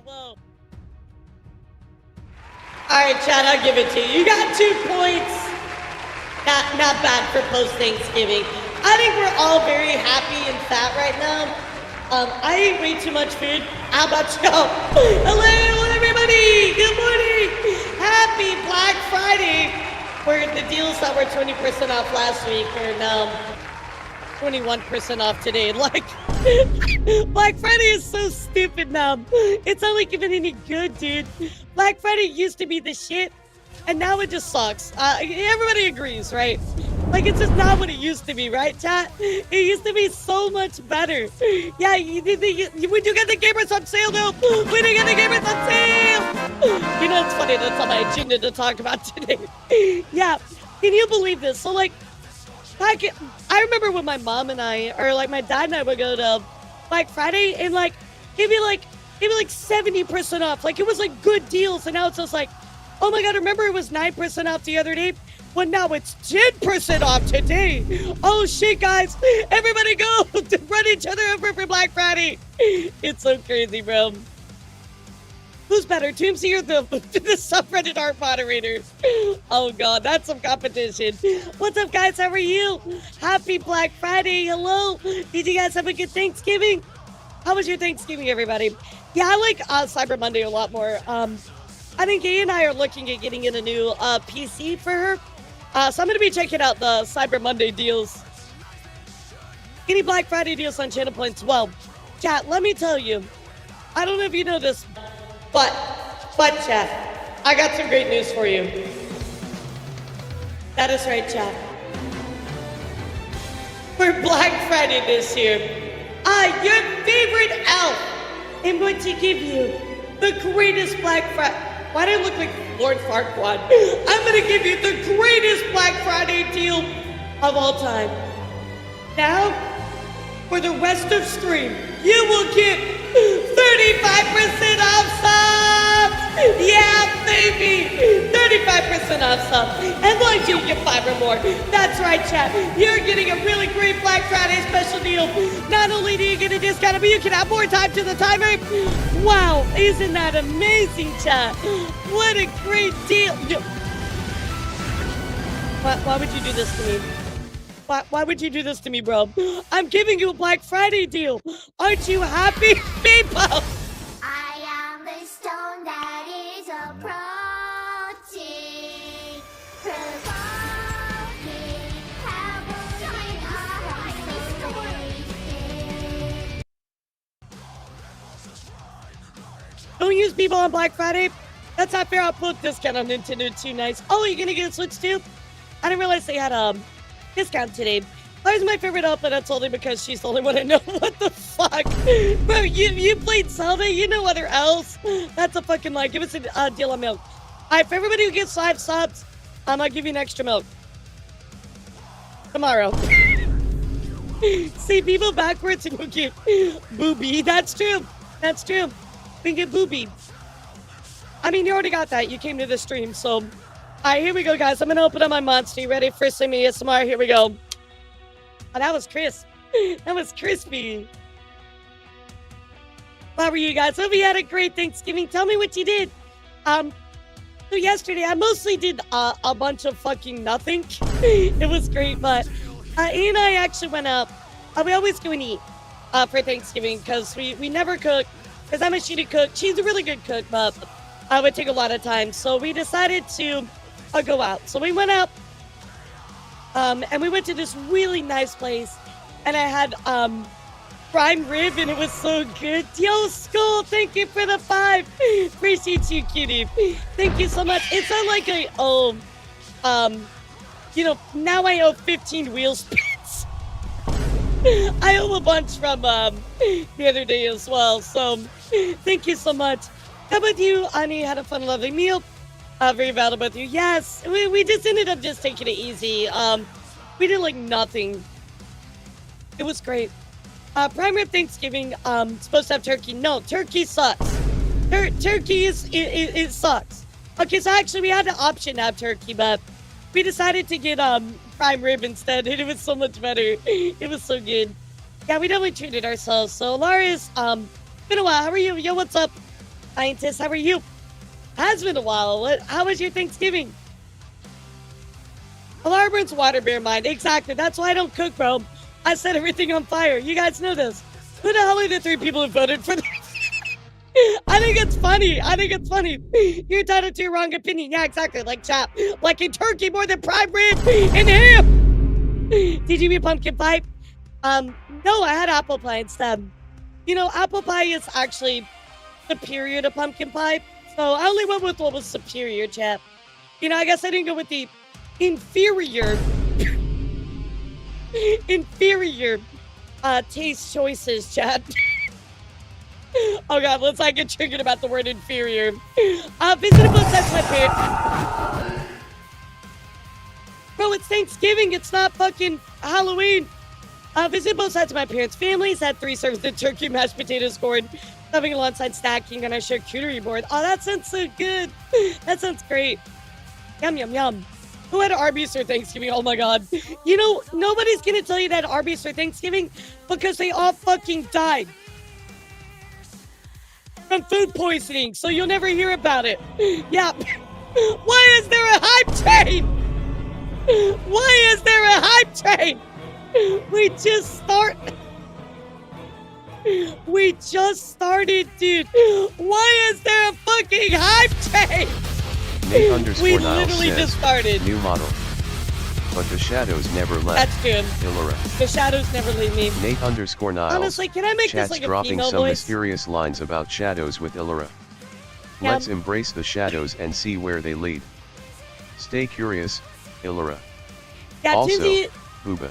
Whoa. Alright, Chad, I'll give it to you. You got 2 points. Not bad for post-Thanksgiving. I think we're all very happy and fat right now. I ate way too much food. How about y'all? Hello, everybody. Good morning. Happy Black Friday. Where the deals that were 20% off last week are now 21% off today. Like, Black Friday is so stupid now. It's not like even any good, dude. Black Friday used to be the shit, and now it just sucks. Everybody agrees, right? Like, it's just not what it used to be, right, chat? It used to be so much better. Yeah, we do get the gamers on sale, though. We do get the gamers on sale. You know, it's funny. That's on my agenda to talk about today. Yeah, can you believe this? So, like, I remember when my mom and I, or like my dad and I would go to Black Friday, and like, it'd be like 70% off. Like, it was like good deals, and now it's just like, oh my God, remember it was 9% off the other day? Well, now it's 10% off today. Oh shit, guys. Everybody go to run each other over for Black Friday. It's so crazy, bro. Who's better, Toomsy or the subreddit art moderator? Oh God, that's some competition. What's up, guys? How are you? Happy Black Friday. Hello. Did you guys have a good Thanksgiving? How was your Thanksgiving, everybody? Yeah, I like Cyber Monday a lot more. I think Kay and I are looking at getting in a new PC for her. So I'm going to be checking out the Cyber Monday deals. Any Black Friday deals on channel points? Well, chat, let me tell you. I don't know if you know this, but chat, I got some great news for you. That is right, chat. For Black Friday this year, your favorite elf, am going to give you the greatest Black Friday. Why do I look like Lord Farquaad? I'm going to give you the greatest Black Friday deal of all time. Now, for the rest of stream, you will get 35% off subs! Yeah, baby! 35% off subs. As long as you get 5 or more. That's right, chat. You're getting a really great Black Friday special deal. Not only do you get a discount, but you can have more time to the timer. Wow, isn't that amazing, chat? What a great deal. Why would you do this to me? Why would you do this to me, bro? I'm giving you a Black Friday deal. Aren't you happy, people? I am the stone that is approaching, provoking, having a Don't use people on Black Friday. That's not fair. I'll put discount on Nintendo too. Nice. Oh, you're gonna get a Switch too? I didn't realize they had discount today. Larry's my favorite outfit. That's only because she's the only one I know. What the fuck? Bro, you played Zelda? You know other else? That's a fucking lie. Give us a deal on milk. Alright, for everybody who gets 5 subs, I'll give you an extra milk. Tomorrow. See people backwards and you'll get booby. That's true. That's true. We can get booby. I mean, you already got that. You came to the stream, so... Alright, here we go, guys. I'm gonna open up my monster. You ready for some ASMR? Here we go. Oh, that was crisp. That was crispy. How are you guys? Hope you had a great Thanksgiving. Tell me what you did. So yesterday, I mostly did a bunch of fucking nothing. It was great, but Ian and I actually went out. We always go and eat for Thanksgiving because we never cook. Because I'm a shitty cook. She's a really good cook, but I would take a lot of time. So we decided to go out. So we went out, and we went to this really nice place, and I had prime rib, and it was so good. Yo, Skull, thank you for the 5. Appreciate you, cutie. Thank you so much. It's not like I owe, you know, now I owe 15 wheel spins. I owe a bunch from the other day as well. So thank you so much. How about you, Ani? Had a fun, lovely meal. Very valuable with you. Yes, we just ended up just taking it easy. We did like nothing. It was great. Prime rib Thanksgiving, supposed to have turkey. No, turkey sucks. Turkey it sucks. Okay, so actually we had the option to have turkey, but we decided to get prime rib instead, and it was so much better. It was so good. Yeah, we definitely treated ourselves. So Laura's been a while. How are you? Yo, what's up? scientist. How are you? Has been a while. How was your Thanksgiving? Elara burns water, bear in mind. Exactly. That's why I don't cook, bro. I set everything on fire. You guys know this. Who the hell are the 3 people who voted for this? I think it's funny. You're entitled to your wrong opinion. Yeah, exactly. Like chap. Like in turkey more than prime rib and ham. Did you eat pumpkin pie? No, I had apple pie instead. You know, apple pie is actually superior to pumpkin pie. So I only went with what was superior, chap. You know, I guess I didn't go with the inferior taste choices, chat. Oh god, let's not get triggered about the word inferior. Visited both sides of my parents. Bro, it's Thanksgiving, it's not fucking Halloween. Visited both sides of my parents' families, had 3 servings of turkey, mashed potatoes, corn, stuffing alongside stacking on our charcuterie board. Oh, that sounds so good. That sounds great. Yum, yum, yum. Who had Arby's for Thanksgiving? Oh my god. You know, nobody's gonna tell you that Arby's for Thanksgiving because they all fucking died from food poisoning, so you'll never hear about it. Yeah. Why is there a hype train? Why is there a hype train? We just started, dude. Why is there a fucking hype train? Nate We Niles literally says, just started. new model. But the shadows never left. That's good. Elara. The shadows never leave me. Nate Niles. Honestly, can I make Chat's this like a dropping female some voice? mysterious lines about shadows with Elara. Yeah. Let's embrace the shadows and see where they lead. Stay curious, Elara. Yeah, Also, Toomsy. Booba.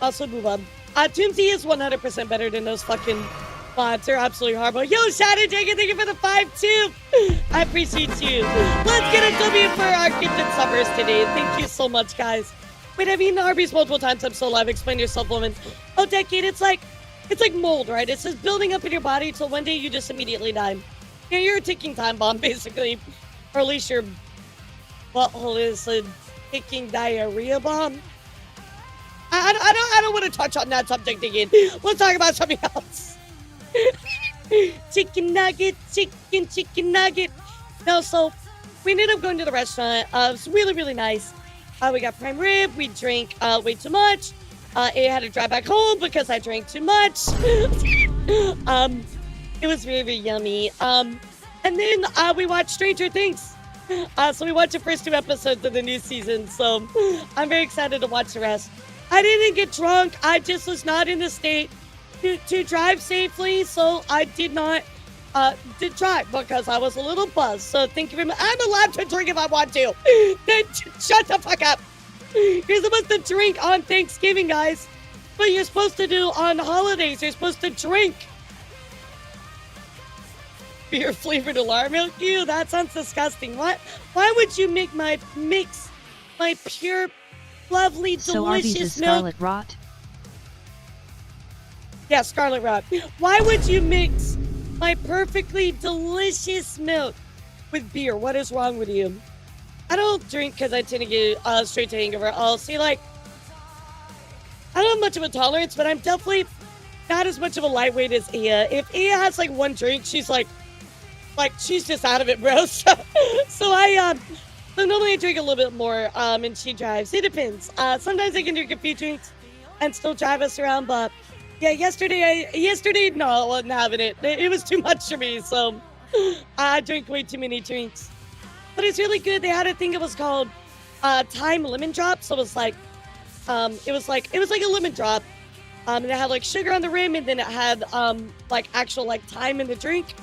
Also, Booba. Toomsy is 100% better than those fucking bots. They're absolutely horrible. Yo, Shadow Jacob, thank you for the 5-2. I appreciate you. Let's get a W for our gifted summers today. Thank you so much, guys. Wait, I've eaten Arby's multiple times. I'm so alive. Explain yourself, woman. Oh, Decade, it's like mold, right? It's just building up in your body until one day you just immediately die. Yeah, you're a ticking time bomb, basically. Or at least your butthole is a ticking diarrhea bomb. I don't want to touch on that subject again. Let's talk about something else. Chicken nugget. No, so we ended up going to the restaurant. It was really, really nice. We got prime rib. We drank way too much. I had to drive back home because I drank too much. It was very, very yummy. And then we watched Stranger Things. So we watched the first 2 episodes of the new season. So I'm very excited to watch the rest. I didn't get drunk. I just was not in the state to drive safely. So I did not drive because I was a little buzzed. So thank you very much. I'm allowed to drink if I want to. Then shut the fuck up. You're supposed to drink on Thanksgiving, guys. What you're supposed to do on holidays. You're supposed to drink. Beer flavored alarm milk? Ew, that sounds disgusting. What? Why would you mix my pure, lovely, So Arby's delicious is milk? Scarlet Rot? Yeah, Scarlet Rot. Why would you mix my perfectly delicious milk with beer? What is wrong with you? I don't drink because I tend to get straight to hangover. I'll see, like, I don't have much of a tolerance, but I'm definitely not as much of a lightweight as Ia. If Ia has like one drink, she's like she's just out of it, bro. So normally I drink a little bit more, and she drives. It depends. Sometimes I can drink a few drinks and still drive us around, but yeah, yesterday, no, I wasn't having it. It was too much for me, so I drank way too many drinks. But it's really good. They had a thing that was called Time Lemon Drop. So it was like a lemon drop. And it had like sugar on the rim, and then it had like actual like thyme in the drink.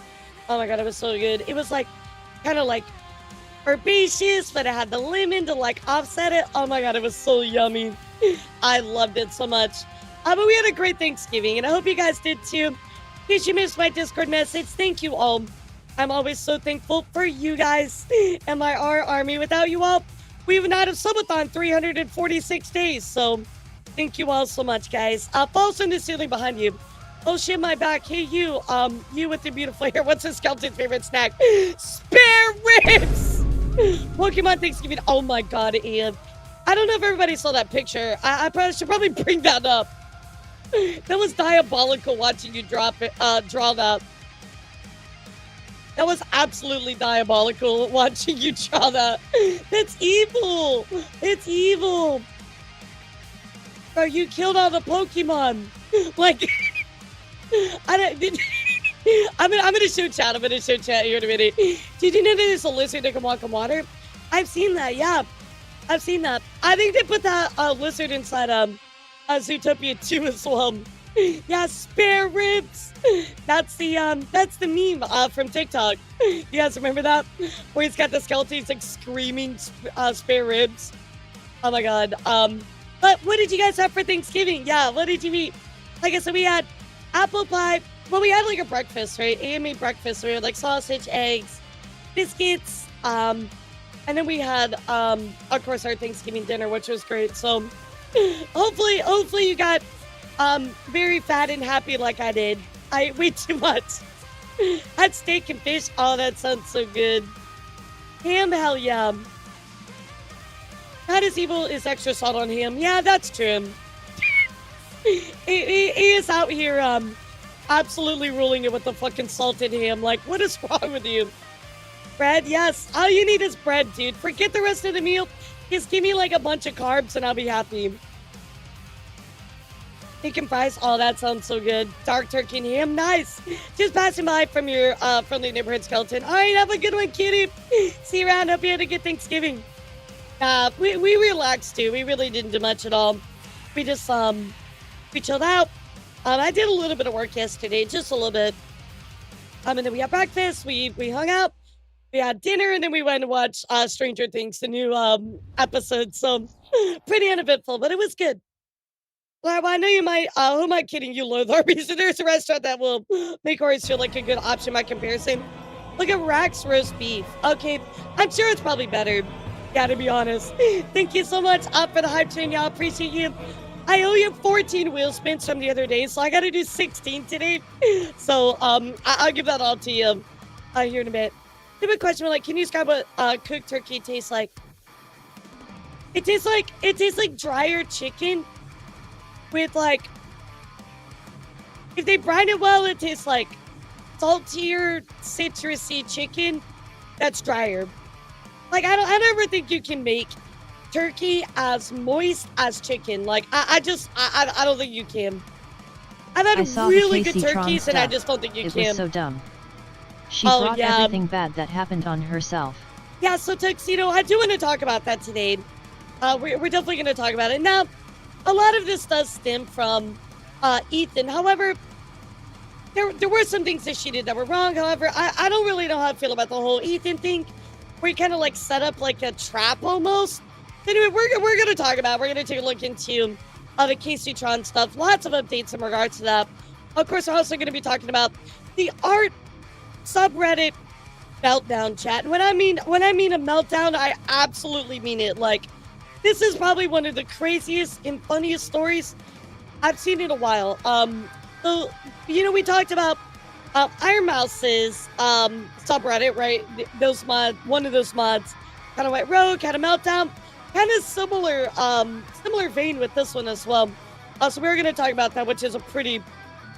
Oh my god, it was so good. It was like kind of like herbaceous, but it had the lemon to like offset it. Oh my god, it was so yummy. I loved it so much. But we had a great Thanksgiving, and I hope you guys did too. In case you missed my Discord message, thank you all. I'm always so thankful for you guys and my R army. Without you all, we would not have subathon 346 days. So thank you all so much, guys. False in the ceiling behind you. Oh shit, my back. Hey, you with the beautiful hair. What's the skeleton's favorite snack? Spare ribs! Pokemon Thanksgiving. Oh my god, Ian. I don't know if everybody saw that picture. I should probably bring that up. That was diabolical watching you draw that. That was absolutely diabolical watching you draw that. That's evil. It's evil. Bro, you killed all the Pokemon. Like, I'm gonna show chat. I'm gonna show chat here in a minute. Did you know that there's a lizard that can walk on water? I've seen that. Yeah, I've seen that. I think they put that lizard inside Zootopia 2 as well. Yeah, spare ribs. That's the meme from TikTok. You guys remember that? Where he's got the skeleton, he's like screaming spare ribs. Oh my god. But what did you guys have for Thanksgiving? Yeah, what did you eat? Like I said, we had apple pie. Well, we had like a breakfast, right? AMA breakfast. We had like sausage, eggs, biscuits, and then we had, of course, our Thanksgiving dinner, which was great. So hopefully you got very fat and happy like I did. I ate way too much. Had steak and fish. Oh, that sounds so good. Ham, hell yeah. Not as evil as extra salt on ham. Yeah, that's true. He is out here absolutely ruling it with the fucking salted ham. Like, what is wrong with you? Bread, yes. All you need is bread, dude. Forget the rest of the meal. Just give me like a bunch of carbs and I'll be happy. Bacon fries. Oh, that sounds so good. Dark turkey and ham. Nice. Just passing by from your friendly neighborhood skeleton. All right, have a good one, kitty. See you around. Hope you had a good Thanksgiving. We relaxed too. We really didn't do much at all. We just we chilled out. I did a little bit of work yesterday, just a little bit. And then we had breakfast. We hung out. We had dinner, and then we went and watched Stranger Things, the new episode. So pretty uneventful, but it was good. Well, I know you might, who am I kidding? You loathe Arby's. There's a restaurant that will make Arby's feel like a good option by comparison. Look at Rack's roast beef. Okay, I'm sure it's probably better. Gotta be honest. Thank you so much for the hype train, y'all. Appreciate you. I owe you 14 wheel spins from the other day, so I gotta do 16 today. So I'll give that all to you here in a bit. I have a question, like, can you describe what cooked turkey tastes like? It tastes like drier chicken with like, if they brine it well, it tastes like saltier, citrusy chicken that's drier. Like, I don't ever think you can make turkey as moist as chicken. Like, I don't think you can. I've had really good turkeys, stuff. and I just don't think you can. It was so dumb. She brought everything bad that happened on herself. Yeah, so Tuxedo, I do want to talk about that today. We're definitely going to talk about it. Now, a lot of this does stem from Ethan. However, there were some things that she did that were wrong. However, I don't really know how I feel about the whole Ethan thing, where he kind of like set up like a trap almost. Anyway, we're going to talk about, we're going to take a look into the Kaceytron stuff. Lots of updates in regards to that. Of course, we're also going to be talking about the art subreddit meltdown chat. And when I mean a meltdown, I absolutely mean it. Like, this is probably one of the craziest and funniest stories I've seen in a while. So, you know, we talked about Iron Mouse's subreddit, right? Those mods, one of those mods kind of went rogue, had a meltdown. Kind of similar vein with this one as well. So we're going to talk about that, which is a pretty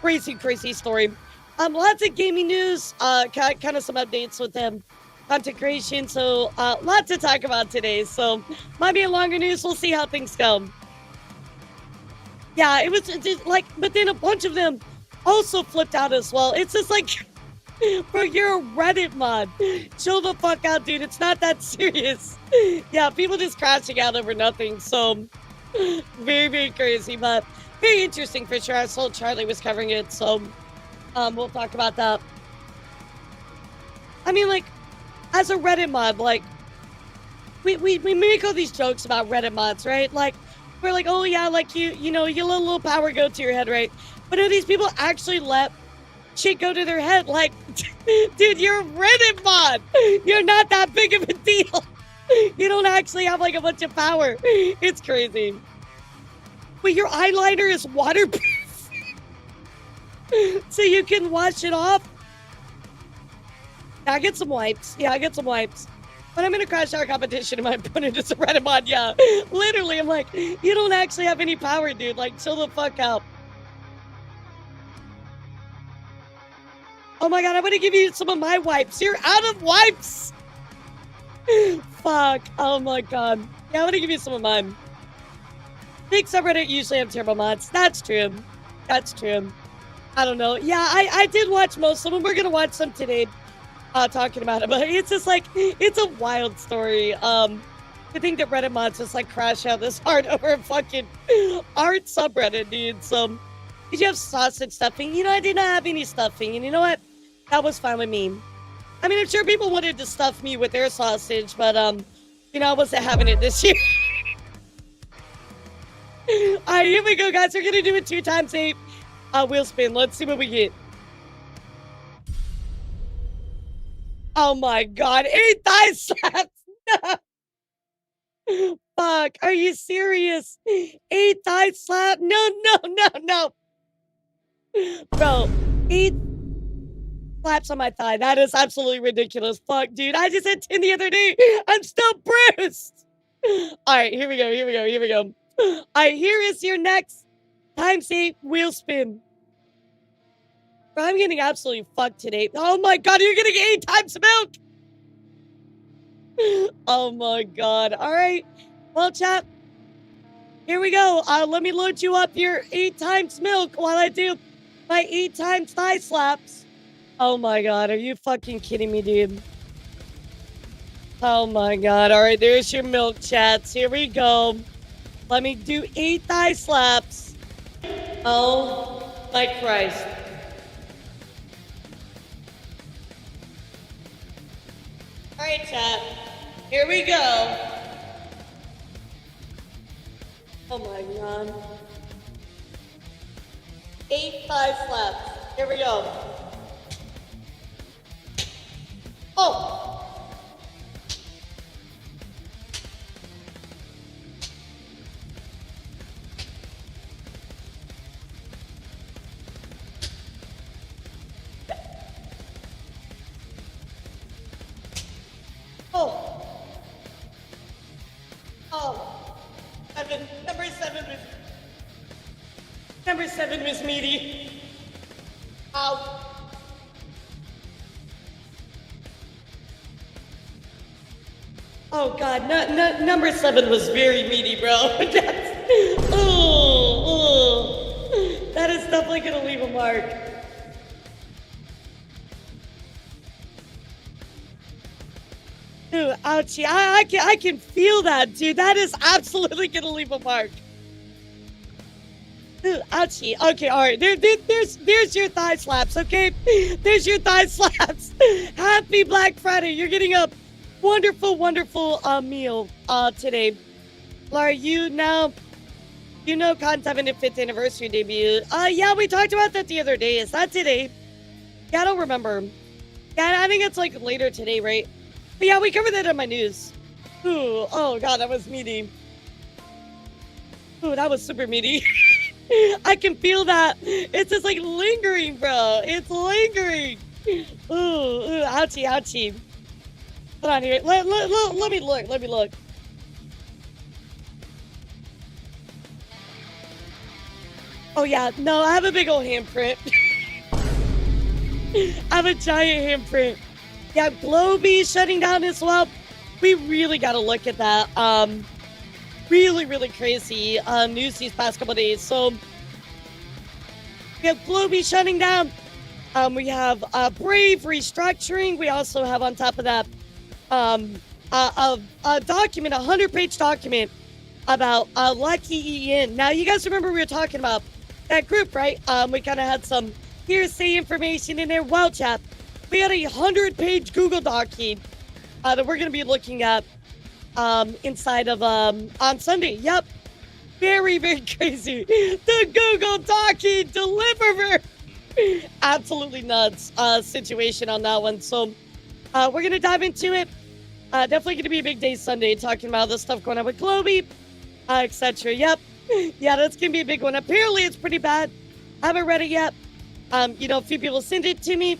crazy story. Lots of gaming news, kind of some updates with them, content creation. So lots to talk about today. So might be a longer news. We'll see how things go. Yeah, it was just like, but then a bunch of them also flipped out as well. It's just like, bro, you're a Reddit mod. Chill the fuck out, dude. It's not that serious. Yeah, people just crashing out over nothing. So very crazy, but very interesting for sure. I saw Charlie was covering it, so we'll talk about that. I mean, like, as a Reddit mod, like, we make all these jokes about Reddit mods, right? Like, we're like, oh yeah, like you know, you let a little power go to your head, right? But do these people actually let shit go to their head? Like, dude, you're a Reddit mod. You're not that big of a deal. You don't actually have like a bunch of power. It's crazy. But your eyeliner is waterproof. So you can wash it off. I get some wipes. Yeah, I get some wipes. But I'm in a crash hour competition and my opponent is a Reddit mod. Yeah, literally, I'm like, you don't actually have any power, dude. Like, chill the fuck out. my god, I'm gonna give you some of my wipes. You're out of wipes. Fuck. Oh my god. Yeah, I'm gonna give you some of mine. Big subreddit usually have terrible mods. That's true. That's true. I don't know. Yeah, I did watch most of them. We're gonna watch some today, talking about it. But it's just like, it's a wild story. To think that Reddit mods just like crash out this hard over a fucking art subreddit, dude. So, did you have sausage stuffing? You know, I did not have any stuffing. And you know what? That was fine with me. I mean, I'm sure people wanted to stuff me with their sausage, but, you know, I wasn't having it this year. Alright, here we go, guys. We're gonna do it 2 times 8. Wheel spin. Let's see what we get. Oh my god. 8 thigh slaps. No. Fuck. Are you serious? 8 thigh slap? No. Bro, 8 slaps on my thigh. That is absolutely ridiculous. Fuck, dude. I just had 10 the other day. I'm still bruised. Alright, here we go. Alright, here is your next times 8 wheel spin. Bro, I'm getting absolutely fucked today. Oh my god, you're getting 8 times milk! Oh my god. Alright. Well, chat. Here we go. Let me load you up your 8 times milk while I do my 8 times thigh slaps. Oh my god, are you fucking kidding me, dude? Oh my god. Alright, there's your milk, chats. Here we go. Let me do 8 thigh slaps. Oh my Christ. Alright, chat. Here we go. Oh my god. 8 thigh slaps. Here we go. Oh! Oh, 7. Number 7 was meaty. Ow. Oh god, number 7 was very meaty, bro. That is definitely gonna leave a mark. Dude, ouchie. I can feel that, dude. That is absolutely gonna leave a mark. Dude, ouchie. Okay, alright. There's your thigh slaps, okay? There's your thigh slaps. Happy Black Friday. You're getting a wonderful meal today. Laura, you know Con's having a 5th anniversary debut. Yeah, we talked about that the other day. Is that today? Yeah, I don't remember. Yeah, I think it's like later today, right? But yeah, we covered that on my news. Ooh, oh god, that was meaty. Ooh, that was super meaty. I can feel that. It's just like lingering, bro. It's lingering. Ooh, ouchie. Hold on here. Let me look. Oh yeah, no, I have a big old handprint. I have a giant handprint. Yeah, Globee shutting down as well. We really got to look at that. Really crazy news these past couple days. So we have Globee shutting down. We have Brave restructuring. We also have on top of that a document, a 100-page document about Lucky EN. Now, you guys remember we were talking about that group, right? We kind of had some hearsay information in there. Well, chat, we had a 100-page Google document that we're going to be looking at inside of on Sunday. Yep. Very crazy. The Google document deliverer. Absolutely nuts situation on that one. So we're going to dive into it. Definitely going to be a big day Sunday talking about this stuff going on with Globee, etc. Yep. Yeah, that's going to be a big one. Apparently, it's pretty bad. I haven't read it yet. You know, a few people sent it to me.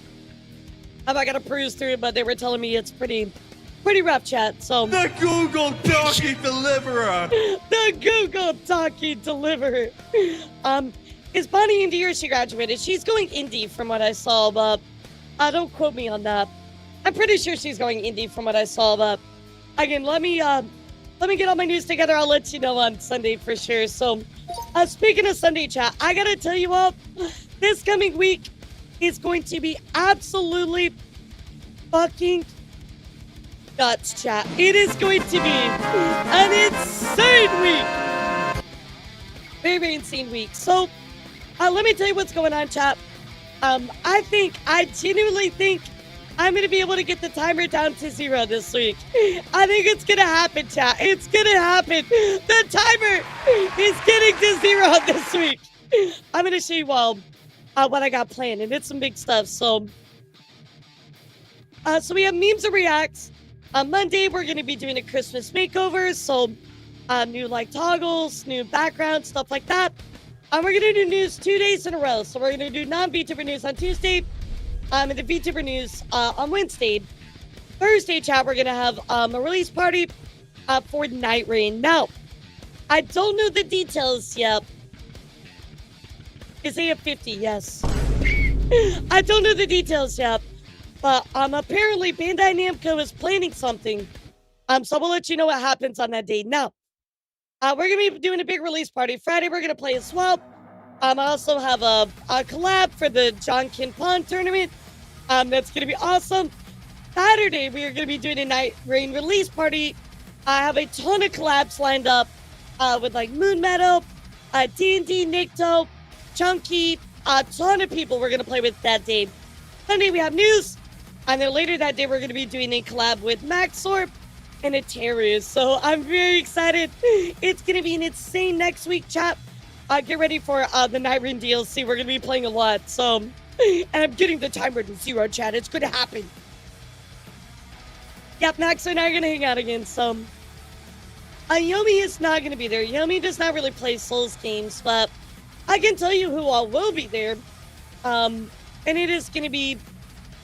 I'm not going to peruse through it, but they were telling me it's pretty rough, chat. So the Google document deliverer. The Google document deliverer. Is Bonnie indie or she graduated? She's going indie from what I saw, but Don't quote me on that. I'm pretty sure she's going indie from what I saw, but again, let me get all my news together. I'll let you know on Sunday for sure. So, speaking of Sunday chat, I gotta tell you all, this coming week is going to be absolutely fucking nuts, chat. It is going to be an insane week. Very, very insane week. So, let me tell you what's going on, chat. I genuinely think I'm going to be able to get the timer down to 0 this week. I think it's going to happen, chat. It's going to happen. The timer is getting to 0 this week. I'm going to show you all what I got planned, and it's some big stuff. So we have memes and reacts. On Monday, we're going to be doing a Christmas makeover. So new like toggles, new background, stuff like that. We're going to do news 2 days in a row. So we're going to do non-VTuber news on Tuesday, and the VTuber news on Wednesday. Thursday, chat, we're going to have a release party for Night Rain. Now, I don't know the details yet. Is it a 50? Yes. I don't know the details yet. But apparently Bandai Namco is planning something. So we'll let you know what happens on that day. Now, we're going to be doing a big release party. Friday, we're going to play a swap. I also have a collab for the John Kin Pond tournament. That's going to be awesome. Saturday, we are going to be doing a Night Rain release party. I have a ton of collabs lined up with like Moon Meadow, D&D, Nikto, Chunky, a ton of people we're going to play with that day. Sunday, we have news. And then later that day, we're going to be doing a collab with Maxorp and a Terrorist. So I'm very excited. It's going to be an insane next week, chat. Get ready for the Night Rain DLC. We're going to be playing a lot. So, and I'm getting the timer to 0, chat. It's going to happen. Yep, Max and I are going to hang out again. So, Yomi is not going to be there. Yomi does not really play Souls games, but I can tell you who all will be there. And it is going to be,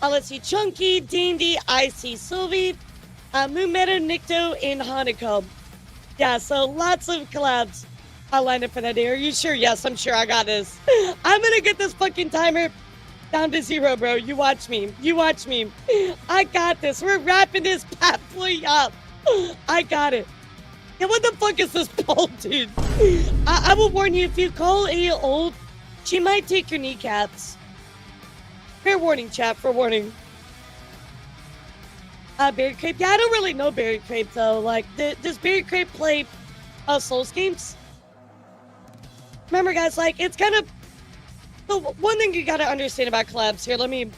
let's see, Chunky, D&D, IC, Sylvie, Moon Meadow, Nikto, and Hanako. Yeah, so lots of collabs lined up for that day. Are you sure? Yes, I'm sure. I got this. I'm going to get this fucking timer down to 0, bro. You watch me. You watch me. I got this. We're wrapping this bad boy up. I got it. Yeah, what the fuck is this poll, dude? I will warn you, if you call A old, she might take your kneecaps. Fair warning, chat. For warning. Berry Crepe. Yeah, I don't really know Berry Crepe, though. Like, does Berry Crepe play Souls games? Remember, guys, like, it's kind of... The one thing you gotta understand about collabs here, let me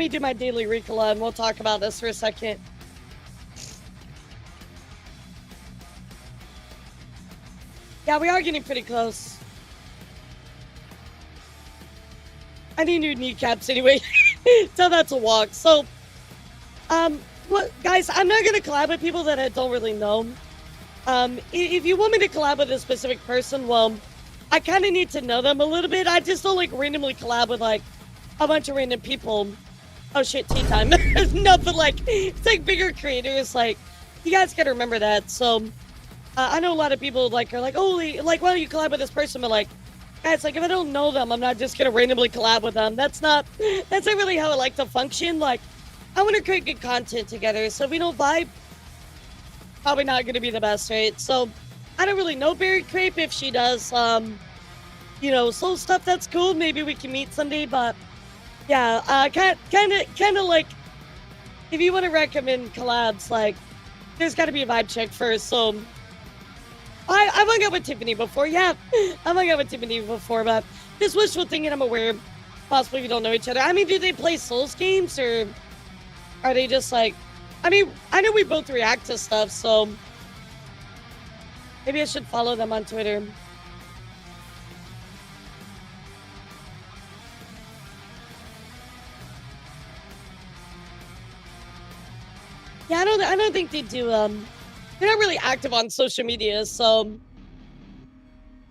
do my daily recollab, and we'll talk about this for a second. Yeah, we are getting pretty close. I need new kneecaps anyway. So that's a walk. So, what, guys, I'm not gonna collab with people that I don't really know. If you want me to collab with a specific person, well, I kind of need to know them a little bit. I just don't like randomly collab with like a bunch of random people. Oh shit, tea time. No, but like, it's like bigger creators. Like, you guys gotta remember that. So, I know a lot of people like are like, oh, like, why don't you collab with this person? But like, guys, like, if I don't know them, I'm not just gonna randomly collab with them. That's not really how I like to function. Like, I want to create good content together. So if we don't vibe, probably not gonna be the best, right? So, I don't really know Berry Crepe. If she does, you know, soul stuff, that's cool. Maybe we can meet someday. But yeah, kind of like, if you want to recommend collabs, like, there's got to be a vibe check first. So I've hung out with Tiffany before. Yeah, I've hung out with Tiffany before, but just wishful thinking. I'm aware possibly we don't know each other. I mean, do they play Souls games, or are they just like, I mean, I know we both react to stuff, so maybe I should follow them on Twitter. Yeah, I don't think they do. They're not really active on social media, so,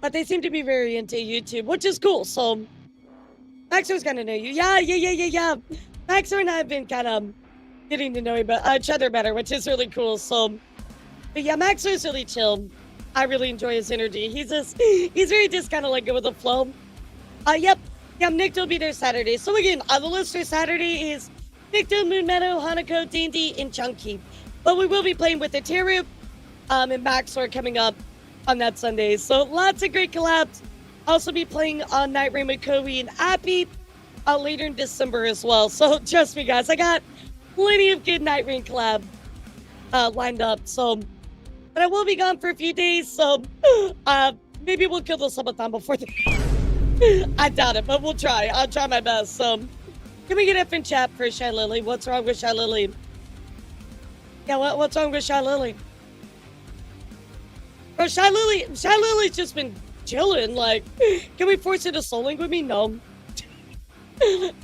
but they seem to be very into YouTube, which is cool. So Maxer's gonna know you. Yeah. Maxer and I have been kind of getting to know each other better, which is really cool. So, but yeah, Maxer is really chill. I really enjoy his energy. He's very just kind of like go with the flow. Yep. Yeah, Nikto will be there Saturday. So again, on the list for Saturday is Nikto, Moon Meadow, Hanako, D&D, and Chunky. But we will be playing with Eteru and Maxor coming up on that Sunday. So lots of great collabs. Also be playing on Night Rain with Kobe and Appy later in December as well. So trust me, guys, I got plenty of good Night Rain collab lined up. So, but I will be gone for a few days. So maybe we'll kill the subathon before I doubt it, but we'll try. I'll try my best. So can we get F in chat for Shy Lily? What's wrong with Shy Lily? Yeah, what's wrong with Shy Lily? Bro, Shy Lily's just been chilling. Like, can we force her to soul link with me? No.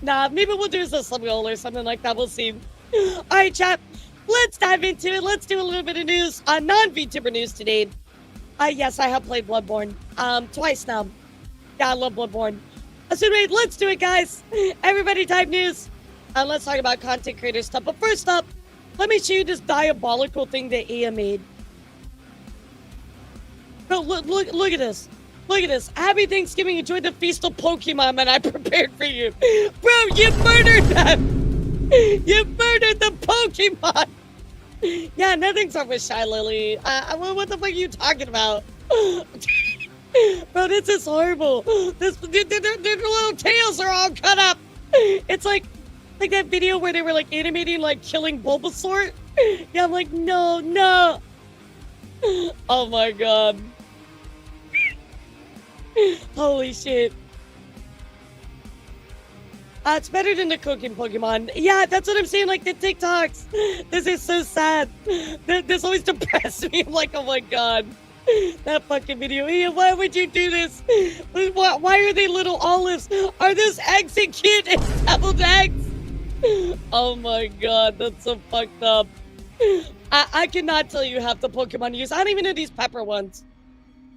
Nah, maybe we'll do a sub goal or something like that. We'll see. All right, chat. Let's dive into it. Let's do a little bit of news. Non-VTuber news today. Yes, I have played Bloodborne. Twice now. Yeah, I love Bloodborne. So anyway, let's do it, guys. Everybody type news. Let's talk about content creator stuff. But first up, let me show you this diabolical thing that Ia made. Bro, look at this. Look at this. Happy Thanksgiving. Enjoy the feast of Pokemon that I prepared for you. Bro, you murdered them. You murdered the Pokemon. Yeah, nothing's wrong with Shy Lily. What the fuck are you talking about? Bro, this is horrible. Their little tails are all cut up. It's like that video where they were like animating like killing Bulbasaur. Yeah, I'm like, no. Oh my god. Holy shit. It's better than the cooking Pokemon. Yeah, that's what I'm saying, like the TikToks. This is so sad. This always depresses me. I'm like, oh my god. That fucking video. Ian, why would you do this? Why are they little olives? Are those eggs and cute? It's deviled eggs. Oh my god, that's so fucked up. I cannot tell you half the Pokemon use. I don't even know these pepper ones.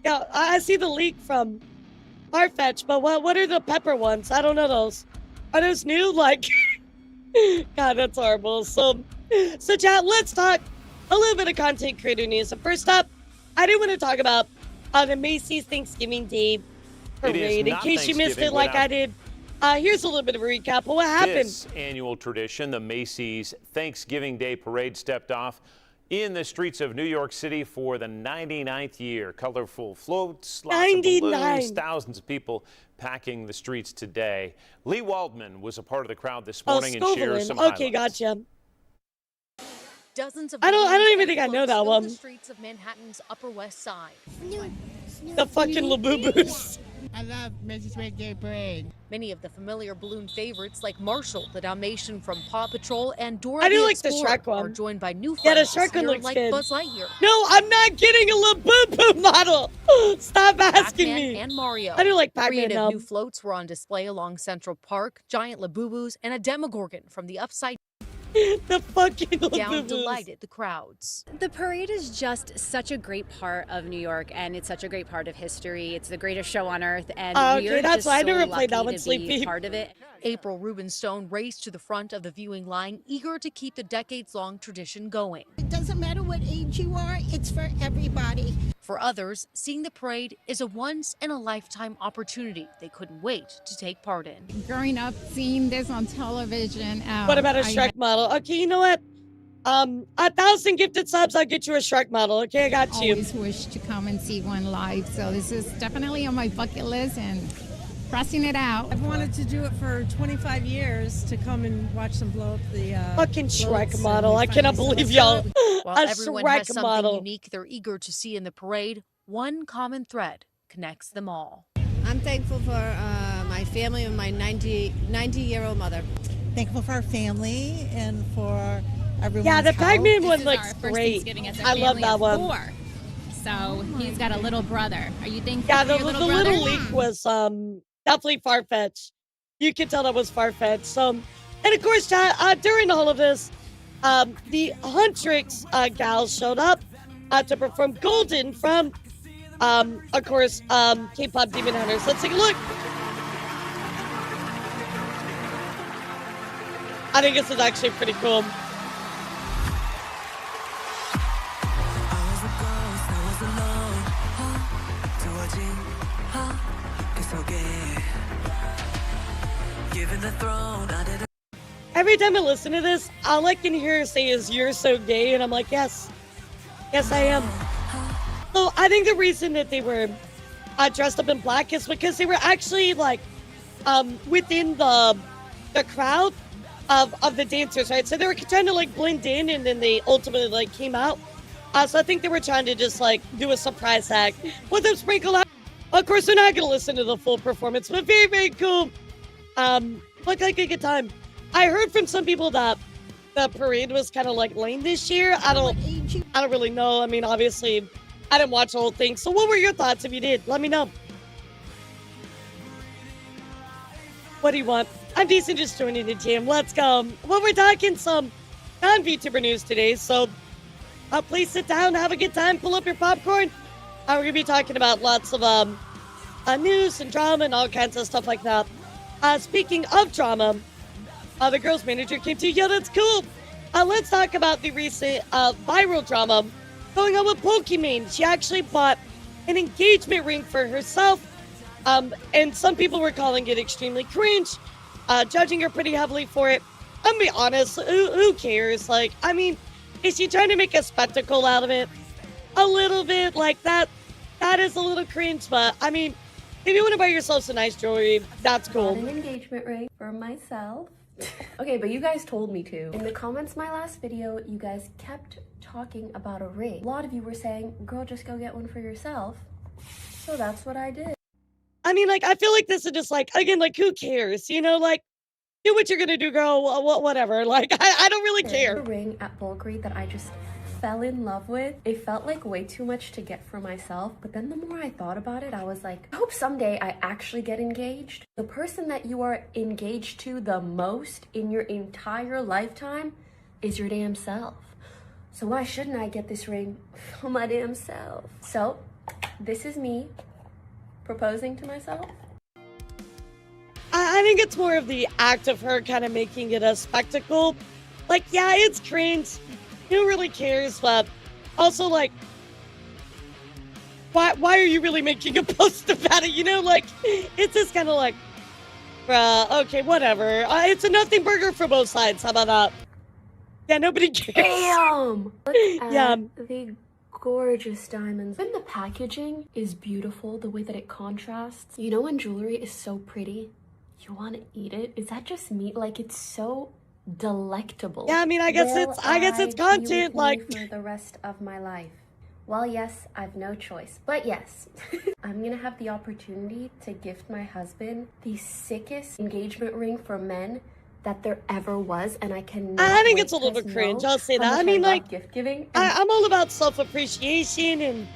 Yeah, I see the leak from Farfetch, but what are the pepper ones? I don't know those. Are those new? Like, god, that's horrible. So chat, let's talk a little bit of content creator news. So first up, I do want to talk about the Macy's Thanksgiving Day Parade. In case you missed it like I did, here's a little bit of a recap of what happened. This annual tradition, the Macy's Thanksgiving Day Parade, stepped off in the streets of New York City for the 99th year. Colorful floats, lots of balloons, thousands of people packing the streets today. Lee Waldman was a part of the crowd this morning and shared some highlights. Okay, gotcha. Dozens of I don't even think I know that one. The streets of Manhattan's Upper West Side. The fucking Labubu's. I love Macy's Day Parade. Many of the familiar balloon favorites like Marshall, the Dalmatian from Paw Patrol, and Dora I do the like the Explorer Shrek one. are joined by new Yeah, the friends Shrek one looks like good. Buzz Lightyear. No, I'm not getting a Labubu model. Stop asking Pac-Man me. and Mario. I do like Pac-Man Creative now. new floats were on display along Central Park, giant Labubus, and a Demogorgon from the Upside The fucking Down Labubus. delighted the crowds. The parade is just such a great part of New York, and it's such a great part of history. It's the greatest show on earth, and we're that's just why I so never lucky played that one, to Sleepy. be part of it. April Rubenstone raced to the front of the viewing line, eager to keep the decades-long tradition going. It doesn't matter what age you are, it's for everybody. For others, seeing the parade is a once-in-a-lifetime opportunity they couldn't wait to take part in. Growing up, seeing this on television. What about a Shrek model? Okay, you know what? 1,000 gifted subs, I'll get you a Shrek model. Okay, I got you. Always wish to come and see one live, so this is definitely on my bucket list and pressing it out. I've wanted to do it for 25 years to come and watch them blow up the fucking Shrek model. I cannot believe y'all. While A everyone Shrek has something model. unique they're eager to see in the parade, one common thread connects them all. I'm thankful for my family and my 90-year-old mother. Thankful for our family and for everyone's Yeah, the Pac-Man one This is looks our first great. Thanksgiving as a I love family that of one. 4. So he's got a little brother. Are you thankful Yeah, for the your little brother? leak was definitely Farfetch. You could tell that was Farfetch. So, and of course, during all of this, the Huntrix gals showed up to perform Golden from, of course, K-pop Demon Hunters. Let's take a look. I think this is actually pretty cool. Every time I listen to this, all I can hear her say is, "You're so gay," and I'm like, yes, I am. So I think the reason that they were dressed up in black is because they were actually like within the crowd of the dancers, right? So they were trying to like blend in, and then they ultimately like came out. So I think they were trying to just like do a surprise act with them sprinkle out. Of course, we're not gonna listen to the full performance, but very, very cool. Looked like a good time. I heard from some people that the parade was kind of like lame this year. I don't really know. I mean, obviously, I didn't watch the whole thing. So what were your thoughts if you did? Let me know. What do you want? I'm decent, just joining the gym. Let's go. Well, we're talking some non-VTuber news today, so please sit down, have a good time, pull up your popcorn. We're going to be talking about lots of news and drama and all kinds of stuff like that. Speaking of drama, the girls' manager came to, yeah, that's cool. Let's talk about the recent viral drama going on with Pokimane. She actually bought an engagement ring for herself, and some people were calling it extremely cringe, judging her pretty heavily for it. I'm gonna be honest, who cares? Like, I mean, is she trying to make a spectacle out of it? A little bit, like that is a little cringe, but I mean, if you want to buy yourself some nice jewelry, that's cool. An engagement ring for myself. Okay, but you guys told me to. In the comments my last video, you guys kept talking about a ring. A lot of you were saying, girl, just go get one for yourself. So that's what I did. I mean, like, I feel like this is just like, again, like, who cares? You know, like, do what you're gonna do, girl, whatever. Like, I don't really care. A ring at Bulgari that I just fell in love with. It felt like way too much to get for myself, but then the more I thought about it, I was like, I hope someday I actually get engaged. The person that you are engaged to the most in your entire lifetime is your damn self. So why shouldn't I get this ring for my damn self? So this is me proposing to myself. I think it's more of the act of her kind of making it a spectacle. Like, yeah, it's cringe. Who really cares? But also, like, why are you really making a post about it? You know, like, it's just kind of like, bruh, okay, whatever. It's a nothing burger for both sides. How about that? Yeah, nobody cares. Damn! Look at Yeah. the gorgeous diamonds. And the packaging is beautiful, the way that it contrasts. You know when jewelry is so pretty, you want to eat it? Is that just me? Like, it's so delectable. Yeah, I mean, I guess it's content, like, for the rest of my life. Well, yes, I've no choice, but yes, I'm gonna have the opportunity to gift my husband the sickest engagement ring for men that there ever was, and I can. I think it's a little bit cringe. I'll say that. I mean, like, gift giving. I'm all about self-appreciation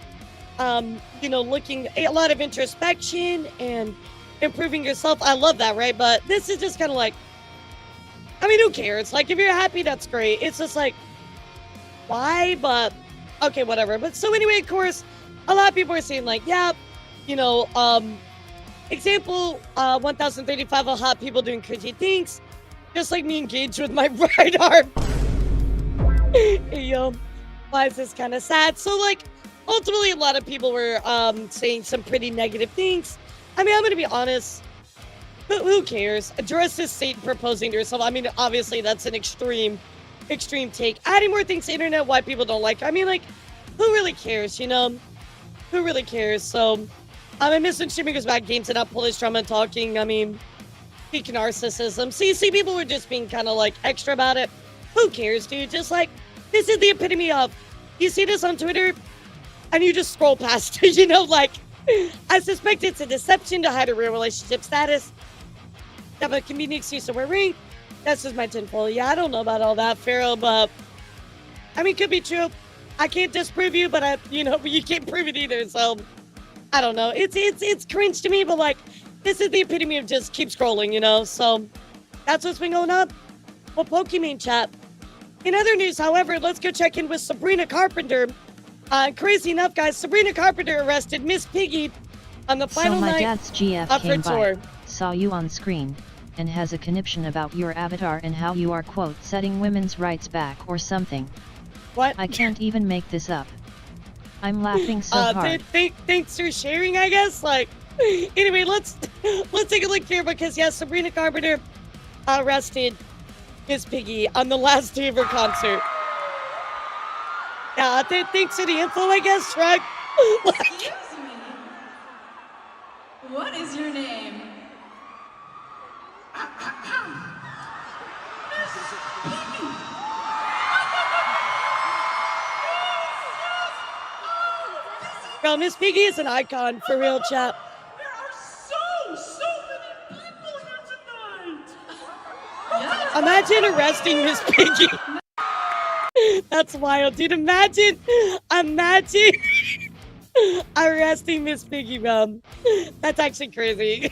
and, you know, looking a lot of introspection and improving yourself. I love that, right? But this is just kind of like, I mean, who cares? Like, if you're happy, that's great. It's just like, why? But okay, whatever. But so anyway, of course, a lot of people are saying like, yeah, you know, example, 1035 of hot people doing cringy things, just like me engaged with my right arm. Yo, why is this kind of sad? So like, ultimately, a lot of people were saying some pretty negative things. I mean, I'm gonna be honest. Who cares? Dressed as Satan proposing to herself. I mean, obviously, that's an extreme take. Adding more things to the internet, why people don't like. I mean, like, who really cares, you know? Who really cares? So, I miss when streaming goes back games and not Polish drama talking. I mean, peak narcissism. So you see, people were just being kind of like extra about it. Who cares, dude? Just like, this is the epitome of, you see this on Twitter, and you just scroll past it, you know? Like, I suspect it's a deception to hide a real relationship status. Have a convenient excuse to wear a ring. That's just my tinfoil. Yeah, I don't know about all that, Pharaoh, but I mean, could be true. I can't disprove you, but you know, you can't prove it either. So I don't know. It's cringe to me, but like, this is the epitome of just keep scrolling, you know. So that's what's been going on. Well, Pokimane chat. In other news, however, let's go check in with Sabrina Carpenter. Crazy enough, guys, Sabrina Carpenter arrested Miss Piggy on the final my night dad's GF of her came tour. by, saw you on screen, and has a conniption about your avatar and how you are, quote, setting women's rights back or something. What? I can't even make this up. I'm laughing so hard. Thanks for sharing, I guess. Like, anyway, let's take a look here because, yes, Sabrina Carpenter arrested Miss Piggy on the last day of her concert. Yeah, thanks for the info, I guess, Shrek. Excuse me. What is your name? Bro, Miss Piggy is an icon, for real, chat. There are so many people here tonight. Imagine arresting Miss Piggy. That's wild, dude. Imagine arresting Miss Piggy, bro. That's actually crazy.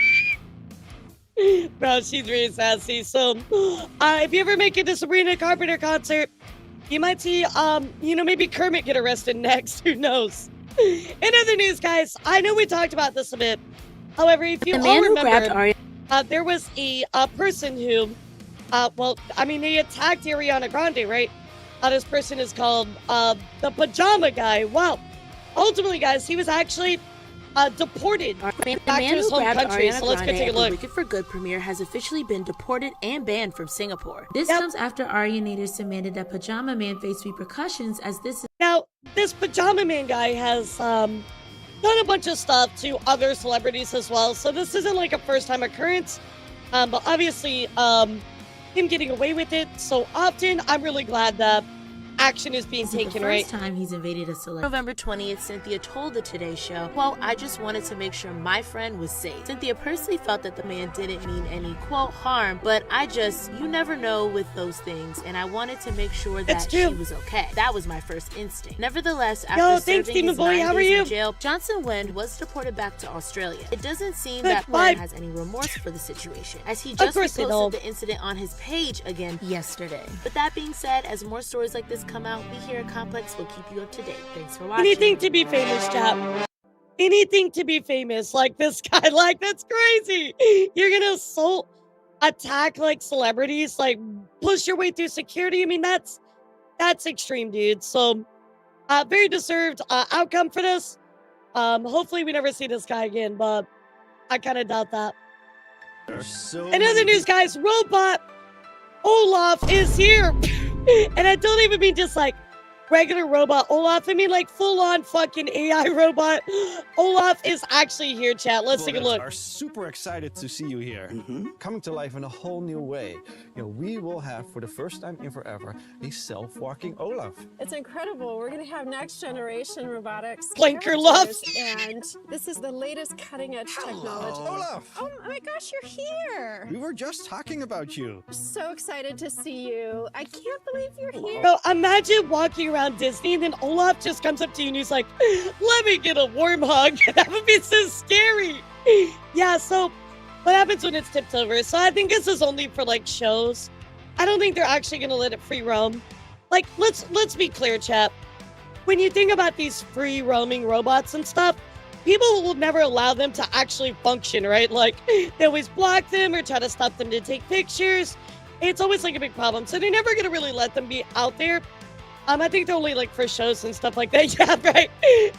Bro, she's really sassy. So, if you ever make it to Sabrina Carpenter concert, you might see, maybe Kermit get arrested next. Who knows? In other news, guys, I know we talked about this a bit. However, if you all remember, there was a person who, they attacked Ariana Grande, right? This person is called the Pajama Guy. Wow. Ultimately, guys, he was actually deported back to his home country. So let's go take a look. The Wicked for Good premiere has officially been deported and banned from Singapore. This comes after Arianator demanded that Pajama Man face repercussions, as this is... Now, this Pajama Man guy has done a bunch of stuff to other celebrities as well. So this isn't like a first-time occurrence. But obviously, him getting away with it so often, I'm really glad that action is being taken, right? The first time he's invaded a celebrity. November 20th, Cynthia told the Today Show, quote, "I just wanted to make sure my friend was safe." Cynthia personally felt that the man didn't mean any, quote, harm, but you never know with those things, and I wanted to make sure that she was okay. That was my first instinct. Nevertheless, after serving his 9 days in jail, Johnson Wind was deported back to Australia. It doesn't seem that Wind has any remorse for the situation, as he just posted the incident on his page again yesterday. With that being said, as more stories like this come out, we here at Complex will keep you up to date. Thanks for watching. Anything to be famous, chap. Anything to be famous, like this guy. Like, that's crazy. You're gonna attack like celebrities, like push your way through security. I mean, that's extreme, dude. So very deserved outcome for this. Hopefully we never see this guy again, but I kind of doubt that. In other news, guys, Robot Olaf is here. And I don't even mean just like regular robot Olaf. I mean like full-on fucking AI robot. Olaf is actually here, chat. Let's take a look. Are super excited to see you here. Coming to life in a whole new way. We will have, for the first time in forever, a self-walking Olaf. It's incredible. We're going to have next generation robotics. Blinker love. And this is the latest cutting edge technology. Olaf. Oh my gosh, you're here. We were just talking about you. So excited to see you. I can't believe you're here. Bro, imagine walking around Disney and then Olaf just comes up to you and he's like, let me get a warm hug. That would be so scary. Yeah, so what happens when it's tipped over? So I think this is only for like shows. I don't think they're actually gonna let it free roam. Like, let's be clear, chap. When you think about these free roaming robots and stuff, people will never allow them to actually function, right? Like, they always block them or try to stop them to take pictures. It's always like a big problem. So they're never gonna really let them be out there. I think they're only like for shows and stuff like that. Yeah, right.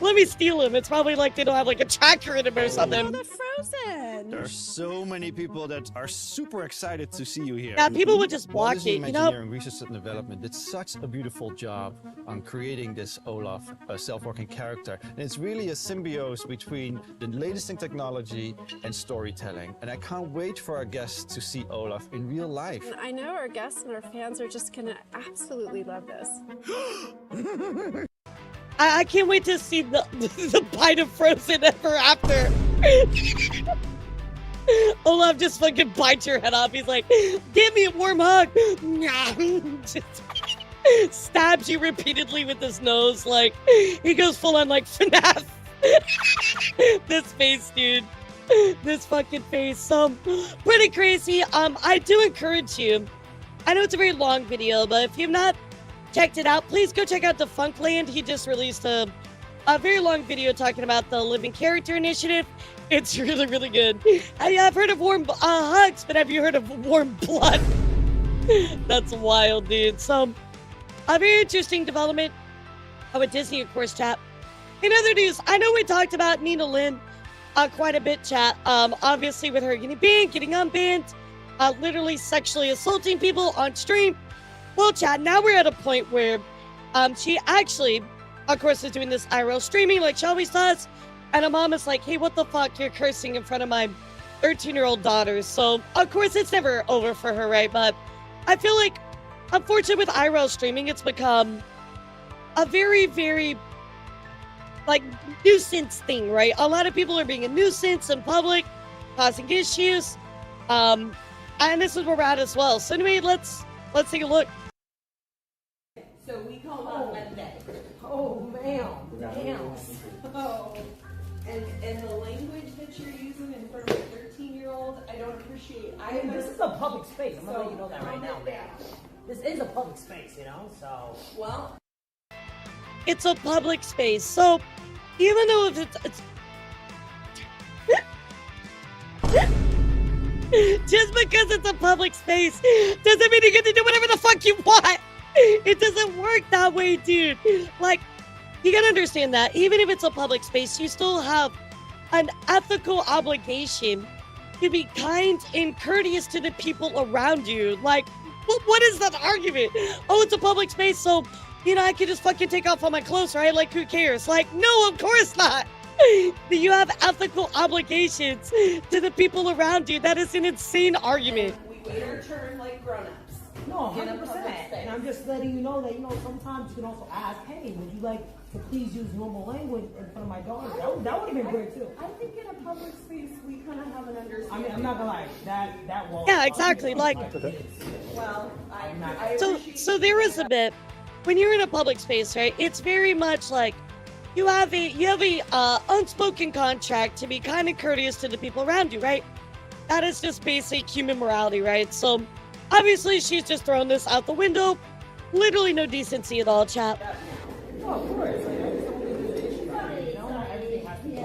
Let me steal them. It's probably like they don't have like a tracker in them or something. Oh, they're frozen. There are so many people that are super excited to see you here. Yeah, people would just block it, you know? Engineering Research and Development did such a beautiful job on creating this Olaf, self-working character. And it's really a symbiosis between the latest in technology and storytelling. And I can't wait for our guests to see Olaf in real life. I know our guests and our fans are just gonna absolutely love this. I can't wait to see the bite of Frozen ever after. Olaf just fucking bites your head off. He's like, give me a warm hug. Just stabs you repeatedly with his nose. Like, he goes full on like FNAF. This face, dude. This fucking face. So, pretty crazy. I do encourage you. I know it's a very long video, but if you've not checked it out, please go check out Defunctland. He just released a very long video talking about the Living Character Initiative. It's really, really good. I've heard of warm hugs, but have you heard of warm blood? That's wild, dude. So, a very interesting development with Disney, of course, chat. In other news, I know we talked about Nina Lynn quite a bit, chat. Obviously, with her getting banned, getting unbanned. literally sexually assaulting people on stream. Well, chat, now we're at a point where she actually, of course, is doing this IRL streaming like she always does. And her mom is like, hey, what the fuck? You're cursing in front of my 13-year-old daughter. So, of course, it's never over for her, right? But I feel like, unfortunately, with IRL streaming, it's become a very, very, like, nuisance thing, right? A lot of people are being a nuisance in public, causing issues. And this is where we're at as well. So anyway, let's take a look. So we call on Wednesday. Oh, ma'am. Damn. Oh. And the language that you're using in front of a 13-year-old, I don't appreciate. This is a public space. I'm gonna let you know that right now, man. This is a public space, you know. So well, it's a public space. So even though it's just because it's a public space doesn't mean you get to do whatever the fuck you want. It doesn't work that way, dude. Like, you gotta understand that even if it's a public space, you still have an ethical obligation to be kind and courteous to the people around you. Like, what is that argument? Oh, it's a public space, so, you know, I can just fucking take off all my clothes, right? Like, who cares? Like, no, of course not. You have ethical obligations to the people around you. That is an insane argument. We wait our turn like grown-ups. no, 100%. And I'm just letting you know that, you know, sometimes you can also ask, hey, would you like to please use normal language in front of my daughter? That would have been great too. I think in a public space we kind of have an understanding. I mean, I'm not gonna lie, that wall. Yeah, exactly. Like, well, so there is a bit when you're in a public space, right? It's very much like you have a unspoken contract to be kind of courteous to the people around you, right? That is just basic human morality, right? So obviously she's just throwing this out the window. Literally no decency at all, chat. Oh, of course. Like, I just don't think there's an issue about it, you know? Not everything has to be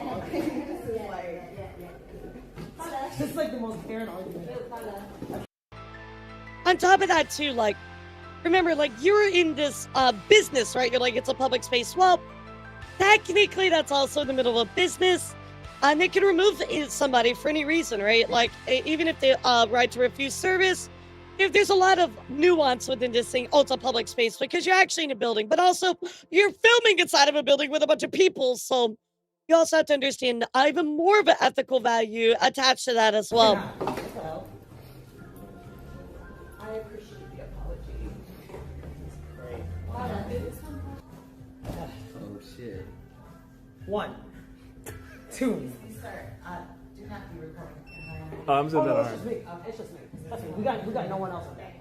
It's like the most fair argument. On top of that too, like, remember, like, you're in this business, right? You're like, it's a public space. Well, technically that's also in the middle of a business. And they can remove somebody for any reason, right? Like, even if they right to refuse service, if there's a lot of nuance within this thing, oh, it's a public space because you're actually in a building, but also you're filming inside of a building with a bunch of people. So you also have to understand even more of an ethical value attached to that as well. Well, I appreciate the apology. Great. Oh, shit. 1, 2. Sir, do not be recording. I'm saying that It's just me. It's just me. That's me. We got no one else on that.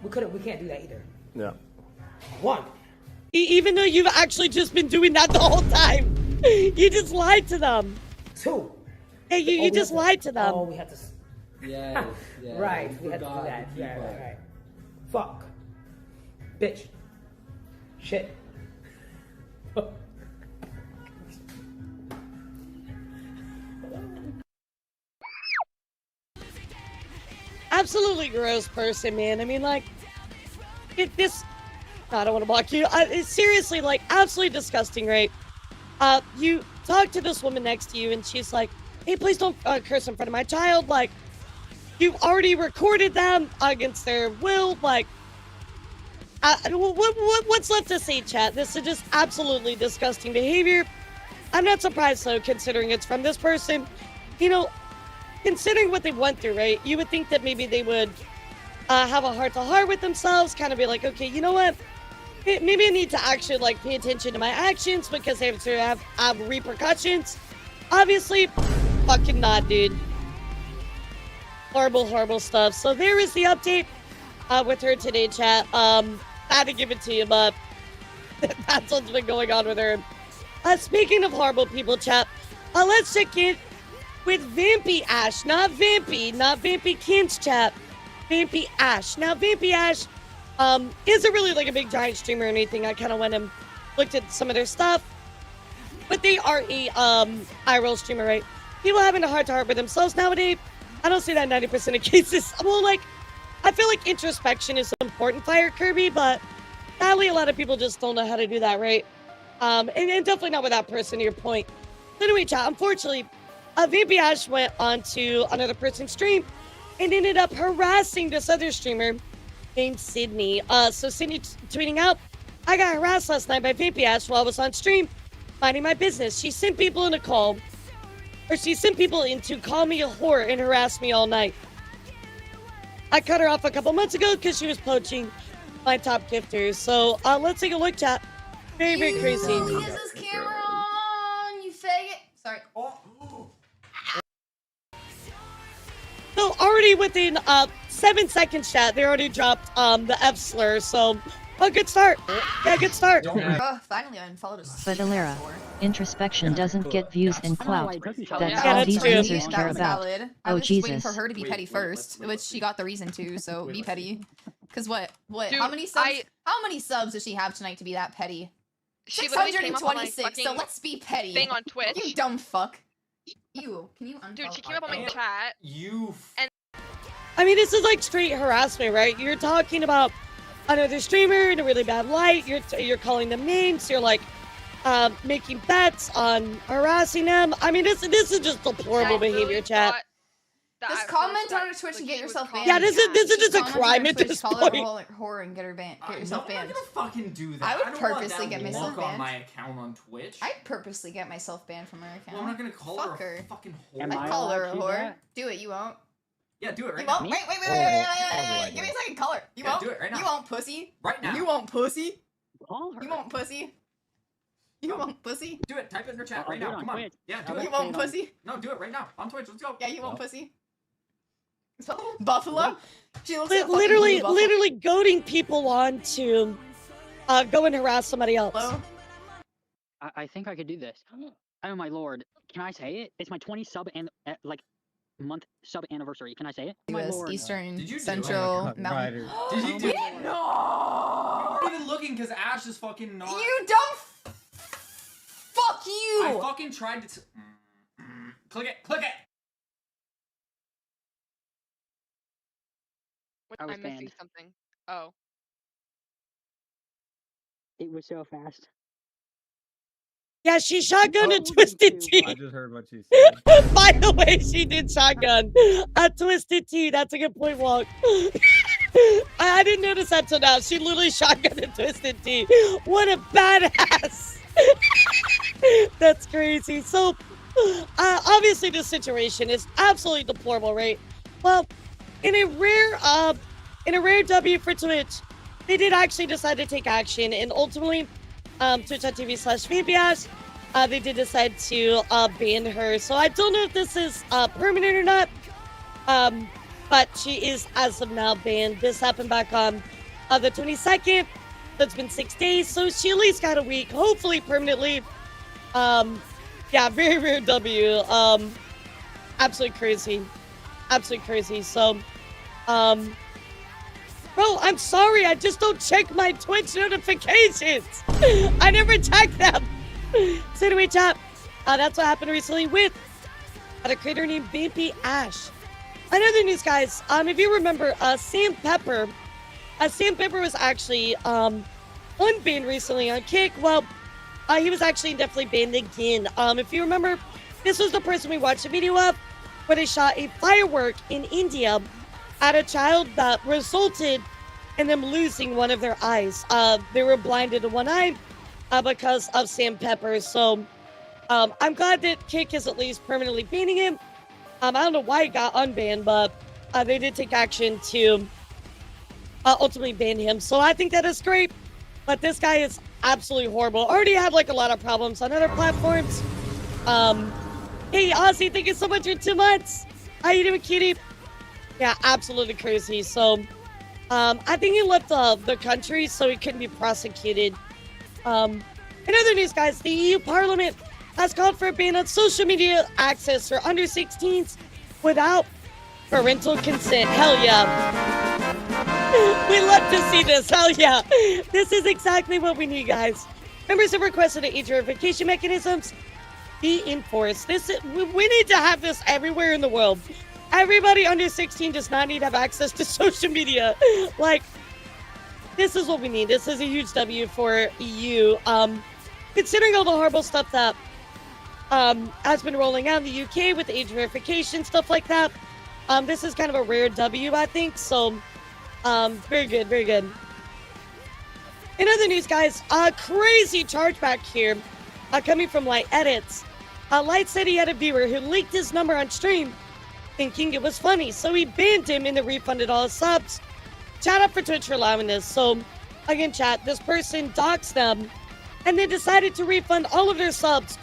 We can't do that either. Yeah. 1. Even though you've actually just been doing that the whole time. You just lied to them. 2. Hey, you just lied to them. Oh, we had to. Yeah. Right. We had to do that. Yeah, right. Fuck. Bitch. Shit. Absolutely gross person, man. I mean, like, I don't want to block you. It's seriously, like, absolutely disgusting, right? You talk to this woman next to you, and she's like, hey, please don't curse in front of my child. Like, you've already recorded them against their will. Like, what's left to say, chat? This is just absolutely disgusting behavior. I'm not surprised, though, considering it's from this person. You know, considering what they went through, right? You would think that maybe they would have a heart-to-heart with themselves, kind of be like, okay, you know what? Maybe I need to actually, like, pay attention to my actions because they have to have repercussions. Obviously, fucking not, dude. Horrible, horrible stuff. So there is the update with her today, chat. I had to give it to you, but that's what's been going on with her. Speaking of horrible people, chat, let's check in with Vampy Ash, not Vampy Kins, chat. Vampy Ash. Now, Vampy Ash isn't really like a big giant streamer or anything. I kind of went and looked at some of their stuff. But they are a IRL streamer, right? People having a heart-to-heart with themselves nowadays. I don't see that 90% of cases. Well, like, I feel like introspection is important, Fire Kirby, but sadly, a lot of people just don't know how to do that, right? And definitely not with that person, to your point. So anyway, chat, unfortunately, Vampy Ash went on to another person's stream and ended up harassing this other streamer named Sydney. So Sydney tweeting out, I got harassed last night by Vampy Ash while I was on stream, minding my business. She sent people in to call me a whore and harass me all night. I cut her off a couple months ago because she was poaching my top gifters. So let's take a look, chat. Very, very crazy. He has his camera on, you faggot. Sorry. So already within 7 seconds, chat, they already dropped the F slur. So a good start. Yeah, good start. Finally, I unfollowed us. But elara, introspection doesn't get views and clout. That's Yeah, all that's these true. users That care was about. valid. I Oh was just waiting Jesus. for her to be petty first, which she got the reason to, so be petty. Cause what? Dude, how many subs? How many subs does she have tonight to be that petty? She literally came up on my 626. So fucking let's be petty. thing on Twitch. You dumb fuck. Ew. Can you unfollow? Dude, she came up on my chat. And I mean, this is like straight harassment, right? You're talking about another streamer in a really bad light. You're calling them names. You're like making bets on harassing them. I mean, this is just deplorable behavior, chat. Just comment on her Twitch and get yourself banned. Yeah, this is just a Comment on crime her at Twitch, this call her point. a whore and get her banned. Get yourself I'm banned. not gonna fucking do that. I would don't purposely want get that myself look on banned. my account on Twitch. I'd purposely get myself banned from her account. Well, I'm not gonna call Fuck her a her. fucking whore. Am I'd I call her a allowed to do whore. that? Do it, you won't. Yeah, do it right You now. won't? Wait. Give me a second. Call her. You Yeah, won't? do it right now. You won't, pussy. Right now. You won't, pussy. Call her. You won't, pussy. You won't, pussy. Do it. Type it in her chat I'll right do it now. on Come on. Twitch. Yeah, do You it. won't, pussy. No, do it right now. On Twitch. Let's go. Yeah, you won't, pussy. Buffalo. She looks like a fucking Literally, blue buffalo. literally goading people on to go and harass somebody else. I think I could do this. Oh my lord. Can I say it? It's my 20 sub and month sub anniversary. Can I say it? US Eastern Central Mountain. Did you do it? No. You weren't even looking because Ash is fucking not. You dumb. Fuck you. I fucking tried to. Click it. Click it. I was I'm missing banned. something. Oh. It was so fast. Yeah, she shotgunned a Twisted Tea. I just heard what you said. By the way, she did shotgun a Twisted Tea. That's a good point, Walk. I didn't notice that till now. She literally shotgunned a Twisted Tea. What a badass. That's crazy. So, obviously, this situation is absolutely deplorable, right? Well, in a rare W for Twitch, they did actually decide to take action, and ultimately, twitch.tv/VampiAsh, they did decide to ban her. So I don't know if this is permanent or not, but she is, as of now, banned. This happened back on the 22nd. That's been 6 days, so she at least got a week, hopefully permanently. Yeah, very rare W. Absolutely crazy. Absolutely crazy. So, bro, I'm sorry. I just don't check my Twitch notifications. I never check them. So anyway, chat, that's what happened recently with a creator named Vampy Ash. Another news, guys. If you remember, Sam Pepper was actually unbanned recently on Kick. Well, he was actually definitely banned again. If you remember, this was the person we watched the video of, where they shot a firework in India at a child that resulted in them losing one of their eyes. They were blinded in one eye because of Sam Pepper. So I'm glad that Kick is at least permanently banning him. I don't know why he got unbanned, but they did take action to ultimately ban him. So I think that is great. But this guy is absolutely horrible. Already had like a lot of problems on other platforms. Hey, Ozzy, thank you so much for 2 months. How you doing, cutie? Yeah, absolutely crazy. So, I think he left the country so he couldn't be prosecuted. In other news, guys, the EU Parliament has called for a ban on social media access for under 16s without parental consent. Hell yeah. We love to see this. Hell yeah. This is exactly what we need, guys. Members have requested that age verification mechanisms be enforced. We need to have this everywhere in the world. Everybody under 16 does not need to have access to social media. Like, this is what we need. This is a huge W for EU. Considering all the horrible stuff that has been rolling out in the UK with age verification, stuff like that, This is kind of a rare W, I think. So, very good, very good. In other news, guys, crazy chargeback here, coming from Light Edits. Light said he had a viewer who leaked his number on stream, thinking it was funny, so he banned him and then refunded all his subs. Chat up for Twitch for allowing this. So, again, chat, this person doxed them and then decided to refund all of their subs,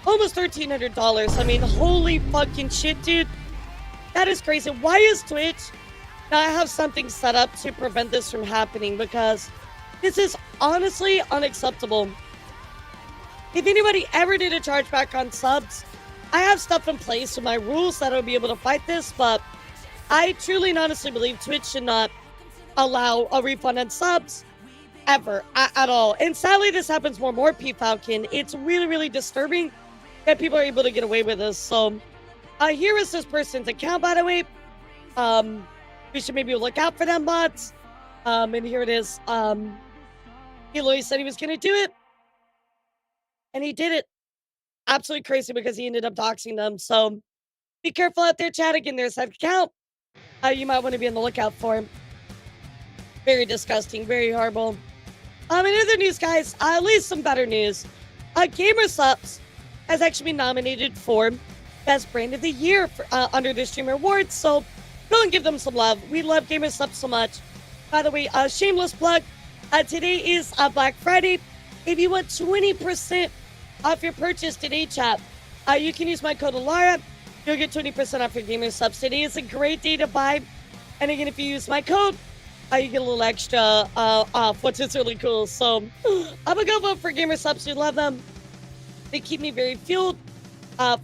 almost $1,300. I mean, holy fucking shit, dude. That is crazy. Why is Twitch not have something set up to prevent this from happening? Because this is honestly unacceptable. If anybody ever did a chargeback on subs, I have stuff in place with my rules that I'll be able to fight this, but I truly and honestly believe Twitch should not allow a refund on subs ever, at all. And sadly, this happens more and more, P. Falcon. It's really, really disturbing that people are able to get away with this. So, here is this person's account, by the way. We should maybe look out for them bots. And here it is. He literally said he was going to do it. And he did it. Absolutely crazy because he ended up doxing them. So, be careful out there, chat. Again, there's that account. You might want to be on the lookout for him. Very disgusting. Very horrible. In other news, guys, at least some better news. GamerSupps has actually been nominated for Best Brand of the Year for, under the Streamer Awards. So, go and give them some love. We love GamerSupps so much. By the way, shameless plug. Today is Black Friday. If you want 20% off your purchase today, chat, you can use my code elara. You'll get 20% off your GamerSupps. Today is a great day to buy. And again, if you use my code, you get a little extra off, which is really cool. So, I'm going to go vote for GamerSupps. We love them. They keep me very fueled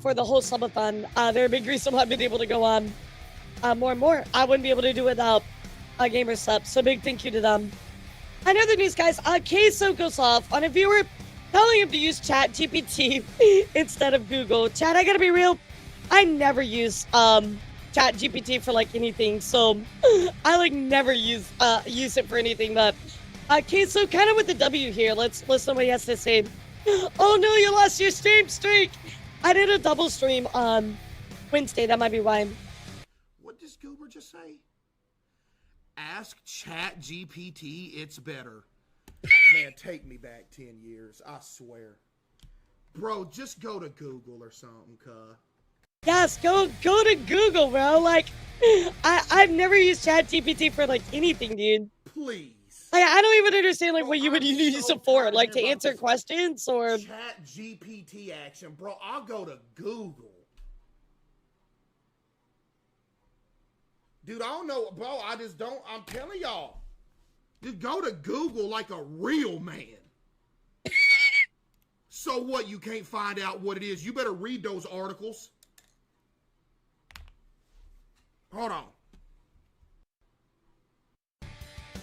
for the whole subathon. They're a big reason why I've been able to go on more and more. I wouldn't be able to do it without GamerSupps. So, big thank you to them. Another news, guys. Queso goes off on a viewer telling him to use ChatGPT instead of Google. Chat, I gotta be real. I never use ChatGPT for like anything, so I like never use it for anything. But Queso kind of with the W here. Let's listen to what he has to say. Oh no, you lost your stream streak. I did a double stream on Wednesday. That might be why. What does Goober just say? Ask ChatGPT, it's better. Man, take me back 10 years, I swear. Bro, just go to Google or something, cuh. Yes, go to Google, bro. Like, I've never used ChatGPT for like anything, dude. Please. Like, I don't even understand like what you would use it for, like to answer questions or. ChatGPT action, bro. I'll go to Google. Dude, I don't know, bro. I just don't. I'm telling y'all. Just go to Google like a real man. So what? You can't find out what it is. You better read those articles. Hold on.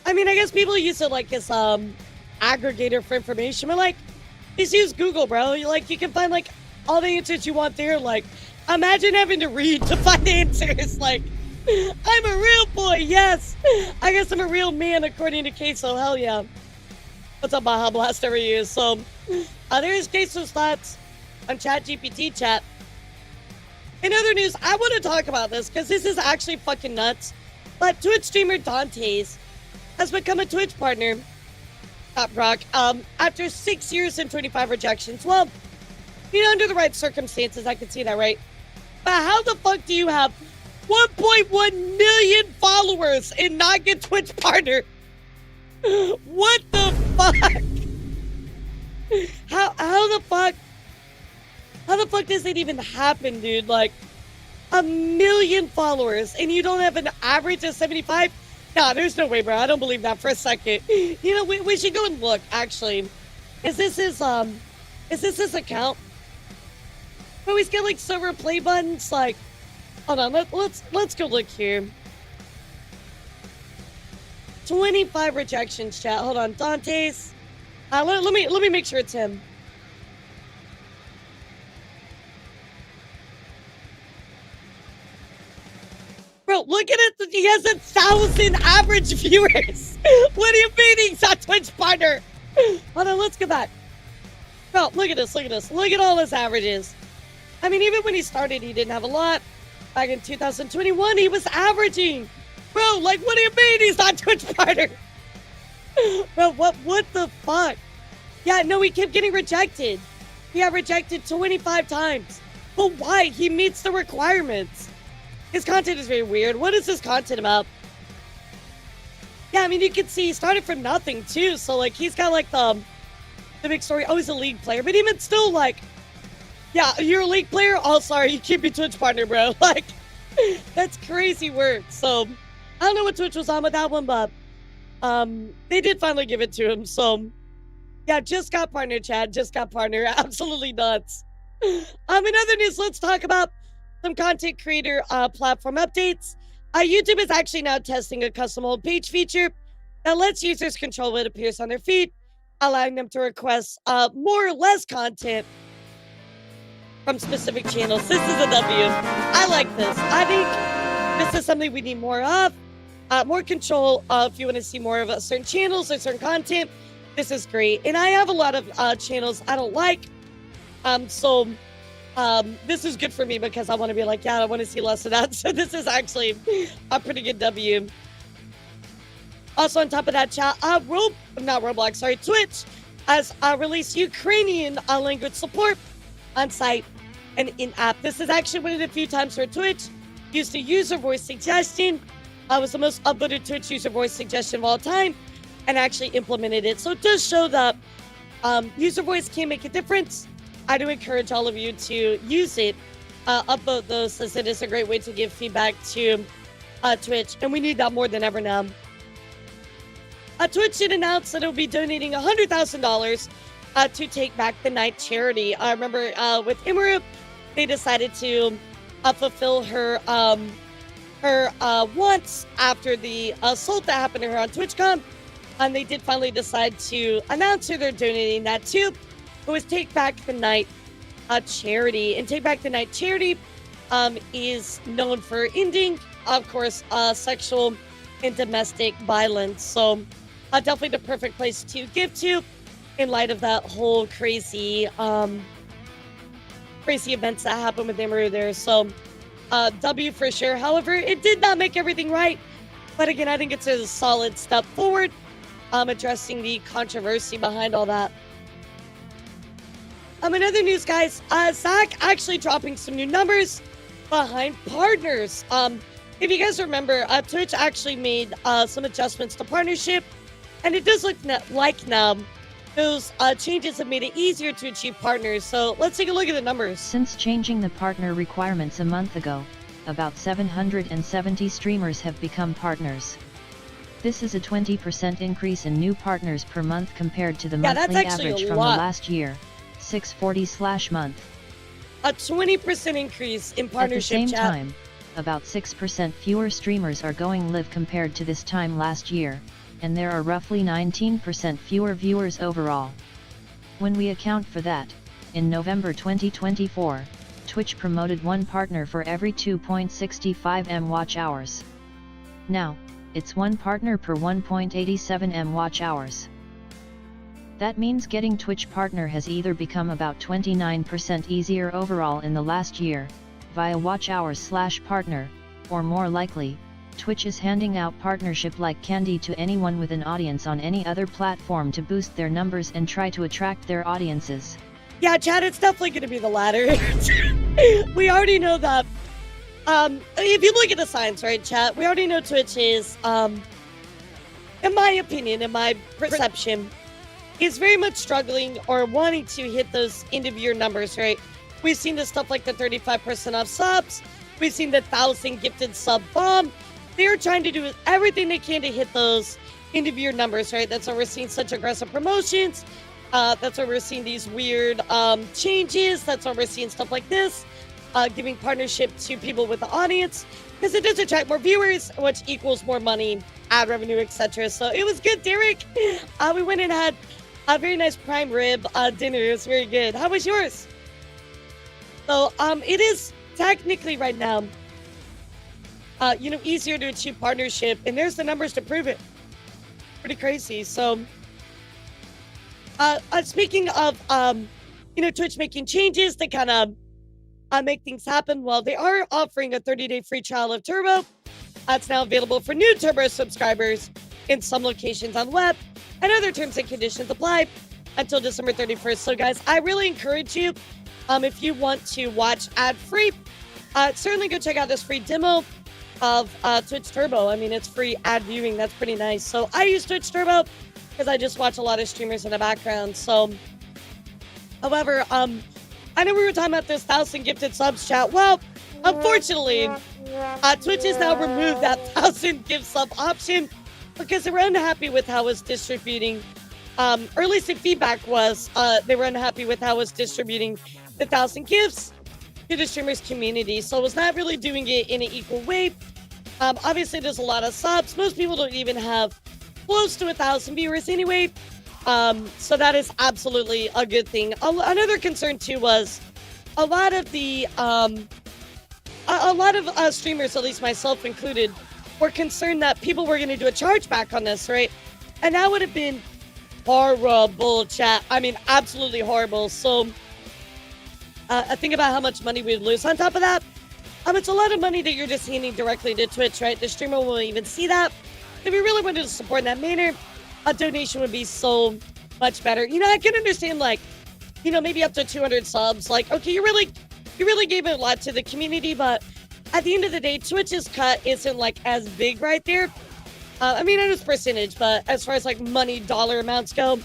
I mean, I guess people use it like as aggregator for information, but like, just use Google, bro. You can find like all the answers you want there. Like, imagine having to read to find answers. Like, I'm a real boy, yes. I guess I'm a real man according to Queso. Hell yeah. What's up, Baja Blast over you? So, there's Queso's thoughts on ChatGPT chat. In other news, I want to talk about this because this is actually fucking nuts. But Twitch streamer Dantes has become a Twitch partner. Brock, after 6 years and 25 rejections. Well, you know, under the right circumstances, I can see that, right? But how the fuck do you have 1.1 million followers and not get Twitch partner? What the fuck? How the fuck does it even happen, dude? Like, 1 million followers and you don't have an average of 75? Nah, there's no way, bro. I don't believe that for a second. You know, we should go and look, actually. Is this his account? But he's got like server play buttons, like, hold on, let's go look here. 25 rejections, chat. Hold on, Dantes. Let me make sure it's him. Bro, look at it. He has 1,000 average viewers. What do you mean he's a Twitch partner? Hold on, let's go back. Bro, look at this. Look at all his averages. I mean, even when he started, he didn't have a lot. Back in 2021, he was averaging. Bro, like, what do you mean he's not Twitch partner? Bro, what the fuck? Yeah, no, he kept getting rejected. He got rejected 25 times. But why? He meets the requirements. His content is very weird. What is his content about? Yeah, I mean, you can see he started from nothing, too. So, like, he's got, like, the big story. Oh, he's a League player. But even still, like, yeah, you're a League player? Oh, sorry, you keep your Twitch partner, bro. Like, that's crazy work. So, I don't know what Twitch was on with that one, but they did finally give it to him. So, yeah, just got partner, Chad. Just got partner. Absolutely nuts. In other news, let's talk about some content creator platform updates. YouTube is actually now testing a custom home page feature that lets users control what appears on their feed, allowing them to request more or less content from specific channels. This is a W. I like this. I think this is something we need more of. More control if you want to see more of certain channels or certain content. This is great. And I have a lot of channels I don't like. So this is good for me because I want to be like, yeah, I want to see less of that. So this is actually a pretty good W. Also on top of that, chat, Twitch has released Ukrainian language support on site and in-app. This is actually one of the few times where Twitch used a user voice suggestion. Was the most upvoted Twitch user voice suggestion of all time and actually implemented it. So it does show that user voice can make a difference. I do encourage all of you to use it, upvote those, as it is a great way to give feedback to Twitch, and we need that more than ever now. Twitch did announce that it will be donating $100,000 to Take Back the Night charity. I remember with Imru, they decided to fulfill her wants after the assault that happened to her on TwitchCon, and they did finally decide to announce who they're donating that to. It was Take Back the Night charity. And Take Back the Night charity is known for ending, of course, sexual and domestic violence. So definitely the perfect place to give to in light of that whole crazy events that happened with Imru there. So W for sure. However, it did not make everything right. But again, I think it's a solid step forward addressing the controversy behind all that. In other news, guys, Zach actually dropping some new numbers behind partners. If you guys remember, Twitch actually made some adjustments to partnership, and it does look like now those changes have made it easier to achieve partners. So let's take a look at the numbers. Since changing the partner requirements a month ago, about 770 streamers have become partners. This is a 20% increase in new partners per month compared to the monthly average from the last year. 640/month. A 20% increase in partnership. At the same time, about 6% fewer streamers are going live compared to this time last year, and there are roughly 19% fewer viewers overall. When we account for that, in November 2024, Twitch promoted one partner for every 2.65 M watch hours. Now, it's one partner per 1.87 M watch hours. That means getting Twitch partner has either become about 29% easier overall in the last year, via watch hours/partner, or more likely, Twitch is handing out partnership like candy to anyone with an audience on any other platform to boost their numbers and try to attract their audiences. Yeah, Chad, it's definitely going to be the latter. We already know that. If you look at the signs, right, chat, we already know Twitch is, in my opinion, in my perception, is very much struggling or wanting to hit those end-of-year numbers, right? We've seen the stuff like the 35% off subs. We've seen the 1,000 gifted sub bomb. They're trying to do everything they can to hit those end-of-year numbers, right? That's why we're seeing such aggressive promotions. That's why we're seeing these weird changes. That's why we're seeing stuff like this, giving partnership to people with the audience, because it does attract more viewers, which equals more money, ad revenue, etc. So it was good, Derek. We went and had a very nice prime rib dinner. It was very good. How was yours? So it is technically right now, easier to achieve partnership, and there's the numbers to prove it. Pretty crazy. So speaking of, Twitch making changes to kind of make things happen. Well, they are offering a 30-day free trial of Turbo. It's now available for new Turbo subscribers in some locations on web, and other terms and conditions apply until December 31st. So, guys, I really encourage you, if you want to watch ad-free, certainly go check out this free demo of Twitch Turbo. I mean, it's free ad viewing. That's pretty nice. So I use Twitch Turbo because I just watch a lot of streamers in the background. So, however, I know we were talking about this 1,000 gifted subs chat. Well, unfortunately, Twitch has now removed that 1,000 gift sub option because they were unhappy with how it's distributing. Or at least the feedback was they were unhappy with how it's distributing the 1,000 gifts to the streamers community. So it was not really doing it in an equal way. Obviously, there's a lot of subs. Most people don't even have close to 1,000 viewers anyway. So that is absolutely a good thing. Another concern too was a lot of the streamers, at least myself included, were concerned that people were going to do a chargeback on this, right? And that would have been horrible, chat. I mean, absolutely horrible. So think about how much money we'd lose. On top of that, it's a lot of money that you're just handing directly to Twitch, right? The streamer won't even see that. If we really wanted to support in that manner, a donation would be so much better. You know, I can understand, like, you know, maybe up to 200 subs. Like, okay, you really gave it a lot to the community, but at the end of the day, Twitch's cut isn't, like, as big right there. I mean, it is percentage, but as far as, like, money, dollar amounts go,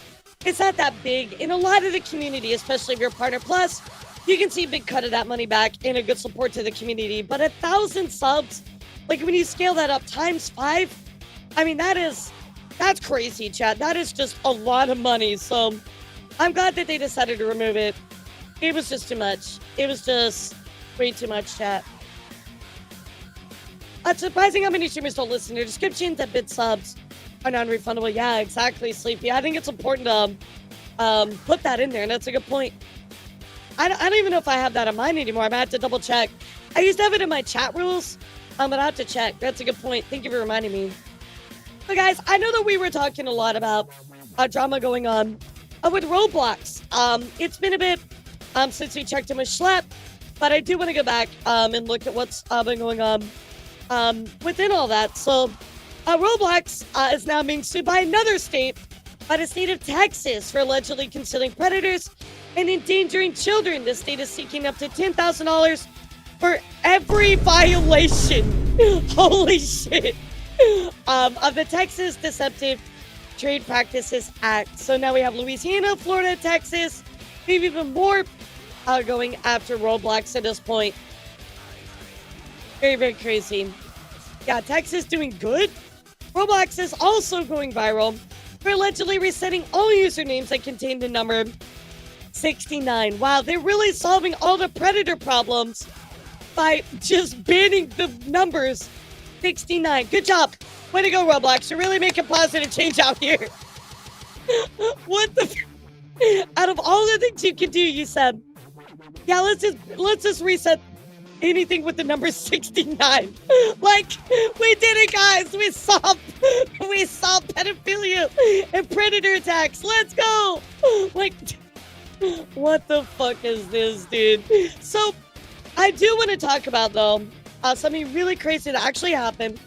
it's not that big. In a lot of the community, especially if you're Partner Plus, you can see a big cut of that money back and a good support to the community. But 1,000 subs, like, when you scale that up times 5, I mean, that's crazy, chat. That is just a lot of money. So I'm glad that they decided to remove it. It was just too much. It was just way too much, chat. It's surprising how many streamers don't listen to descriptions that bid subs are non-refundable. Yeah, exactly, Sleepy. I think it's important to put that in there, and that's a good point. I don't even know if I have that in mind anymore. I'm going to have to double check. I used to have it in my chat rules, but I have to check. That's a good point. Thank you for reminding me. So, guys, I know that we were talking a lot about drama going on with Roblox. It's been a bit since we checked in with Schlep, but I do want to go back and look at what's been going on within all that. So, Roblox is now being sued by another state, by the state of Texas, for allegedly concealing predators and endangering children. The state is seeking up to $10,000 for every violation. Holy shit. Of the Texas Deceptive Trade Practices Act. So now we have Louisiana, Florida, Texas, maybe even more going after Roblox at this point. Very, very crazy. Yeah, Texas doing good. Roblox is also going viral for allegedly resetting all usernames that contain the number 69. Wow, they're really solving all the predator problems by just banning the numbers 69. Good job. Way to go, Roblox. You're really making positive change out here. What the... Out of all the things you can do, you said, yeah, let's just reset anything with the number 69. Like, we did it, guys. We saw pedophilia and predator attacks. Let's go. Like, what the fuck is this, dude? So, I do want to talk about, though, something really crazy that actually happened.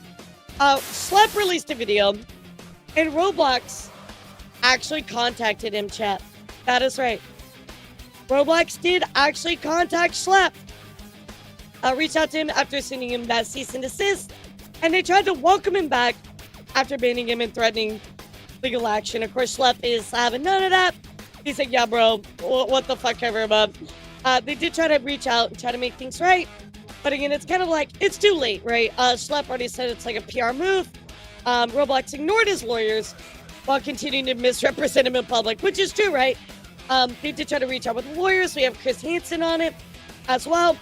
Schlep released a video, and Roblox actually contacted him, chat. That is right. Roblox did actually contact Schlep. Reached out to him after sending him that cease and desist, and they tried to welcome him back after banning him and threatening legal action. Of course, Schlep is having none of that. He's like, yeah, bro, what the fuck ever, bub. They did try to reach out and try to make things right. But again, it's kind of like, it's too late, right? Schlep already said it's like a PR move. Roblox ignored his lawyers while continuing to misrepresent him in public, which is true, right? They did try to reach out with lawyers. We have Chris Hansen on it as well.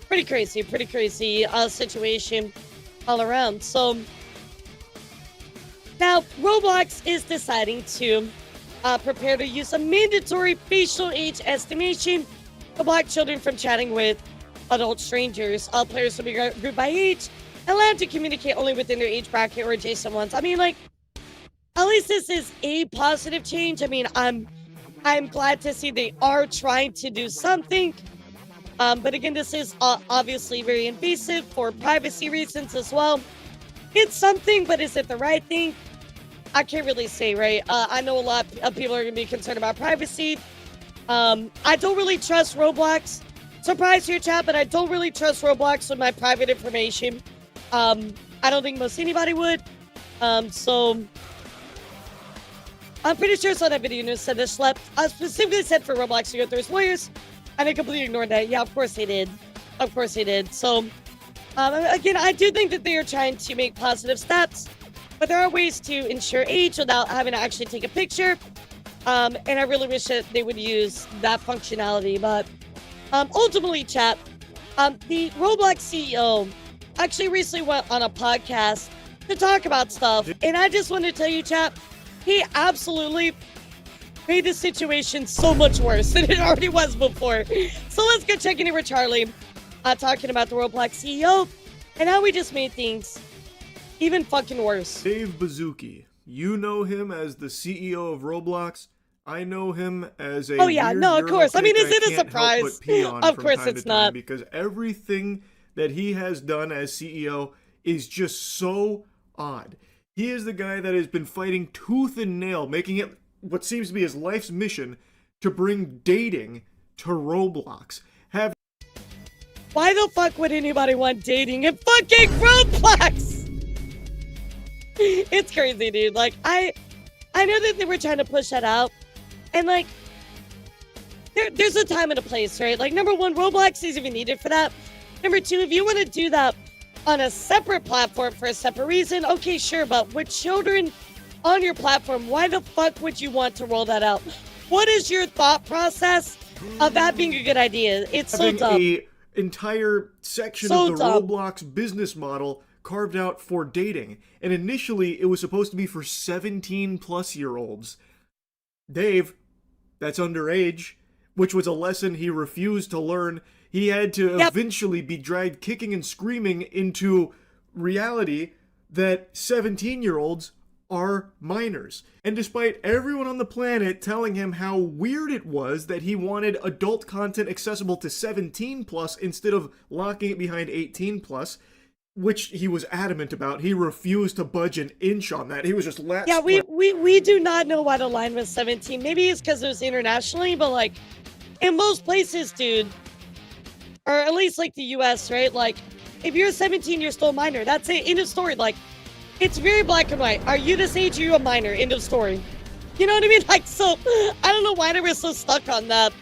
Pretty crazy situation all around. So now Roblox is deciding to prepare to use a mandatory facial age estimation to block children from chatting with adult strangers. All players will be grouped by age, allowed to communicate only within their age bracket or adjacent ones. I mean, like, at least this is a positive change. I mean, I'm glad to see they are trying to do something. But again, this is obviously very invasive for privacy reasons as well. It's something, but is it the right thing? I can't really say, right? I know a lot of people are going to be concerned about privacy. I don't really trust Roblox. Surprise here, chat, but I don't really trust Roblox with my private information. I don't think most anybody would. So I'm pretty sure I saw that video news said this Schlep specifically said for Roblox to go through his lawyers, and I completely ignored that. Yeah, of course they did. Of course they did. So again, I do think that they are trying to make positive steps, but there are ways to ensure age without having to actually take a picture. And I really wish that they would use that functionality. But ultimately, chat, the Roblox CEO actually recently went on a podcast to talk about stuff. And I just want to tell you, chat, he absolutely made the situation so much worse than it already was before. So let's go check in with Charlie, talking about the Roblox CEO and how we just made things even fucking worse. Dave Bazooki, you know him as the CEO of Roblox. I know him as a oh yeah, no, of course. I mean, is it a surprise? Of course it's not. Because everything that he has done as CEO is just so odd. He is the guy that has been fighting tooth and nail, making it what seems to be his life's mission to bring dating to Roblox. Why the fuck would anybody want dating in fucking Roblox? It's crazy, dude. Like, I know that they were trying to push that out. And, like, there's a time and a place, right? Like, number one, Roblox isn't even needed for that. Number two, if you want to do that on a separate platform for a separate reason, okay, sure. But with children on your platform, why the fuck would you want to roll that out? What is your thought process of that being a good idea? It's so dumb. Having an entire section of the Roblox business model carved out for dating. And initially, it was supposed to be for 17-plus-year-olds. Dave, that's underage, which was a lesson he refused to learn. He had to eventually be dragged kicking and screaming into reality that 17-year-olds are minors. And despite everyone on the planet telling him how weird it was that he wanted adult content accessible to 17+ instead of locking it behind 18+, which he was adamant about, he refused to budge an inch on that. He was just yeah, we do not know why the line was 17. Maybe it's because it was internationally, but like in most places, dude, or at least like the US, right? Like if you're 17, you're still a minor. That's it. End of story. Like it's very black and white. Are you this age? Are you a minor? End of story. You know what I mean? Like, so I don't know why they were so stuck on that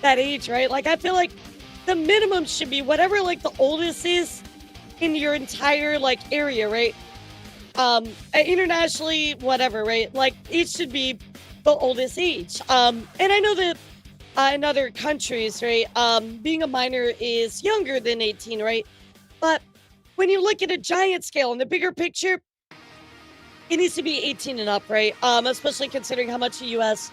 age, right? Like I feel like the minimum should be whatever like the oldest is in your entire like area, right? Internationally, whatever, right? Like it should be the oldest age. And I know that in other countries, right, being a minor is younger than 18, right? But when you look at a giant scale in the bigger picture, it needs to be 18 and up, right? Especially considering how much the U.S.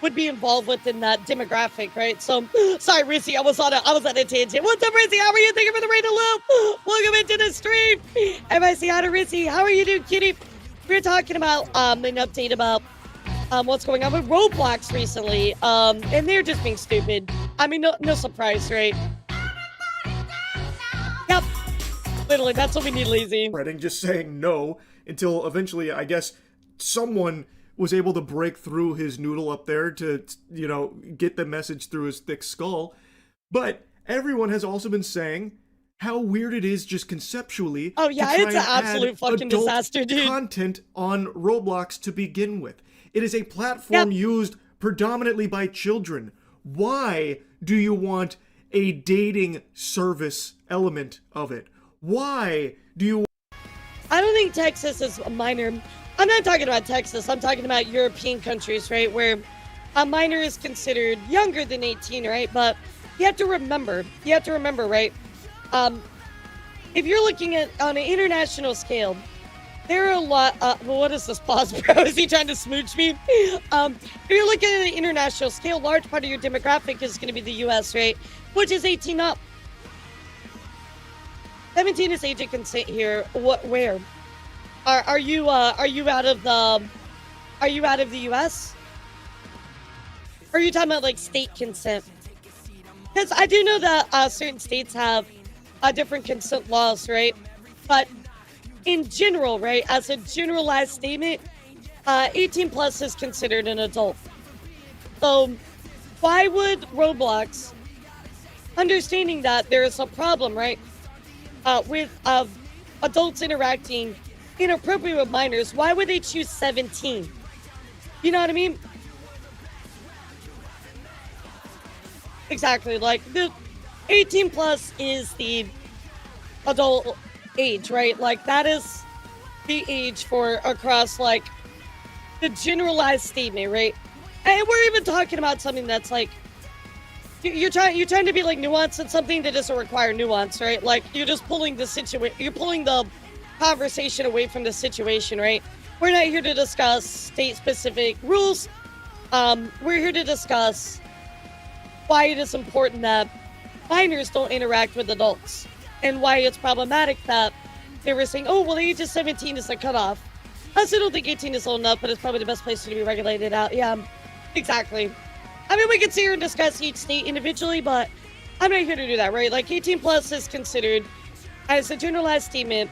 Would be involved within that demographic, right? So, sorry, Rizzy, I was on a tangent. What's up, Rizzy? How are you? Thank you for the raid to loop. Welcome into the stream. Everybody say hi to Rizzy. How are you doing, kitty? We're talking about an update about what's going on with Roblox recently, and they're just being stupid. I mean, no surprise, right? Yep, literally, that's what we need, lazy. Just saying no until eventually, I guess, someone was able to break through his noodle up there to, you know, get the message through his thick skull. But everyone has also been saying how weird it is just conceptually. Oh yeah, it's an absolute fucking disaster, dude. Content on Roblox to begin with. It is a platform used predominantly by children. Why do you want a dating service element of it? Why do you... I don't think Texas is a minor. I'm not talking about Texas. I'm talking about European countries, right, where a minor is considered younger than 18, right? But you have to remember, right? If you're looking at on an international scale, there are a lot. Well, what is this pause, bro? Is he trying to smooch me? If you're looking at an international scale, large part of your demographic is going to be the U.S., right? Which is 18 up. 17 is age of consent here. What? Where? Are you out of the U.S.? Or are you talking about like state consent? Because I do know that certain states have different consent laws, right? But in general, right, as a generalized statement, 18 plus is considered an adult. So why would Roblox, understanding that there is a problem, right, with adults interacting inappropriate with minors, why would they choose 17? You know what I mean? Exactly. Like, the 18 plus is the adult age, right? Like, that is the age for across, like, the generalized statement, right? And we're even talking about something that's like, you're trying to be like nuanced in something that doesn't require nuance, right? Like, you're just pulling you're pulling the conversation away from the situation, right? We're not here to discuss state-specific rules. We're here to discuss why it is important that minors don't interact with adults, and why it's problematic that they were saying, oh, well, the age of 17 is the cutoff. I still don't think 18 is old enough, but it's probably the best place to be regulated out. Yeah, exactly. I mean, we could sit here and discuss each state individually, but I'm not here to do that, right? Like, 18 plus is considered, as a generalized statement,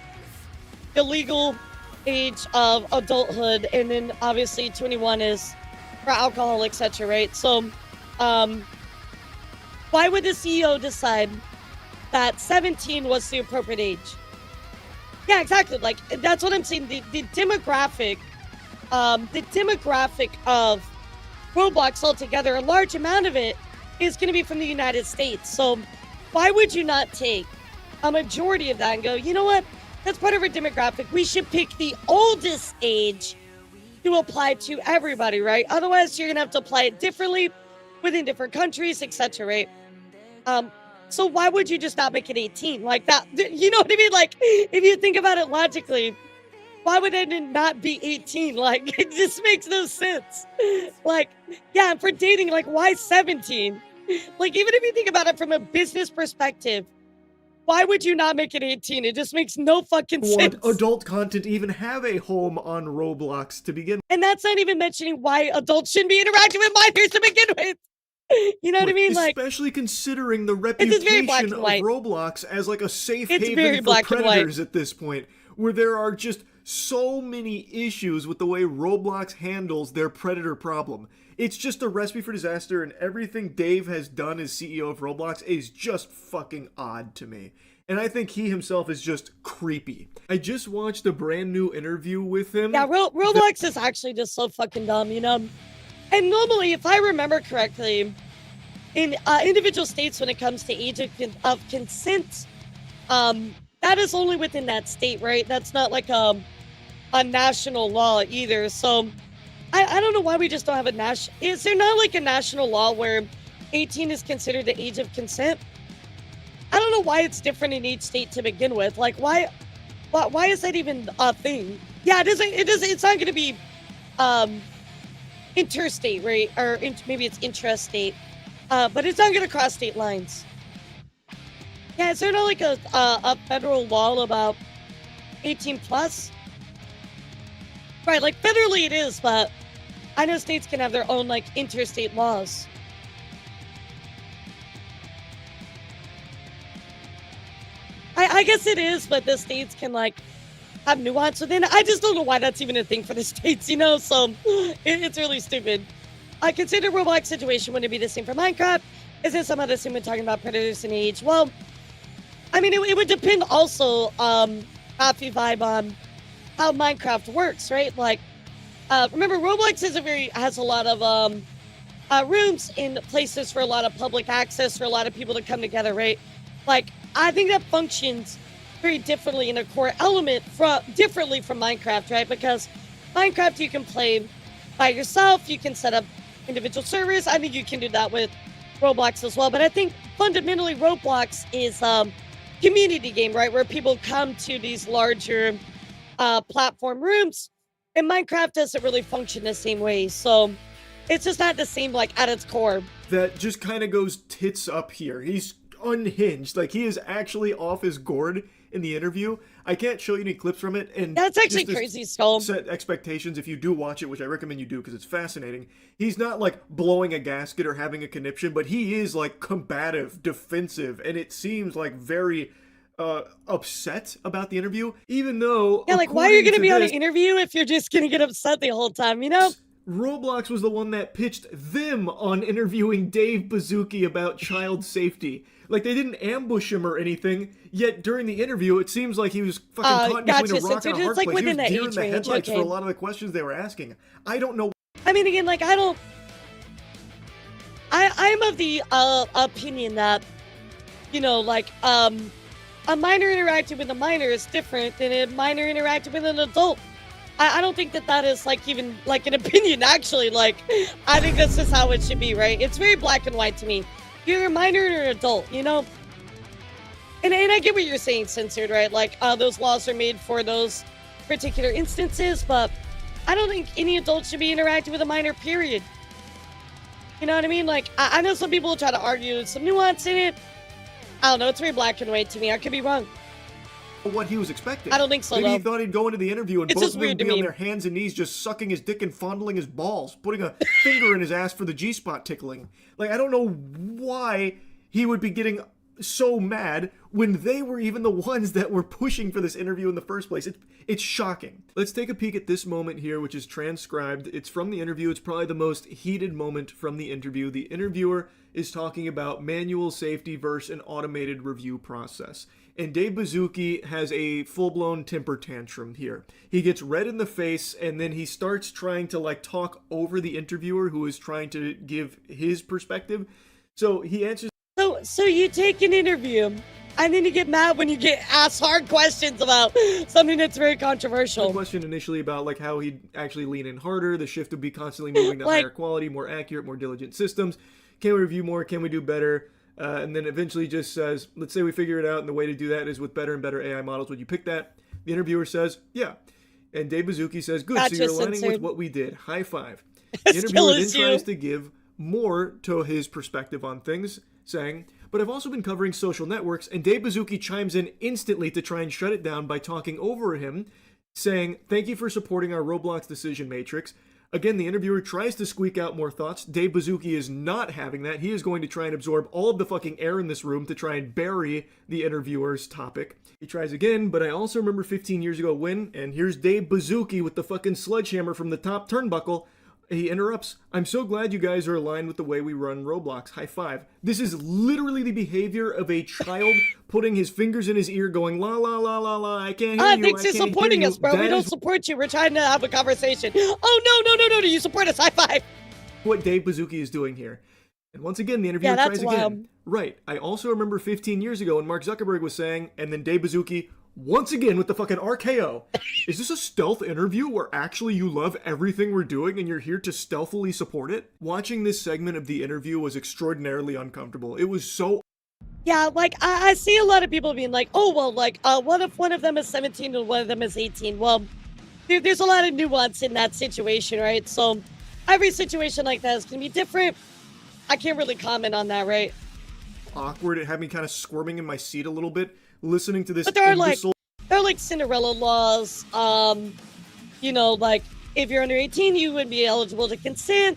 the legal age of adulthood, and then obviously 21 is for alcohol, etc., right? So, why would the CEO decide that 17 was the appropriate age? Yeah, exactly. Like, that's what I'm saying. The demographic of Roblox altogether, a large amount of it is going to be from the United States. So why would you not take a majority of that and go, you know what? That's part of our demographic. We should pick the oldest age to apply to everybody, right? Otherwise, you're going to have to apply it differently within different countries, etc., right? So why would you just not make it 18 like that? You know what I mean? Like, if you think about it logically, why would it not be 18? Like, it just makes no sense. Like, yeah, for dating, like, why 17? Like, even if you think about it from a business perspective, why would you not make it 18? It just makes no fucking sense. Want adult content even have a home on Roblox to begin with? And that's not even mentioning why adults shouldn't be interacting with minors to begin with. You know what I mean? Like, especially considering the reputation of Roblox as like a safe haven for predators at this point, where there are just so many issues with the way Roblox handles their predator problem. It's just a recipe for disaster, and everything Dave has done as CEO of Roblox is just fucking odd to me. And I think he himself is just creepy. I just watched a brand new interview with him. Yeah, Roblox is actually just so fucking dumb, you know? And normally, if I remember correctly, in individual states when it comes to age of consent, that is only within that state, right? That's not like a national law either. So I don't know why we just don't have a national... Is there not like a national law where 18 is considered the age of consent? I don't know why it's different in each state to begin with. Like, why is that even a thing? Yeah, it's not going to be interstate, right? Or maybe it's intrastate. But it's not going to cross state lines. Yeah, is there not like a federal law about 18 plus? Right, like federally it is, but I know states can have their own like interstate laws. I guess it is, but the states can like have nuance within it. I just don't know why that's even a thing for the states, you know? So it's really stupid. I consider Roblox situation wouldn't be the same for Minecraft. Is it somehow the same when talking about predators and age? Well, I mean, it would depend also, Happy Vibe, on how Minecraft works, right? Like, remember, Roblox has a lot of rooms and places for a lot of public access for a lot of people to come together, right? Like, I think that functions very differently in a core element differently from Minecraft, right? Because Minecraft you can play by yourself, you can set up individual servers. I think you can do that with Roblox as well. But I think fundamentally Roblox is community game, right? Where people come to these larger platform rooms, and Minecraft doesn't really function the same way. So it's just not the same, like, at its core. That just kind of goes tits up here. He's unhinged. Like, he is actually off his gourd. in the interview. I can't show you any clips from it, and that's actually just to crazy, Skull. Set expectations if you do watch it, which I recommend you do because it's fascinating. He's not like blowing a gasket or having a conniption, but he is like combative, defensive, and it seems like very upset about the interview, even though yeah, like why are you gonna be on an this, interview if you're just gonna get upset the whole time, you know? Roblox was the one that pitched them on interviewing Dave Bazooki about child safety. Like, they didn't ambush him or anything, yet during the interview, it seems like he was fucking caught between a rock and a hard place. He was deer in the headlights for a lot of the questions they were asking. I don't know. I mean, again, like, I'm of the opinion that, you know, like, a minor interacting with a minor is different than a minor interacting with an adult. I don't think that is, like, even, like, an opinion, actually. Like, I think that's just how it should be, right? It's very black and white to me. You're a minor or an adult, you know? And I get what you're saying, Censored, right? Like, those laws are made for those particular instances, but I don't think any adult should be interacting with a minor, period. You know what I mean? Like, I know some people try to argue some nuance in it. I don't know, it's very black and white to me. I could be wrong. What he was expecting. I don't think so, Maybe he though. thought he'd go into the interview and It's both just of them weird be to on me. their hands and knees just sucking his dick and fondling his balls, putting a finger in his ass for the G-spot tickling. Like, I don't know why he would be getting so mad when they were even the ones that were pushing for this interview in the first place. It's shocking. Let's take a peek at this moment here, which is transcribed. It's from the interview. It's probably the most heated moment from the interview. The interviewer is talking about manual safety versus an automated review process. And Dave Bazooki has a full-blown temper tantrum here. He gets red in the face, and then he starts trying to, like, talk over the interviewer who is trying to give his perspective. So he answers... So you take an interview, and then you get mad when you get asked hard questions about something that's very controversial. The question initially about, like, how he'd actually lean in harder, the shift would be constantly moving to Like- higher quality, more accurate, more diligent systems. Can we review more? Can we do better? And then eventually just says, let's say we figure it out, and the way to do that is with better and better AI models. Would you pick that? The interviewer says, yeah. And Dave Bazooki says, good, Gotcha, so you're aligning with censored. what we did. High five. The interviewer then tries to give more to his perspective on things, saying, but I've also been covering social networks, and Dave Bazooki chimes in instantly to try and shut it down by talking over him, saying, thank you for supporting our Roblox decision matrix. Again, the interviewer tries to squeak out more thoughts. Dave Bazooki is not having that. He is going to try and absorb all of the fucking air in this room to try and bury the interviewer's topic. He tries again, but I also remember 15 years ago when, and here's Dave Bazooki with the fucking sledgehammer from the top turnbuckle. He interrupts, I'm so glad you guys are aligned with the way we run Roblox. High five. This is literally the behavior of a child putting his fingers in his ear going, la la la la la, I can't hear you, Thanks for I can't supporting hear us, you. bro. That We don't is support you. We're trying to have a conversation. Oh, no, do you support us? High five. what Dave Bazooki is doing here. And once again, the interviewer Yeah, tries that's again. wild. Right. I also remember 15 years ago when Mark Zuckerberg was saying, and then Dave Bazooki, once again with the fucking RKO. Is this a stealth interview where actually you love everything we're doing and you're here to stealthily support it? Watching this segment of the interview was extraordinarily uncomfortable. It was so... Yeah, like, I see a lot of people being like, oh, well, like, what if one of them is 17 and one of them is 18? Well, there's a lot of nuance in that situation, right? So every situation like that is going to be different. I can't really comment on that, right? awkward. It had me kind of squirming in my seat a little bit, listening to this But there are imbecile... like Cinderella laws. You know, like, if you're under 18, you would be eligible to consent.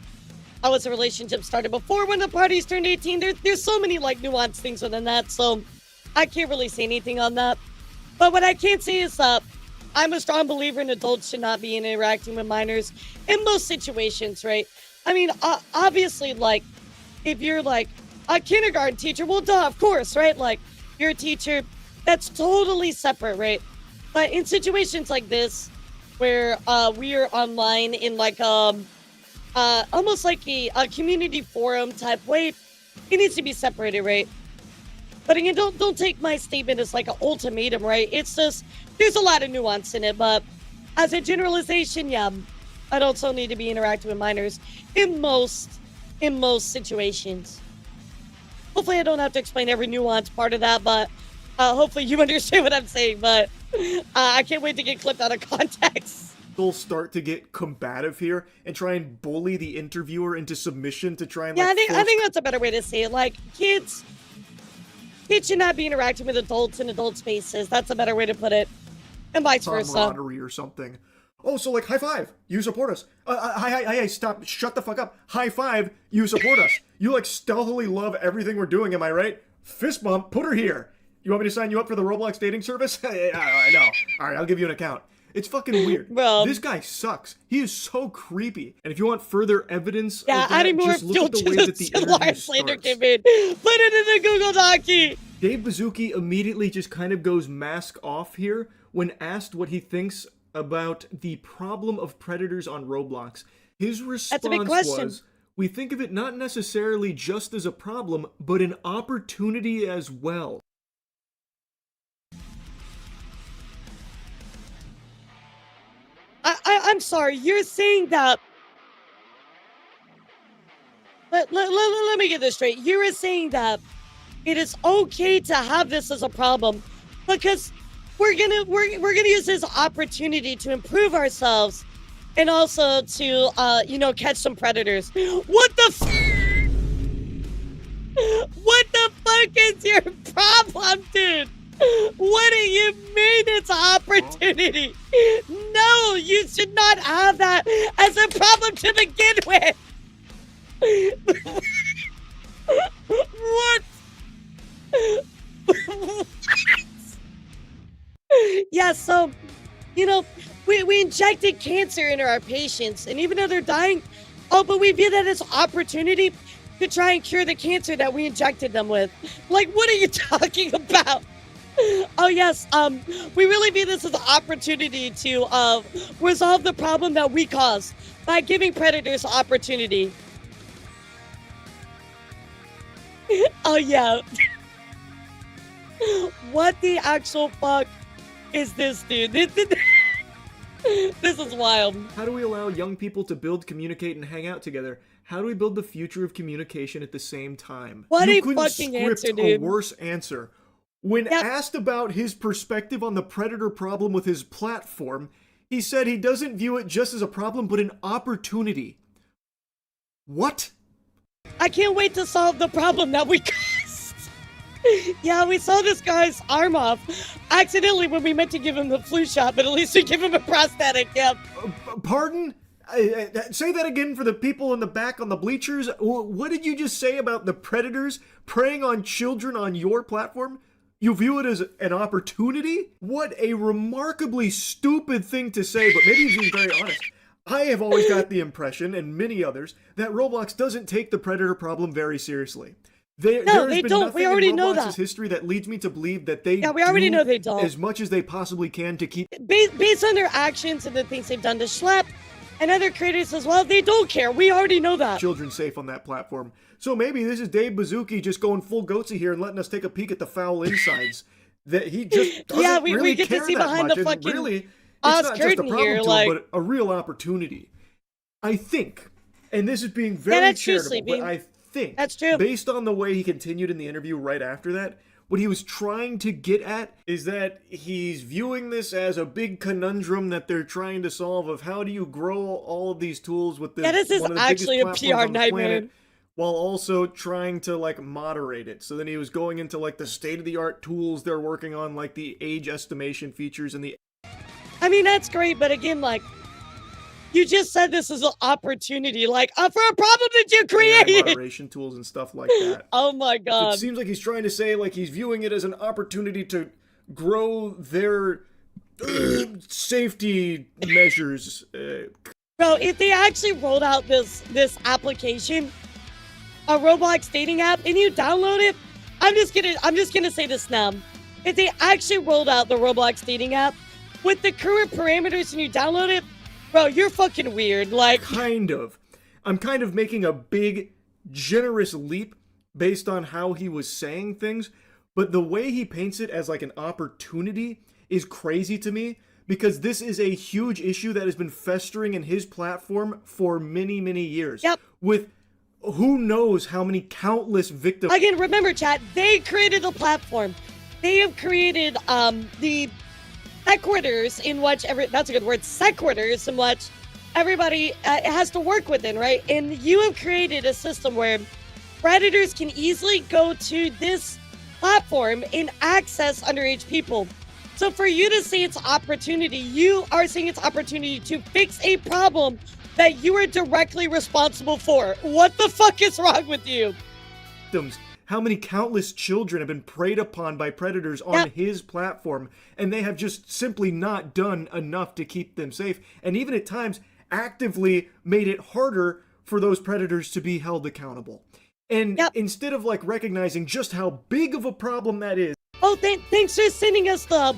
How was the relationship started before when the parties turned 18? There's so many, like, nuanced things within that, so I can't really say anything on that. But what I can say is I'm a strong believer in adults should not be interacting with minors in most situations, right? I mean, obviously, like, if you're, like, a kindergarten teacher, well, duh, of course, right? Like, you're a teacher, that's totally separate, right? But in situations like this, where we are online in, like, almost like a community forum type way, it needs to be separated, right? But again, don't take my statement as like an ultimatum, right? It's just, there's a lot of nuance in it, but as a generalization, yeah, adults don't need to be interacting with minors in most situations. Hopefully I don't have to explain every nuance part of that, but hopefully you understand what I'm saying, but I can't wait to get clipped out of context. They'll start to get combative here and try and bully the interviewer into submission to try and Yeah, like I think that's a better way to say it. Like, kids Kids should not be interacting with adults in adult spaces. That's a better way to put it. And vice versa. Camaraderie or something. Oh, so like high five, you support us. Hi, stop, shut the fuck up. High five, you support us. You like stealthily love everything we're doing, am I right? Fist bump, put her here. You want me to sign you up for the Roblox dating service? I know. All right, I'll give you an account. It's fucking weird. Bro. This guy sucks. He is so creepy. And if you want further evidence Yeah, of that, adding more just look at the way that the interview starts. came in. Put it in the Google Docu. Dave Bazooki immediately just kind of goes mask off here when asked what he thinks about the problem of predators on Roblox. His response was, we think of it not necessarily just as a problem, but an opportunity as well. I'm sorry, you're saying that... Let me get this straight. You were saying that it is okay to have this as a problem because we're gonna use this opportunity to improve ourselves and also to catch some predators. What the fuck is your problem, dude? What do you mean it's an opportunity? No, you should not have that as a problem to begin with. What? Yeah, so, we injected cancer into our patients, and even though they're dying, but we view that as an opportunity to try and cure the cancer that we injected them with. Like, what are you talking about? Oh, yes, we really view this as an opportunity to resolve the problem that we caused by giving predators opportunity. Oh, yeah. What the actual fuck is this, dude? This is wild. How do we allow young people to build, communicate, and hang out together? How do we build the future of communication at the same time? What you a couldn't fucking script answer, dude. a worse answer. When asked about his perspective on the predator problem with his platform, he said he doesn't view it just as a problem, but an opportunity. What? I can't wait to solve the problem that we caused. Yeah, we saw this guy's arm off accidentally when we meant to give him the flu shot, but at least we give him a prosthetic, yep. Pardon? Say that again for the people in the back on the bleachers. What did you just say about the predators preying on children on your platform? You view it as an opportunity? What a remarkably stupid thing to say, but maybe he's being very honest. I have always got the impression, and many others, that Roblox doesn't take the predator problem very seriously. They don't. We already know that. History that leads me to believe that they we already know they don't. As much as they possibly can to keep... Based on their actions and the things they've done to Schlep and other creators as well, they don't care. We already know that. Children safe on that platform. So maybe this is Dave Bazooki just going full goatsy here and letting us take a peek at the foul insides. That he just doesn't really we get care to see that behind much. the fucking And really, it's Oz not just a curtain problem here, to like... him, but a real opportunity. I think, and this is being very charitable, but I think that's true. Based on the way he continued in the interview right after that, what he was trying to get at is that he's viewing this as a big conundrum that they're trying to solve of how do you grow all of these tools with the this is one of the actually a biggest PR platforms on the nightmare. planet, while also trying to like moderate it. So then he was going into like the state-of-the-art tools they're working on, like the age estimation features and the... I mean, that's great, but again, like, you just said this is an opportunity, like, for a problem that you created. Moderation tools and stuff like that. Oh my god. So it seems like he's trying to say, like, he's viewing it as an opportunity to grow their safety measures. Bro, if they actually rolled out this application, a Roblox dating app, and you download it, I'm just gonna say this now. If they actually rolled out the Roblox dating app with the current parameters and you download it, bro, you're fucking weird. Like, kind of. I'm kind of making a big, generous leap based on how he was saying things, but the way he paints it as like an opportunity is crazy to me, because this is a huge issue that has been festering in his platform for many, many years. Yep. With who knows how many countless victims. Again, remember, chat, they created the platform. They have created the sequiturs in which that's a good word, sequiturs in which everybody has to work within, right? And you have created a system where predators can easily go to this platform and access underage people. So for you to say it's opportunity, you are saying it's opportunity to fix a problem that you are directly responsible for. What the fuck is wrong with you? How many countless children have been preyed upon by predators on his platform, and they have just simply not done enough to keep them safe, and even at times actively made it harder for those predators to be held accountable. And instead of like recognizing just how big of a problem that is. Oh, thanks for sending us the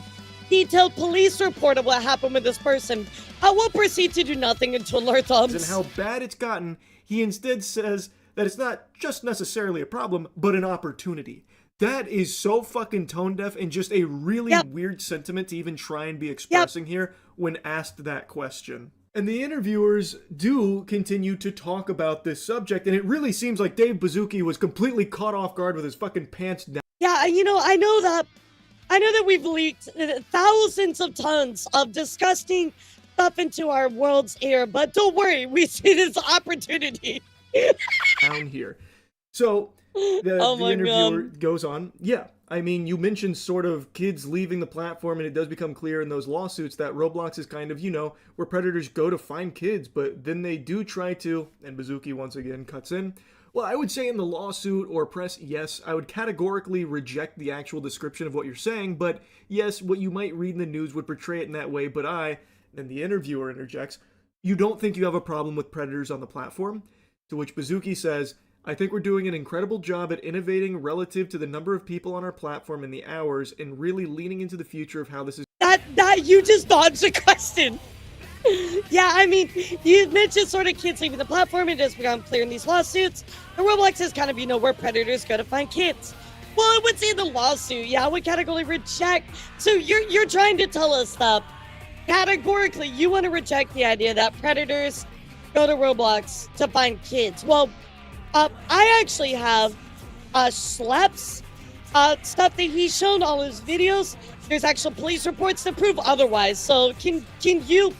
detailed police report of what happened with this person. I will proceed to do nothing until alert thumbs. And how bad it's gotten, he instead says that it's not just necessarily a problem, but an opportunity. That is so fucking tone deaf and just a really weird sentiment to even try and be expressing here when asked that question. And the interviewers do continue to talk about this subject, and it really seems like Dave Baszucki was completely caught off guard with his fucking pants down. Yeah, you know, I know that we've leaked thousands of tons of disgusting stuff into our world's air, but don't worry, we see this opportunity. Down here. So, the interviewer goes on, I mean, you mentioned sort of kids leaving the platform, and it does become clear in those lawsuits that Roblox is kind of, you know, where predators go to find kids, but then they do try to, and Baszucki once again cuts in, well, I would say in the lawsuit or press, yes, I would categorically reject the actual description of what you're saying, but yes, what you might read in the news would portray it in that way, but then the interviewer interjects, you don't think you have a problem with predators on the platform? To which Baszucki says, I think we're doing an incredible job at innovating relative to the number of people on our platform and the hours, and really leaning into the future of how this is. That you just dodged the question. Yeah, I mean, you mentioned sort of kids leaving the platform. It has become clear in these lawsuits. The Roblox is kind of, you know, where predators go to find kids. Well, I would say in the lawsuit, I would categorically reject. So you're trying to tell us that categorically you want to reject the idea that predators go to Roblox to find kids. Well, I actually have Schlep's stuff that he's shown, all his videos. There's actual police reports to prove otherwise. So can you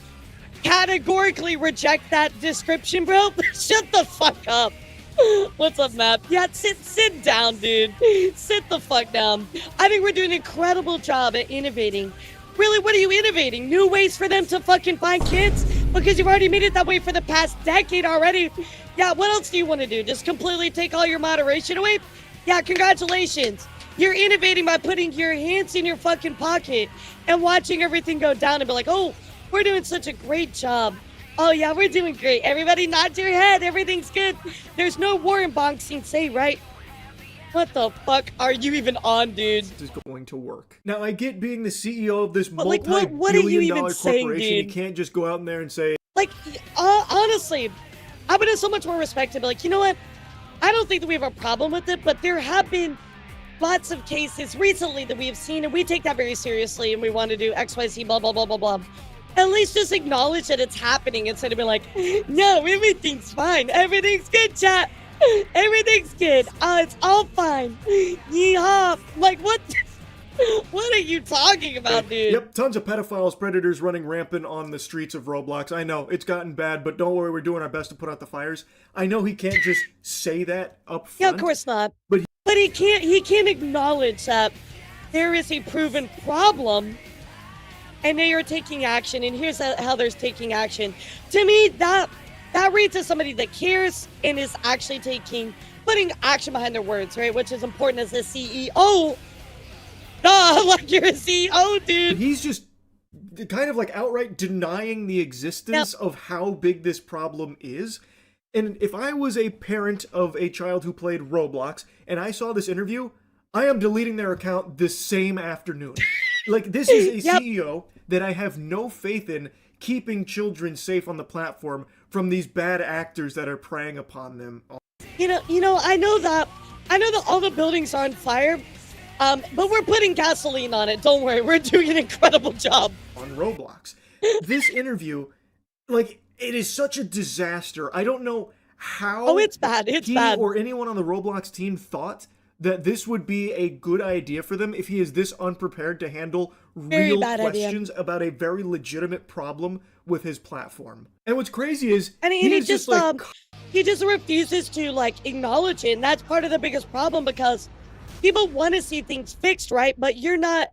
categorically reject that description, bro? Shut the fuck up. What's up, Matt? Yeah, sit down, dude. Sit the fuck down. I think we're doing an incredible job at innovating. Really, what are you innovating? New ways for them to fucking find kids? Because you've already made it that way for the past decade already. Yeah, what else do you want to do? Just completely take all your moderation away? Yeah, congratulations. You're innovating by putting your hands in your fucking pocket and watching everything go down and be like, oh, we're doing such a great job. Oh, yeah, we're doing great. Everybody nod your head. Everything's good. There's no war in Bong Sing Se, right? What the fuck are you even on, dude? This is going to work. Now, I get being the CEO of this what multi-billion dollar saying, corporation. dude? You can't just go out in there and say... Like, honestly, I would have so much more respect to be like, you know what? I don't think that we have a problem with it, but there have been lots of cases recently that we have seen, and we take that very seriously, and we want to do X, Y, Z, blah, blah, blah, blah, blah. At least just acknowledge that it's happening instead of being like, no, everything's fine. Everything's good, chat. Everything's good. It's all fine. Yeehaw. Like, what? What are you talking about, dude? Yep, tons of pedophiles, predators running rampant on the streets of Roblox. I know, it's gotten bad, but don't worry, we're doing our best to put out the fires. I know he can't just say that up front. Yeah, of course not. But he can't acknowledge that there is a proven problem and they are taking action, and here's how they're taking action. To me, that reads as somebody that cares and is actually putting action behind their words, right? Which is important as a CEO. Like you're a CEO, dude. He's just kind of like outright denying the existence of how big this problem is. And if I was a parent of a child who played Roblox and I saw this interview, I am deleting their account this same afternoon. Like, this is a CEO that I have no faith in keeping children safe on the platform from these bad actors that are preying upon them. You know, I know that all the buildings are on fire. But we're putting gasoline on it. Don't worry. We're doing an incredible job. On Roblox. This interview, like, it is such a disaster. I don't know how... Oh, it's bad. It's bad. Or anyone on the Roblox team thought that this would be a good idea for them if he is this unprepared to handle real questions about a very legitimate problem with his platform. And what's crazy is... And he just like... he just refuses to, like, acknowledge it. And that's part of the biggest problem because... people want to see things fixed, right? But you're not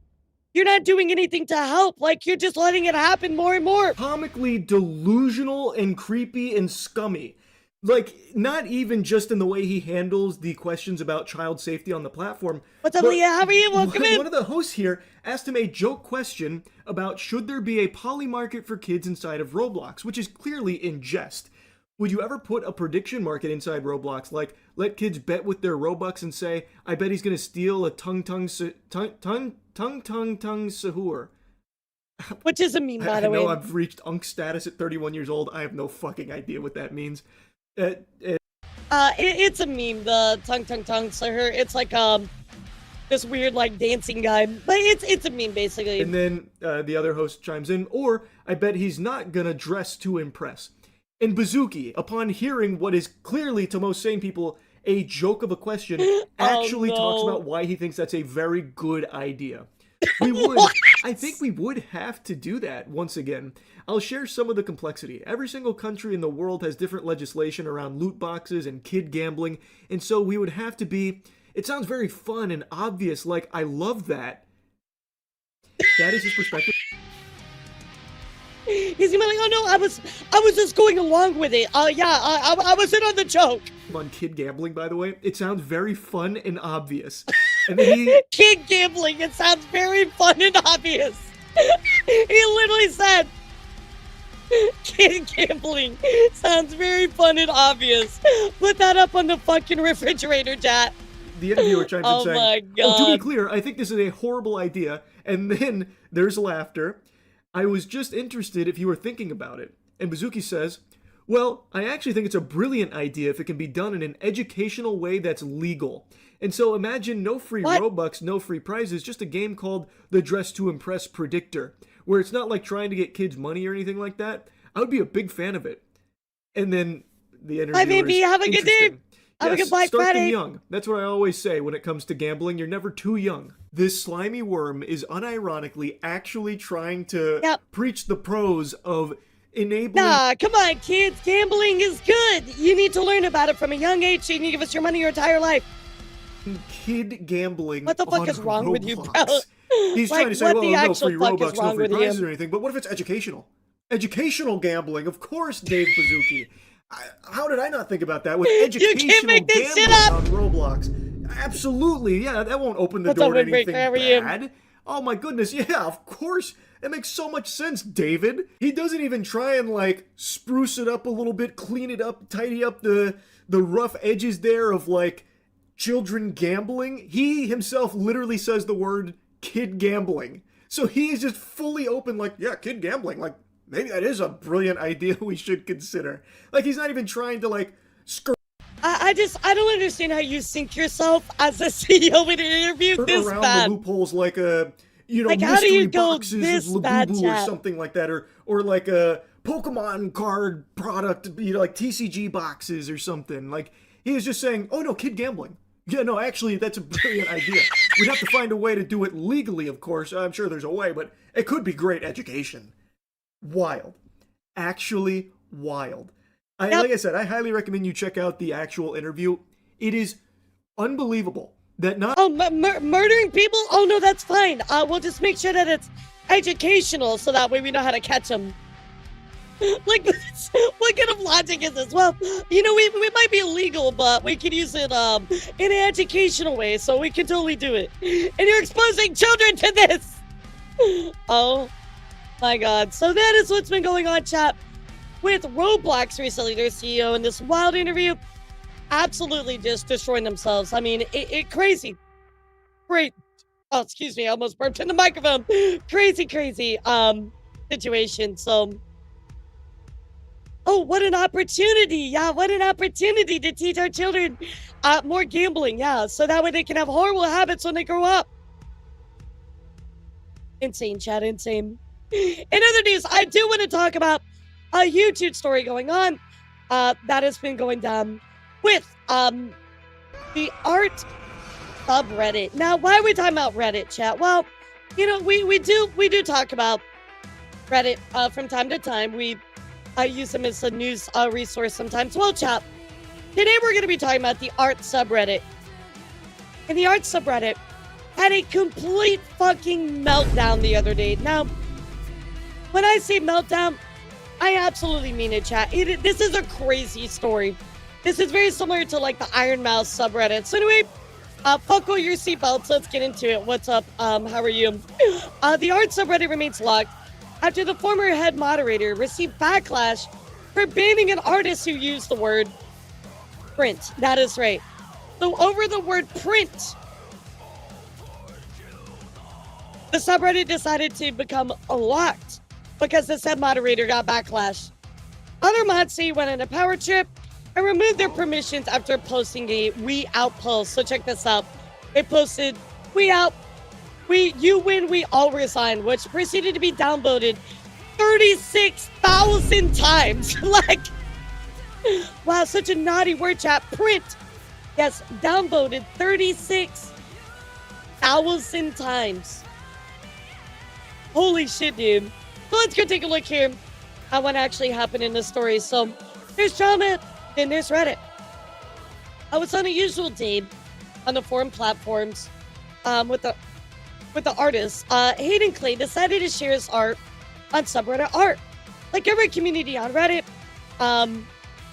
doing anything to help. Like, you're just letting it happen more and more. Comically delusional and creepy and scummy. Like, not even just in the way he handles the questions about child safety on the platform. What's up, Leah? How are you? Welcome in. One of the hosts here asked him a joke question about should there be a poly market for kids inside of Roblox, which is clearly in jest. Would you ever put a prediction market inside Roblox, like let kids bet with their Robux and say, I bet he's going to steal a tung sahur? Which is a meme, by the way. I know I've reached unk status at 31 years old. I have no fucking idea what that means. It's a meme, the tung sahur. It's like this weird like dancing guy, but it's a meme basically. And then the other host chimes in, or I bet he's not gonna dress to impress. And Bazooki, upon hearing what is clearly to most sane people a joke of a question, actually talks about why he thinks that's a very good idea. I think we would have to do that once again. I'll share some of the complexity. Every single country in the world has different legislation around loot boxes and kid gambling, and so we would have to be... It sounds very fun and obvious, like, I love that. That is his perspective. He's gonna be like, oh no, I was just going along with it. I was in on the joke. On kid gambling, by the way, it sounds very fun and obvious. And then kid gambling, it sounds very fun and obvious. He literally said, kid gambling sounds very fun and obvious. Put that up on the fucking refrigerator, chat. The interviewer chimes in saying, my God. Oh, to be clear, I think this is a horrible idea. And then there's laughter. I was just interested if you were thinking about it. And Bazooki says, well, I actually think it's a brilliant idea if it can be done in an educational way that's legal. And so imagine no free Robux, no free prizes, just a game called the Dress to Impress Predictor, where it's not like trying to get kids money or anything like that. I would be a big fan of it. And then the interviewer Hi, baby. Have a good day. Have a good Black start Friday. them young. That's what I always say when it comes to gambling. You're never too young. This slimy worm is unironically actually trying to preach the pros of enabling... Nah, come on, kids. Gambling is good. You need to learn about it from a young age so you can give us your money your entire life. Kid gambling. What the fuck is wrong with you, bro? He's like, trying to say, well, no free Robux, no free prizes him? or anything, but what if it's educational? Educational gambling, of course, Dave Bazooki. How did I not think about that with educational gambling on Roblox? Absolutely, yeah, that won't open the door to anything bad. Oh my goodness, yeah, of course. That makes so much sense, David. He doesn't even try and, like, spruce it up a little bit, clean it up, tidy up the rough edges there of, like, children gambling. He himself literally says the word kid gambling. So he is just fully open, like, yeah, kid gambling, like, maybe that is a brilliant idea we should consider. Like, he's not even trying to, like, skirt. I don't understand how you sink yourself as a CEO in an interview this around bad. the loopholes like a, you know, like, mystery how do you go boxes this of bad, Labubu or chat? something like that, or like a Pokemon card product, you know, like TCG boxes or something. Like, he is just saying, oh no, kid gambling. Yeah, no, actually, that's a brilliant idea. We'd have to find a way to do it legally, of course. I'm sure there's a way, but it could be great education. Wild. Actually wild. Like I said, I highly recommend you check out the actual interview. It is unbelievable that not... Oh, murdering people? Oh, no, that's fine. We'll just make sure that it's educational so that way we know how to catch them. Like, what kind of logic is this? Well, you know, we might be illegal, but we can use it in an educational way, so we can totally do it. And you're exposing children to this! Oh, my God. So that is what's been going on, chat, with Roblox recently. Their CEO in this wild interview absolutely just destroying themselves. I mean, it crazy. Great. Oh, excuse me. I almost burped in the microphone. Crazy situation. So... Oh, what an opportunity. Yeah, what an opportunity to teach our children more gambling. Yeah, so that way they can have horrible habits when they grow up. Insane, chat, insane. In other news, I do want to talk about a YouTube story going on that has been going down with the art subreddit. Now, why are we talking about Reddit, chat? Well, you know, we do talk about Reddit from time to time. We use them as a news resource sometimes. Well, chat, today we're going to be talking about the art subreddit. in the art subreddit had a complete fucking meltdown the other day. Now, when I say meltdown, I absolutely mean it, chat. This is a crazy story. This is very similar to like the Iron Mouse subreddit. So anyway, buckle your seatbelts. Let's get into it. What's up? How are you? The art subreddit remains locked after the former head moderator received backlash for banning an artist who used the word print. That is right. So over the word print, the subreddit decided to become locked because the said moderator got backlash. Other mods say he went on a power trip and removed their permissions after posting a "We Out" post. So check this out. They posted, "We out, you win, we all resign," which proceeded to be downvoted 36,000 times. Like, wow, such a naughty word, chat. Print. Yes, downvoted 36,000 times. Holy shit, dude. So let's go take a look here at what actually happened in the story. So there's drama, then there's Reddit. It's on a usual day on the forum platforms with the artist. Hayden Clay decided to share his art on subreddit art. Like every community on Reddit,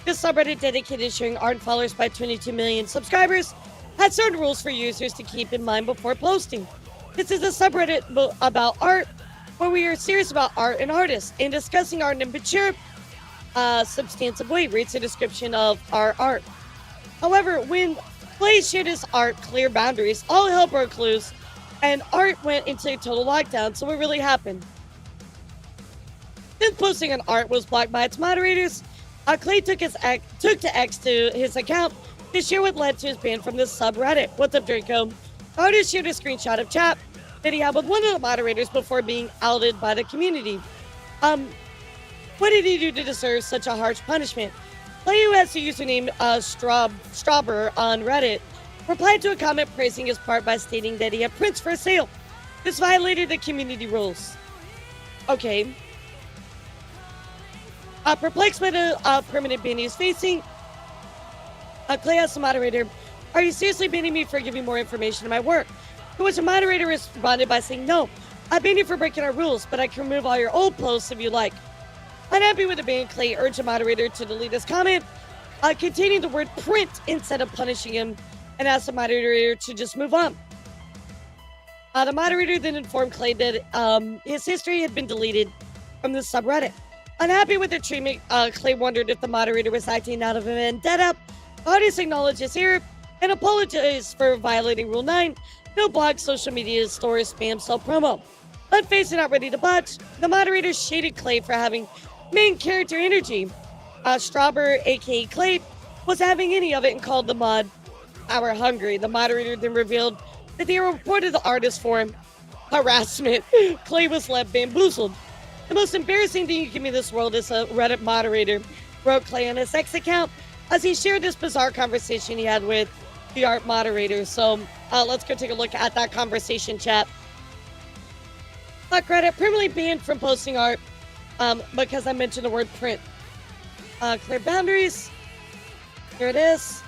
this subreddit dedicated to sharing art and followers by 22 million subscribers had certain rules for users to keep in mind before posting. This is a subreddit about art, where we are serious about art and artists and discussing art in a mature, substantive way. Reads a description of our art. However, when Clay shared his art, Clear Boundaries, all hell broke loose, and art went into a total lockdown. So what really happened? Since posting an art was blocked by its moderators, Clay took to X to his account to share what led to his ban from the subreddit. What's up, Draco? The artist shared a screenshot of chat that he had with one of the moderators before being outed by the community. What did he do to deserve such a harsh punishment? Clay, who has the username Strawber on Reddit, replied to a comment praising his part by stating that he had prints for sale. This violated the community rules. Okay. Perplexed by the permanent ban he is facing, Clay asked the moderator, "Are you seriously banning me for giving more information on my work?" To which the moderator responded by saying, "No, I banned you for breaking our rules, but I can remove all your old posts if you like." Unhappy with the ban, Clay urged the moderator to delete his comment containing the word print instead of punishing him, and asked the moderator to just move on. The moderator then informed Clay that his history had been deleted from the subreddit. Unhappy with the treatment, Clay wondered if the moderator was acting out of a vendetta. The artist acknowledged his error and apologized for violating Rule 9. No blog, social media, stores, spam, self-promo. Unfazed and not ready to budge, the moderator shaded Clay for having main character energy. Strawber, aka Clay, was having any of it and called the mod power hungry. The moderator then revealed that they reported the artist for harassment. Clay was left bamboozled. "The most embarrassing thing you give me in this world is a Reddit moderator," wrote Clay on his X account as he shared this bizarre conversation he had with the art moderator. So let's go take a look at that conversation, chat. Reddit permanently banned from posting art because I mentioned the word print. Clear Boundaries. Here it is.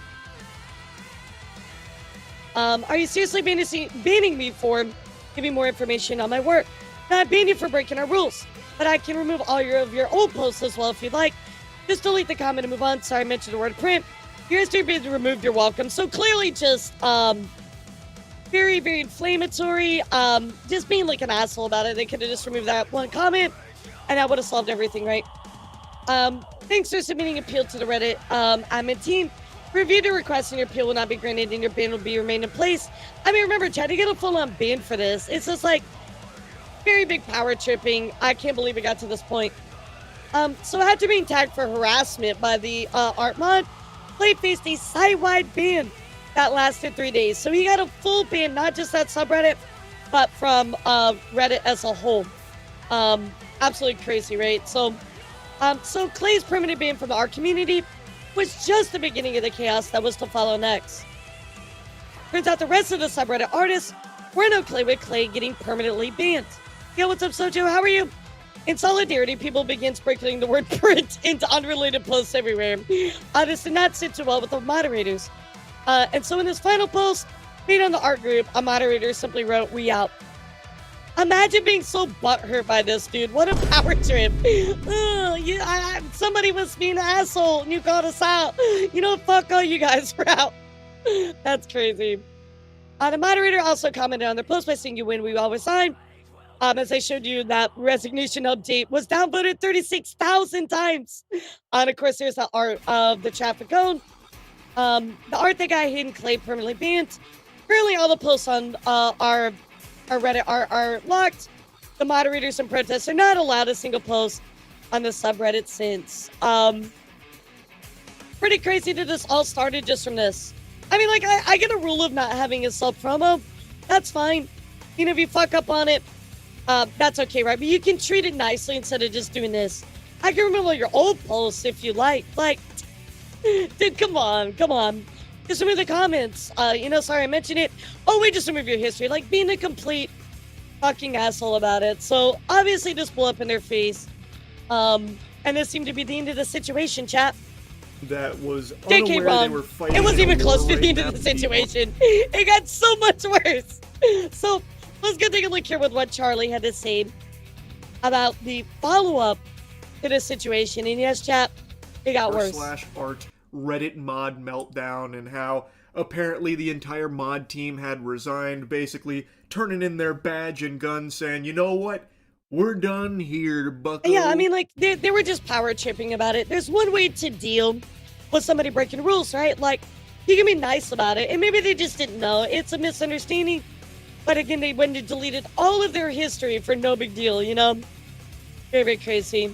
Are you seriously banning me for giving more information on my work? No, I banned you for breaking our rules, but I can remove all of your old posts as well if you'd like. Just delete the comment and move on. Sorry, I mentioned the word print. Your history been removed. You're welcome. So clearly just very, very inflammatory. Just being like an asshole about it. They could have just removed that one comment and that would have solved everything, right? Thanks for submitting an appeal to the Reddit admin team. Review the request and your appeal will not be granted and your ban will be remain in place. I mean, remember, Chad, to get a full-on ban for this, it's just like very big power tripping. I can't believe it got to this point. So after being tagged for harassment by the art mod, Clay faced a site-wide ban that lasted 3 days. So he got a full ban, not just that subreddit, but from Reddit as a whole. Absolutely crazy, right? So Clay's permanent ban from the art community was just the beginning of the chaos that was to follow next. Turns out the rest of the subreddit artists were no Clay with Clay getting permanently banned. Yo, what's up, Sojo? How are you? In solidarity, people began sprinkling the word print into unrelated posts everywhere. This did not sit too well with the moderators. And so in this final post, Being on the art group, a moderator simply wrote, "We out." Imagine being so butthurt by this, dude. What a power trip. Somebody was being an asshole and you called us out. You know, fuck all you guys for out. That's crazy. The moderator also commented on their post by saying, "You win, we all resign." As I showed you, that resignation update was downvoted 36,000 times. And of course, there's the art of the traffic cone. The art that got hidden clay permanently banned. Currently, all the posts on our Reddit are locked. The moderators and protests are not allowed a single post on the subreddit since. Pretty crazy that this all started just from this. I mean, like, I get a rule of not having a self-promo. That's fine. You know, if you fuck up on it, that's okay, right? But you can treat it nicely instead of just doing this. I can remember your old posts if you like. Like, dude, come on. Just remove the comments. Sorry I mentioned it. Oh, wait, just remove your history. Like, being a complete fucking asshole about it. So, obviously, this blew up in their face. And this seemed to be the end of the situation, chat. That was JK unaware wrong. they were fighting. It wasn't even close to right the end now. of the situation. It got so much worse. So, let's go take a look here with what Charlie had to say about the follow-up to this situation. And yes, chat, it got worse. /art Reddit mod meltdown, and how apparently the entire mod team had resigned, basically turning in their badge and gun saying, "You know what? We're done here, bucko." Yeah, I mean, like, they were just power tripping about it. There's one way to deal with somebody breaking rules, right? Like, you can be nice about it, and maybe they just didn't know. It's a misunderstanding. But again, they went and deleted all of their history for no big deal, you know? Very, very crazy.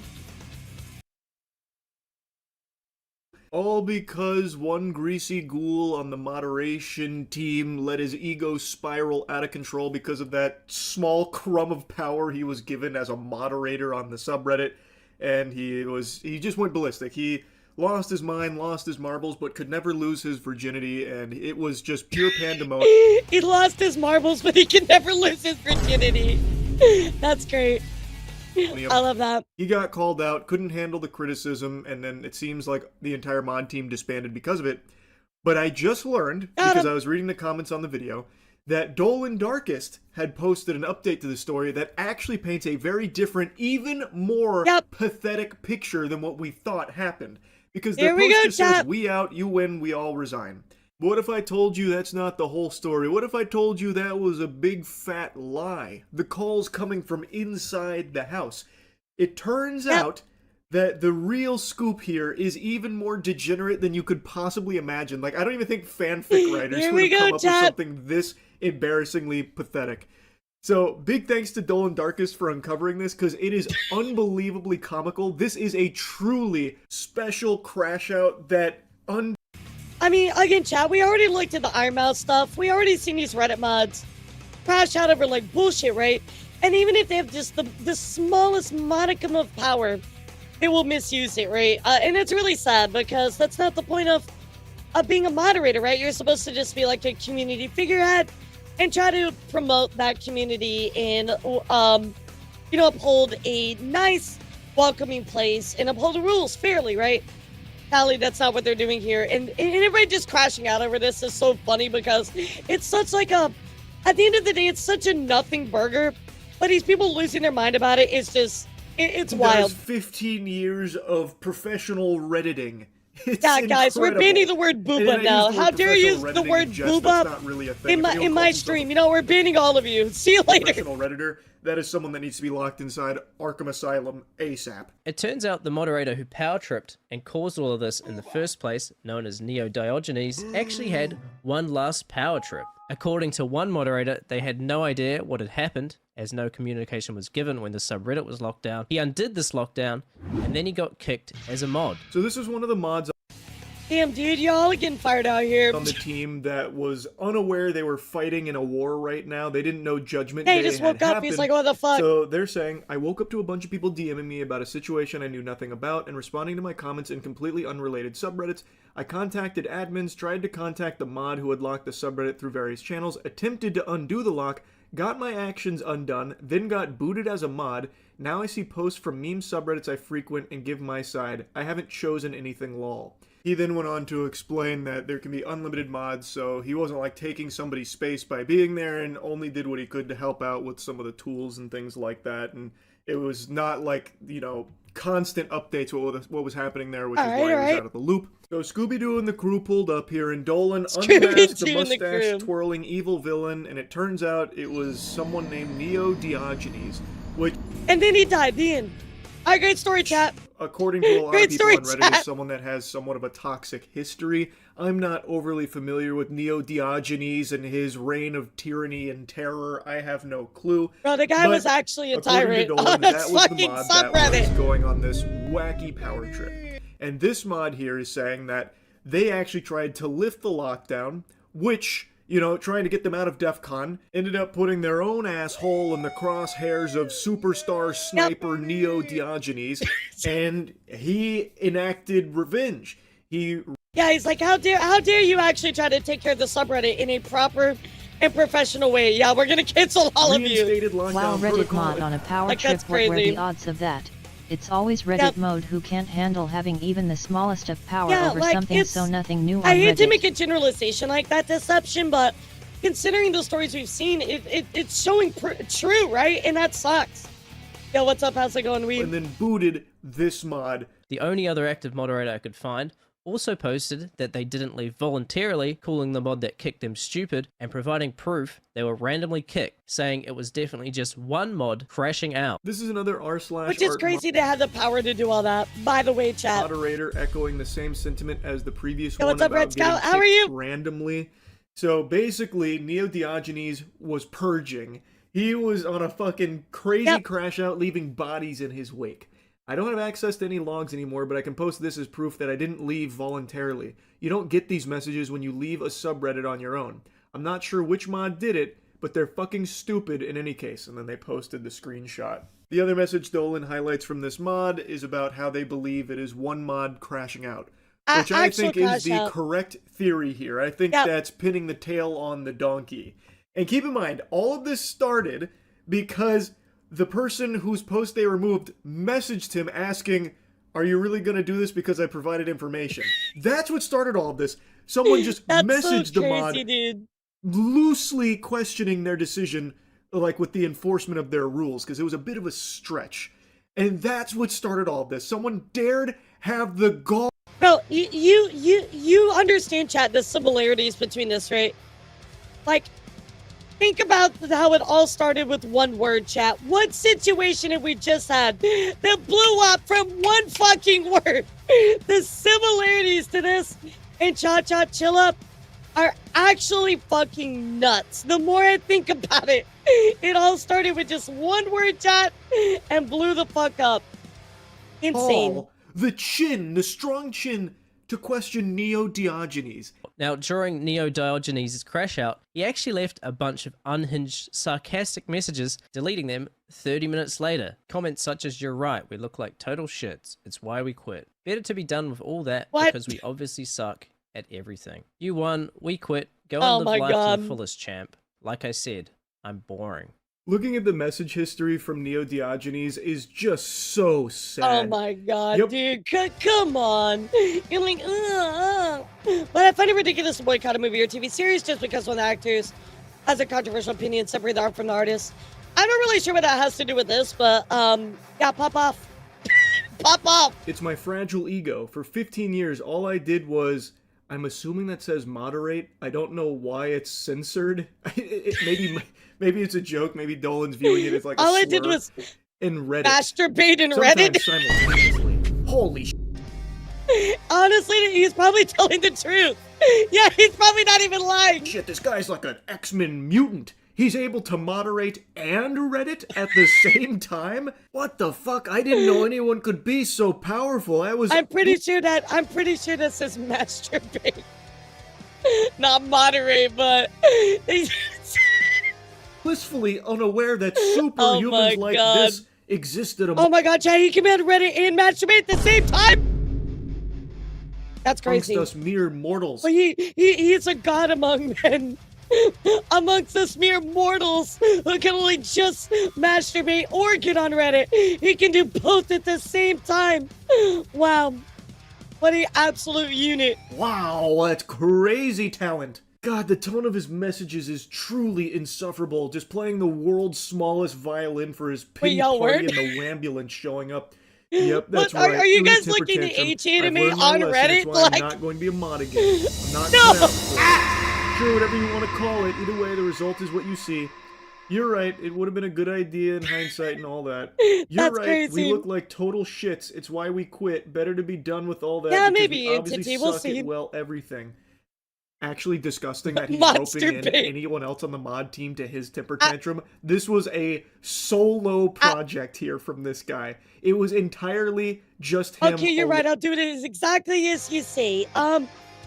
All because one greasy ghoul on the moderation team let his ego spiral out of control because of that small crumb of power he was given as a moderator on the subreddit, and he just went ballistic. He lost his mind, lost his marbles, but could never lose his virginity, and it was just pure pandemonium. He lost his marbles, but he can never lose his virginity. That's great. I love that. He got called out, couldn't handle the criticism, and then it seems like the entire mod team disbanded because of it. But I just learned, because I was reading the comments on the video, that Dolan Darkest had posted an update to the story that actually paints a very different, even more pathetic picture than what we thought happened. Because their post just says, "We out, you win, we all resign." What if I told you that's not the whole story? What if I told you that was a big fat lie? The calls coming from inside the house. It turns out that the real scoop here is even more degenerate than you could possibly imagine. Like, I don't even think fanfic writers would have come up with something this embarrassingly pathetic. So, big thanks to Dolan Darkest for uncovering this, because it is unbelievably comical. This is a truly special crash out that I mean, again, chat, we already looked at the Ironmouse stuff. We already seen these Reddit mods crash out over, like, bullshit, right? And even if they have just the smallest modicum of power, they will misuse it, right? And it's really sad, because that's not the point of being a moderator, right? You're supposed to just be, like, a community figurehead and try to promote that community and, uphold a nice, welcoming place and uphold the rules fairly, right? Callie, that's not what they're doing here. And everybody just crashing out over this is so funny, because it's such like at the end of the day, it's such a nothing burger. But these people losing their mind about it is just, it's wild. 15 years of professional Redditing. It's guys, we're incredible. banning the word booba now. How dare you use the word booba really a thing. in my stream? You know, we're banning all of you. See you later. Professional Redditor, that is someone that needs to be locked inside Arkham Asylum ASAP. It turns out the moderator who power tripped and caused all of this in the first place, known as Neo Diogenes, actually had one last power trip. According to one moderator, they had no idea what had happened, as no communication was given when the subreddit was locked down. He undid this lockdown, and then he got kicked as a mod. So this is one of the mods Damn, dude, y'all are getting fired out here. on the team that was unaware they were fighting in a war right now. They didn't know Judgment Hey, Day he just had woke up. happened. He's like, what the fuck? So they're saying, I woke up to a bunch of people DMing me about a situation I knew nothing about and responding to my comments in completely unrelated subreddits. I contacted admins, tried to contact the mod who had locked the subreddit through various channels, attempted to undo the lock, got my actions undone, then got booted as a mod. Now I see posts from meme subreddits I frequent and give my side. I haven't chosen anything lol. He then went on to explain that there can be unlimited mods, so he wasn't like taking somebody's space by being there and only did what he could to help out with some of the tools and things like that. And it was not like, you know, constant updates what was happening there, which is why he was out of the loop. So Scooby-Doo and the crew pulled up here, and Dolan unmasked the mustache-twirling evil villain, and it turns out it was someone named Neo Diogenes, which... And then he died, the end. Alright, great story, chat. According to a lot of people on Reddit, is someone that has somewhat of a toxic history. I'm not overly familiar with Neo Diogenes and his reign of tyranny and terror. I have no clue. Bro, the guy was actually a tyrant. Dolan, that was the mod that was going on this wacky power trip. And this mod here is saying that they actually tried to lift the lockdown, which, you know, trying to get them out of DEF CON, ended up putting their own asshole in the crosshairs of superstar sniper Neo Diogenes, and he enacted revenge. Yeah, he's like, how dare you actually try to take care of the subreddit in a proper and professional way? Yeah, we're gonna cancel all of you. Wow, Reddit mod on a power trip. What were the odds of that? It's always Reddit mode who can't handle having even the smallest of power over something, so nothing new on I hate Reddit. to make a generalization like that, Deception, but considering the stories we've seen, it's showing true, right? And that sucks. Yo, what's up? How's it going, Weed? And then booted this mod. The only other active moderator I could find also posted that they didn't leave voluntarily, calling the mod that kicked them stupid, and providing proof they were randomly kicked, saying it was definitely just one mod crashing out. This is another r/. Which is crazy to have the power to do all that. By the way, chat. Moderator echoing the same sentiment as the previous Yo, one what's up, about Red Scout? getting How are you? kicked randomly. So basically, Neo Diogenes was purging. He was on a fucking crazy crash out, leaving bodies in his wake. I don't have access to any logs anymore, but I can post this as proof that I didn't leave voluntarily. You don't get these messages when you leave a subreddit on your own. I'm not sure which mod did it, but they're fucking stupid in any case. And then they posted the screenshot. The other message Dolan highlights from this mod is about how they believe it is one mod crashing out, which I think is the correct theory here. I think that's pinning the tail on the donkey. And keep in mind, all of this started because the person whose post they removed messaged him asking, "Are you really going to do this because I provided information?" That's what started all of this. Someone just messaged the mod, loosely questioning their decision, like with the enforcement of their rules, because it was a bit of a stretch. And that's what started all of this. Someone dared have the gall. Bro, you understand, chat, the similarities between this, right? Like, think about how it all started with one word, chat. What situation have we just had that blew up from one fucking word? The similarities to this and Cha-Cha Chill Up are actually fucking nuts. The more I think about it, it all started with just one word, chat, and blew the fuck up. Insane. The strong chin to question Neo Diogenes. Now, during Neo Diogenes' crash out, he actually left a bunch of unhinged, sarcastic messages, deleting them 30 minutes later. Comments such as, "You're right, we look like total shits. It's why we quit. Better to be done with all that because we obviously suck at everything. You won, we quit. Go and live life to the fullest, champ. Like I said, I'm boring." Looking at the message history from Neo Diogenes is just so sad. Oh my god, dude, come on. You're like, But I find it ridiculous to boycott a movie or TV series just because one of the actors has a controversial opinion, separate the art from the artist. I'm not really sure what that has to do with this, but, yeah, pop off. Pop off. It's my fragile ego. For 15 years, all I did was, I'm assuming that says moderate. I don't know why it's censored. Maybe it's a joke. Maybe Dolan's viewing it as like all a slur. I did was in Reddit. Masturbate in Reddit. Simultaneously. Holy shit. Honestly, he's probably telling the truth. Yeah, he's probably not even lying. Shit, this guy's like an X-Men mutant. He's able to moderate and Reddit at the same time? What the fuck? I didn't know anyone could be so powerful. I'm pretty sure that says masturbate. Not moderate, but blissfully unaware that superhumans like this existed. Oh my god, Jay, he can be on Reddit and masturbate at the same time? That's crazy. Amongst us mere mortals. Well, he is a god among men. amongst us mere mortals who can only just masturbate or get on Reddit. He can do both at the same time. Wow. What an absolute unit. Wow, that's crazy talent. God, the tone of his messages is truly insufferable. Just playing the world's smallest violin for his pity party and the ambulance showing up. Yep, that's right. Are you guys looking at H anime on Reddit? That's why I'm not going to be a mod again. I'm not Sure, whatever you want to call it. Either way, the result is what you see. You're right. It would have been a good idea in hindsight and all that. You're That's right. crazy. We look like total shits. It's why we quit. Better to be done with all that. Yeah, because maybe, we obviously Entity, we'll suck see. at, well, everything. Actually disgusting that he's Monster roping in bait. anyone else on the mod team to his temper tantrum. This was a solo project here from this guy. It was entirely just him. Okay, you're right. I'll do it as exactly as you say.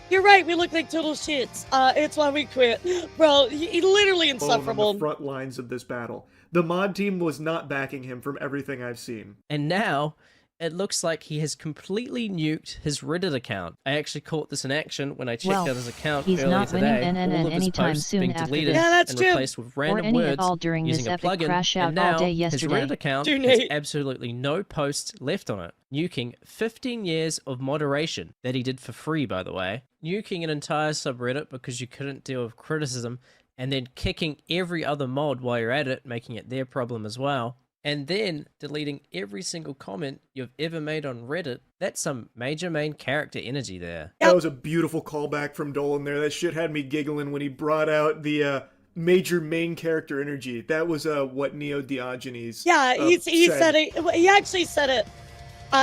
You're right. We look like total shits. It's why we quit. Bro, he literally insufferable. On the front lines of this battle. The mod team was not backing him from everything I've seen. And now, it looks like he has completely nuked his Reddit account. I actually caught this in action when I checked out his account he's earlier not winning today. NNN All of his anytime posts soon being after deleted this. and replaced with Or random any at words all during using this a epic plugin. crash out And all now day his yesterday. Reddit account has Donate. absolutely no posts left on it, nuking 15 years of moderation that he did for free, by the way, nuking an entire subreddit because you couldn't deal with criticism, and then kicking every other mod while you're at it, making it their problem as well, and then deleting every single comment you've ever made on Reddit. That's some major main character energy there. That was a beautiful callback from Dolan there. That shit had me giggling when he brought out the major main character energy. That was what Neo Diogenes he said it. He actually said it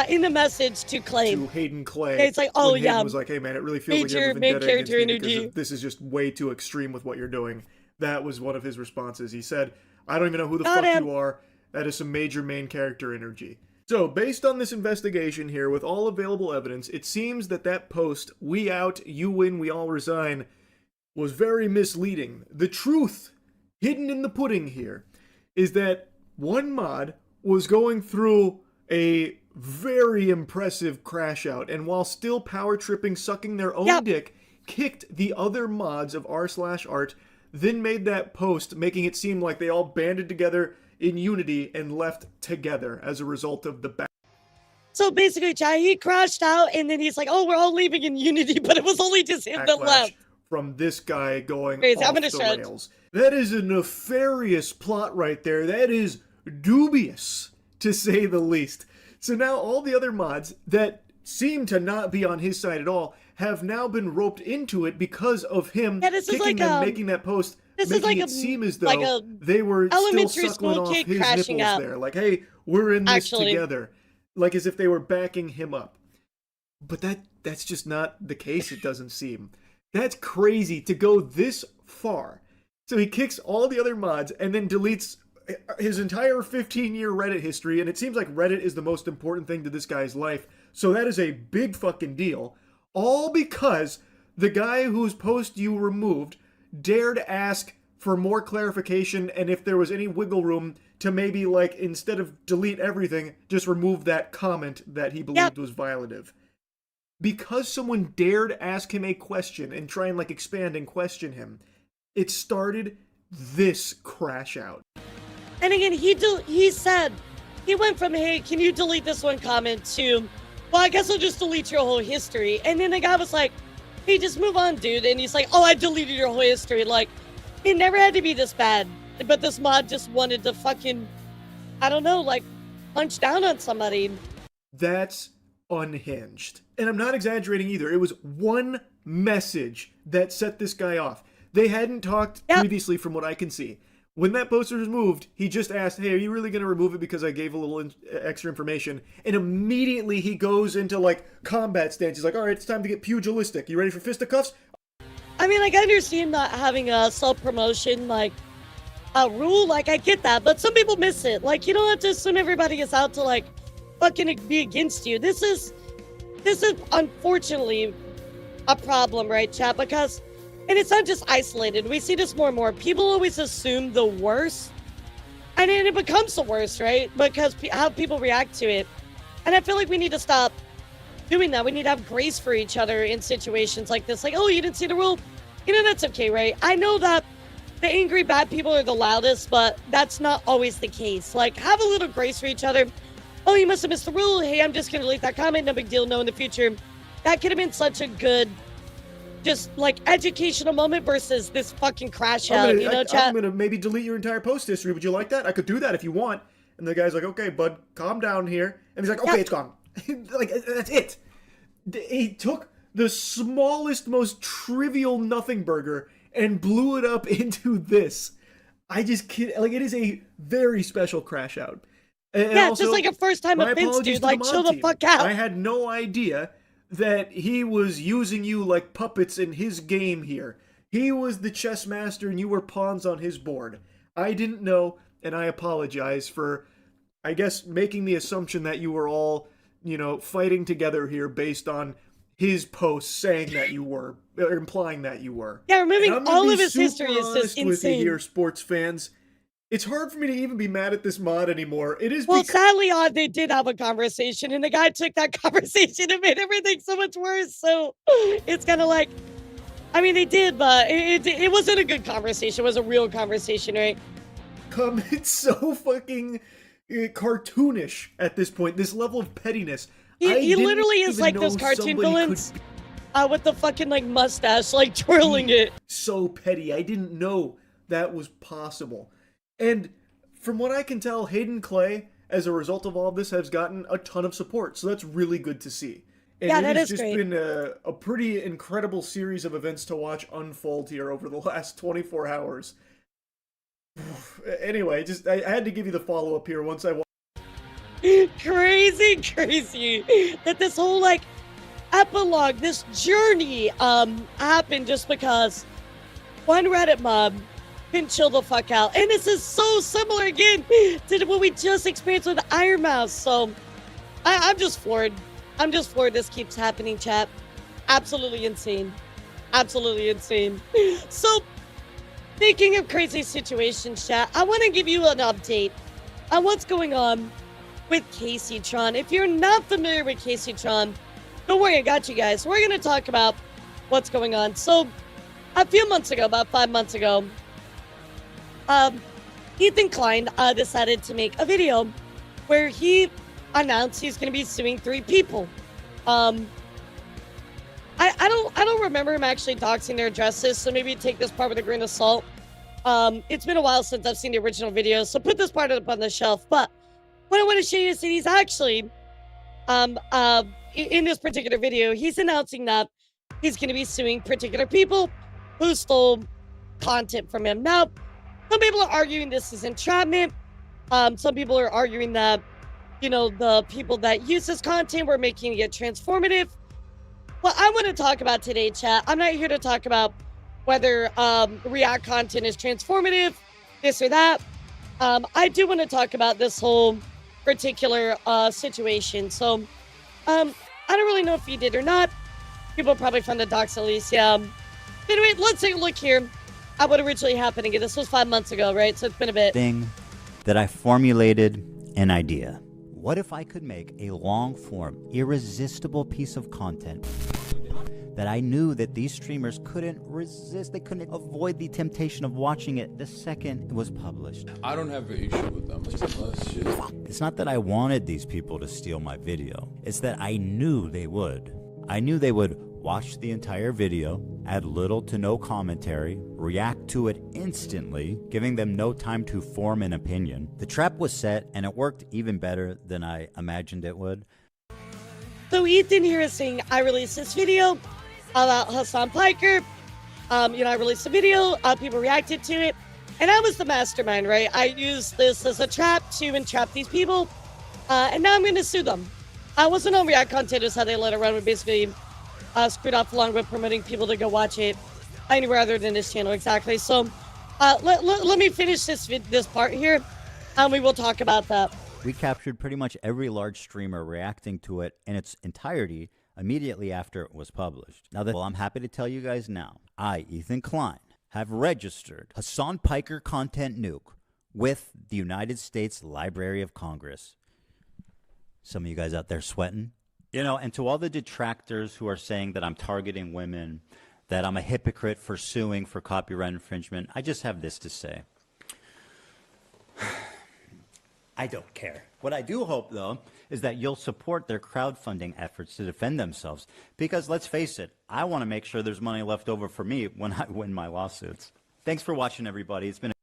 in the message to Clay. To Hayden Clay. Yeah, it's like, oh when yeah. Hayden was like, hey man, it really feels like you have a main vendetta against character me because energy. this is just way too extreme with what you're doing. That was one of his responses. He said, I don't even know who the fuck you are. That is some major main character energy. So, based on this investigation here, with all available evidence, it seems that that post, "We out, you win, we all resign," was very misleading. The truth, hidden in the pudding here, is that one mod was going through a very impressive crash out, and while still power tripping, sucking their own dick, kicked the other mods of r/art, then made that post, making it seem like they all banded together in unity and left together as a result of the battle. So basically, Chai, he crashed out, and then he's like, "Oh, we're all leaving in unity," but it was only just him that left. From this guy going Crazy. off I'm gonna the shred. rails. That is a nefarious plot right there. That is dubious, to say the least. So now all the other mods that seem to not be on his side at all have now been roped into it because of him kicking them, making that post, making it seem as though they were still elementary suckling school off kid his crashing nipples out. there. Like, hey, we're in this Actually. together. Like as if they were backing him up. But that's just not the case, it doesn't seem. That's crazy to go this far. So he kicks all the other mods and then deletes his entire 15-year Reddit history, and it seems like Reddit is the most important thing to this guy's life. So that is a big fucking deal. All because the guy whose post you removed dared ask for more clarification and if there was any wiggle room to maybe, like, instead of delete everything, just remove that comment that he believed was violative. Because someone dared ask him a question and try and, like, expand and question him, it started this crash out. And again, he said, he went from, "Hey, can you delete this one comment?" to, "Well, I guess I'll just delete your whole history." And then the guy was like, "Hey, just move on, dude." And he's like, "Oh, I deleted your whole history." Like, it never had to be this bad. But this mod just wanted to fucking, I don't know, like, punch down on somebody. That's unhinged. And I'm not exaggerating either. It was one message that set this guy off. They hadn't talked previously from what I can see. When that post was removed, he just asked, "Hey, are you really going to remove it because I gave a little extra information?" And immediately he goes into, like, combat stance. He's like, "All right, it's time to get pugilistic. You ready for fisticuffs?" I mean, like, I understand not having a self-promotion, like, rule. Like, I get that. But some people miss it. Like, you don't have to assume everybody is out to, like, fucking be against you. This is unfortunately a problem, right, chat? Because, and it's not just isolated. We see this more and more. People always assume the worst, and then it becomes the worst, right? Because how people react to it. And I feel like we need to stop doing that. We need to have grace for each other in situations like this. Like, "Oh, you didn't see the rule? that's okay, right? I know that the angry bad people are the loudest, but that's not always the case. Like, have a little grace for each other. Oh, you must have missed the rule. Hey, I'm just going to delete that comment. No big deal. No, in the future. That could have been such a good, just, like, educational moment versus this fucking crash out, chat? I'm gonna maybe delete your entire post history. Would you like that? I could do that if you want. And the guy's like, okay, bud, calm down here. And he's like, okay, it's gone. Like, that's it. He took the smallest, most trivial nothing burger and blew it up into this. I just can't, like, it is a very special crash out. And yeah, also, just like a first time offense, dude. Like, chill the fuck out. I had no idea that he was using you like puppets in his game here. He was the chess master and you were pawns on his board. I didn't know, and I apologize for, I guess, making the assumption that you were all, fighting together here based on his posts saying that you were, or implying that you were. Yeah, removing all of his history is just with you insane. here, sports fans. It's hard for me to even be mad at this mod anymore. It is well, sadly, they did have a conversation, and the guy took that conversation and made everything so much worse. So it's kind of like, I mean, they did, but it wasn't a good conversation. It was a real conversation, right? It's so fucking cartoonish at this point. This level of pettiness. He literally is like those cartoon villains with the fucking like mustache, like twirling it. So petty. I didn't know that was possible. And from what I can tell, Hayden Clay, as a result of all of this, has gotten a ton of support. So that's really good to see. And yeah, it that has is just great. been a pretty incredible series of events to watch unfold here over the last 24 hours. Anyway, I had to give you the follow-up here once I watched. Crazy that this whole like epilogue, this journey happened just because one Reddit mob can chill the fuck out. And this is so similar again to what we just experienced with Iron Mouse. So I'm just floored. This keeps happening, chat. Absolutely insane. So speaking of crazy situations, chat, I want to give you an update on what's going on with Kaceytron. If you're not familiar with Kaceytron, don't worry, I got you guys. We're going to talk about what's going on. So a few months ago, about 5 months ago, Ethan Klein decided to make a video where he announced he's going to be suing 3 people. I don't remember him actually doxing their addresses, so maybe take this part with a grain of salt. It's been a while since I've seen the original video, so put this part up on the shelf. But what I want to show you is that he's actually, in this particular video, he's announcing that he's going to be suing particular people who stole content from him. Now, some people are arguing this is entrapment. Some people are arguing that, the people that use this content were making it transformative. What I want to talk about today, chat, I'm not here to talk about whether React content is transformative, this or that. I do want to talk about this whole particular situation. So, I don't really know if he did or not. People probably found the docs at least, yeah. Anyway, let's take a look here at what originally happened again. This was 5 months ago, right? So it's been a bit. Thing that I formulated an idea. What if I could make a long-form, irresistible piece of content that I knew that these streamers couldn't resist, they couldn't avoid the temptation of watching it the second it was published? I don't have an issue with them. It's not that I wanted these people to steal my video. It's that I knew they would. I knew they would watch the entire video, add little to no commentary, react to it instantly, giving them no time to form an opinion. The trap was set, and it worked even better than I imagined it would. So Ethan here is saying, I released this video about Hassan Piker. I released a video, people reacted to it, and I was the mastermind, right? I used this as a trap to entrap these people, and now I'm going to sue them. I wasn't on React content, is how they let it run, with basically screwed off along with promoting people to go watch it anywhere other than this channel, exactly. So let me finish this part here, and we will talk about that. We captured pretty much every large streamer reacting to it in its entirety immediately after it was published. Now, I'm happy to tell you guys now, I, Ethan Klein, have registered Hassan Piker Content Nuke with the United States Library of Congress. Some of you guys out there sweating? And to all the detractors who are saying that I'm targeting women, that I'm a hypocrite for suing for copyright infringement. I just have this to say. I don't care. What I do hope, though, is that you'll support their crowdfunding efforts to defend themselves. Because let's face it, I want to make sure there's money left over for me when I win my lawsuits. Thanks for watching, everybody. It's been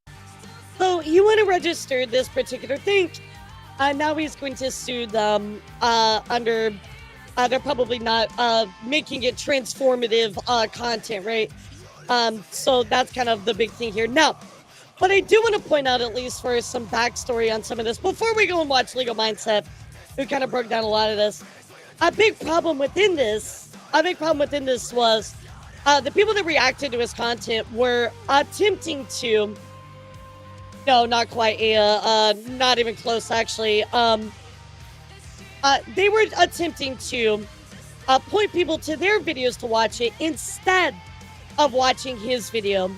So you want to register this particular thing. Now he's going to sue them under, they're probably not making it transformative content, right? So that's kind of the big thing here. Now, what I do want to point out, at least for some backstory on some of this, before we go and watch Legal Mindset, who kind of broke down a lot of this, a big problem within this was the people that reacted to his content were attempting to, no, not quite, not even close, actually. They were attempting to point people to their videos to watch it instead of watching his video,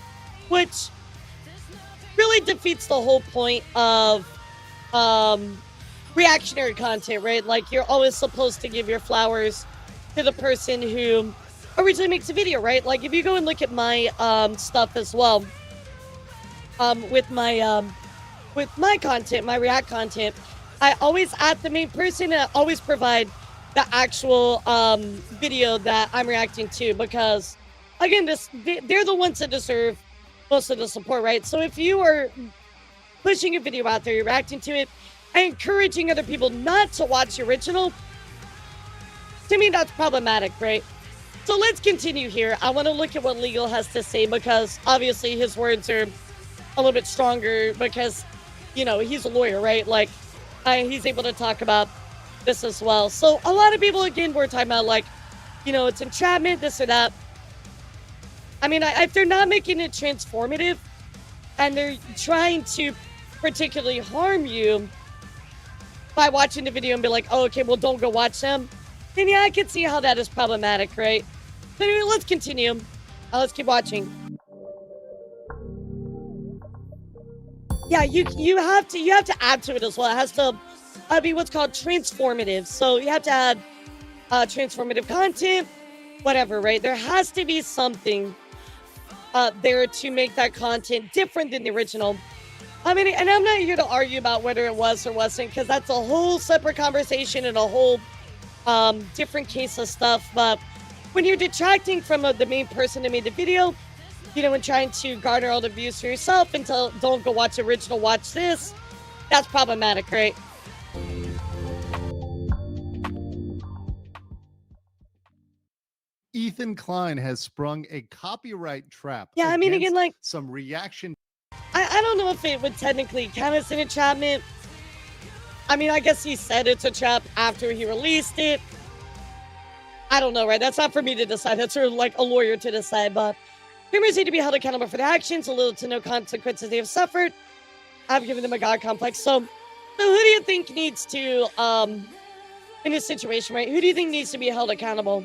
which really defeats the whole point of reactionary content, right? Like, you're always supposed to give your flowers to the person who originally makes a video, right? Like, if you go and look at my stuff as well, with my content, my React content, I always add the main person, and I always provide the actual video that I'm reacting to, because again, they're the ones that deserve most of the support, right? So if you are pushing a video out there, you're reacting to it, and encouraging other people not to watch the original, to me that's problematic, right? So let's continue here. I want to look at what Legal has to say, because obviously his words are a little bit stronger, because, you know, he's a lawyer, right? Like, he's able to talk about this as well. So a lot of people, again, were talking about, like, you know, it's entrapment, this or that. I mean, if they're not making it transformative and they're trying to particularly harm you by watching the video and be like, oh, okay, well, don't go watch them, then yeah, I can see how that is problematic, right? But anyway, let's continue. Let's keep watching. Yeah, you have to add to it as well. It has to be what's called transformative. So you have to add transformative content, whatever, right? There has to be something there to make that content different than the original. I mean, and I'm not here to argue about whether it was or wasn't, because that's a whole separate conversation and a whole different case of stuff. But when you're detracting from the main person that made the video, you know, and trying to garner all the views for yourself and don't go watch the original, watch this, that's problematic, right? Ethan Klein has sprung a copyright trap. Yeah, I mean, again, like, some reaction. I don't know if it would technically count as an entrapment. I mean, I guess he said it's a trap after he released it. I don't know, right? That's not for me to decide. That's sort of like a lawyer to decide. But streamers need to be held accountable for their actions, a little to no consequences they have suffered. I've given them a God complex. So who do you think needs to, in this situation, right? Who do you think needs to be held accountable?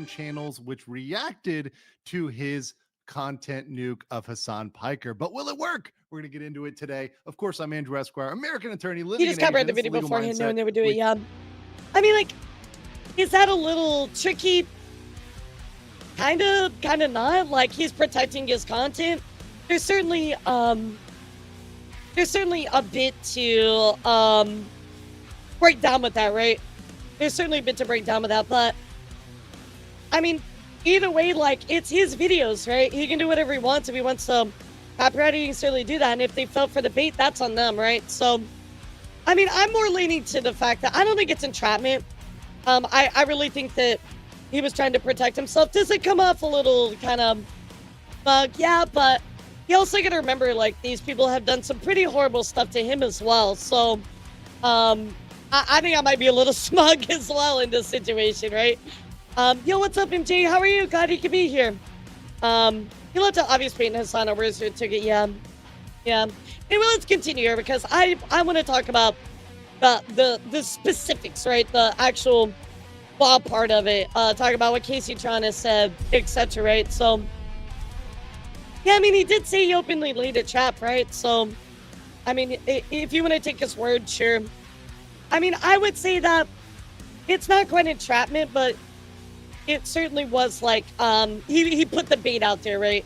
Channels which reacted to his content nuke of Hassan Piker. But will it work? We're going to get into it today. Of course, I'm Andrew Esquire, American attorney living You just in covered the Asia. video beforehand knowing they would do it, yeah. I mean, like, is that a little tricky? Kind of not. Like, he's protecting his content. There's certainly a bit to break down with that, right? There's certainly a bit to break down with that, but I mean, either way, like, it's his videos, right? He can do whatever he wants. If he wants to copyright it, he can certainly do that. And if they fell for the bait, that's on them, right? So, I mean, I'm more leaning to the fact that I don't think it's entrapment. I really think that he was trying to protect himself. Does it come off a little kind of bug? Yeah, but you also got to remember, like, these people have done some pretty horrible stuff to him as well. So, I think I might be a little smug as well in this situation, right? Yo, what's up, MJ? How are you? Glad you could be here. He left an obvious paint in Hassan over his ticket. Yeah. Anyway, let's continue here, because I want to talk about the specifics, right? The actual law part of it. Talk about what Kaceytron has said, etc. Right? So, yeah, I mean, he did say he openly laid a trap, right? So, I mean, if you want to take his word, sure. I mean, I would say that it's not quite entrapment, but it certainly was like, he put the bait out there, right?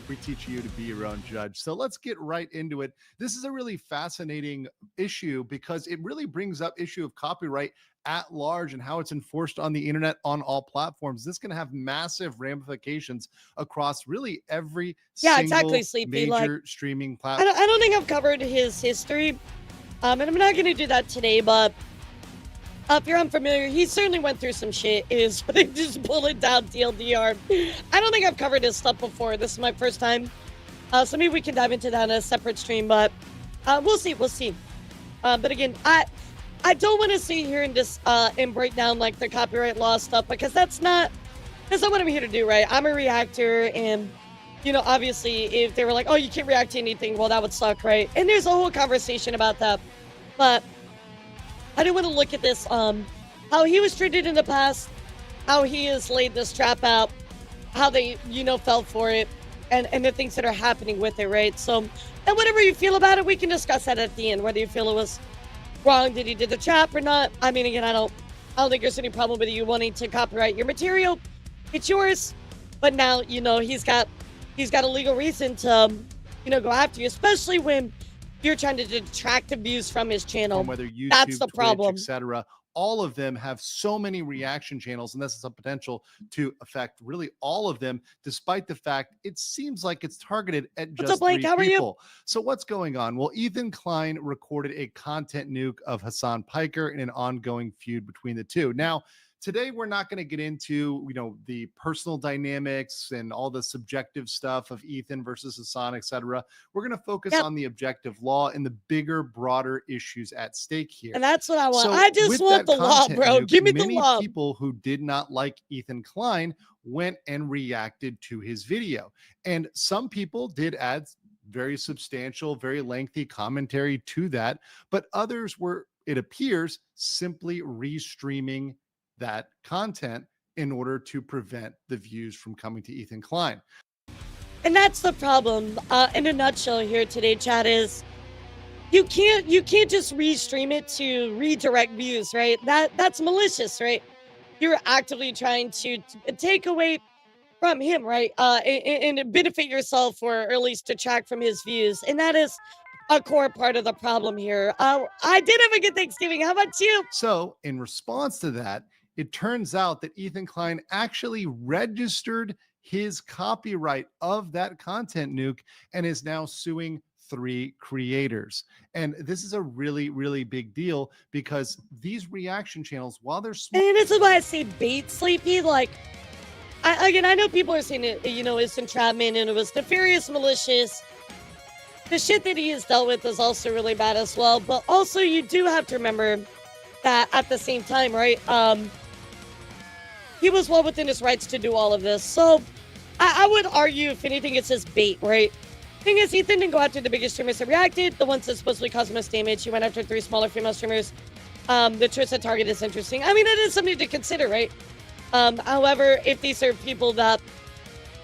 We teach you to be your own judge. So let's get right into it. This is a really fascinating issue because it really brings up issue of copyright at large and how it's enforced on the internet on all platforms. This can have massive ramifications across really every single Sleepy. major streaming platform. I don't think I've covered his history, and I'm not going to do that today, but if you're unfamiliar, he certainly went through some shit. Is just pull it down, TLDR. I don't think I've covered his stuff before. This is my first time. So maybe we can dive into that in a separate stream, but we'll see. We'll see. But again, I don't want to sit here and just and break down like the copyright law stuff because that's not what I'm here to do, right? I'm a reactor, and you know, obviously, if they were like, "Oh, you can't react to anything," well, that would suck, right? And there's a whole conversation about that, but I do want to look at this, how he was treated in the past, how he has laid this trap out, how they, you know, fell for it, and the things that are happening with it, right? So, and whatever you feel about it, we can discuss that at the end, whether you feel it was wrong, did he did the trap or not. I mean, again, I don't think there's any problem with you wanting to copyright your material. It's yours, but now, you know, he's got a legal reason to, you know, go after you, especially when you're trying to detract the views from his channel. Whether YouTube, that's the problem, etc. All of them have so many reaction channels, and this is a potential to affect really all of them, despite the fact it seems like it's targeted at just three people. So what's going on? Well, Ethan Klein recorded a content nuke of Hassan Piker in an ongoing feud between the two. Now, today, we're not going to get into, you know, the personal dynamics and all the subjective stuff of Ethan versus Hassan, etc. We're going to focus on the objective law and the bigger, broader issues at stake here. And that's what I want. So I just want the law, bro. Give me the law. Many people who did not like Ethan Klein went and reacted to his video. And some people did add very substantial, very lengthy commentary to that. But others were, it appears, simply restreaming that content in order to prevent the views from coming to Ethan Klein. And that's the problem. In a nutshell here today, chat, is you can't just restream it to redirect views, right? That's malicious, right? You're actively trying to take away from him, right? And benefit yourself, or at least detract from his views. And that is a core part of the problem here. I did have a good Thanksgiving. How about you? So in response to that, it turns out that Ethan Klein actually registered his copyright of that content nuke and is now suing 3 creators. And this is a really, really big deal because these reaction channels, while they're small. And this is why I say bait, Sleepy. Like, I know people are saying it, you know, it's entrapment and it was nefarious, malicious. The shit that he has dealt with is also really bad as well. But also, you do have to remember that at the same time, right? He was well within his rights to do all of this. So I would argue, if anything, it's his bait, right? Thing is, Ethan didn't go after the biggest streamers that reacted, the ones that supposedly caused most damage. He went after 3 smaller female streamers. The choice of target is interesting. I mean, it is something to consider, right? However, if these are people that,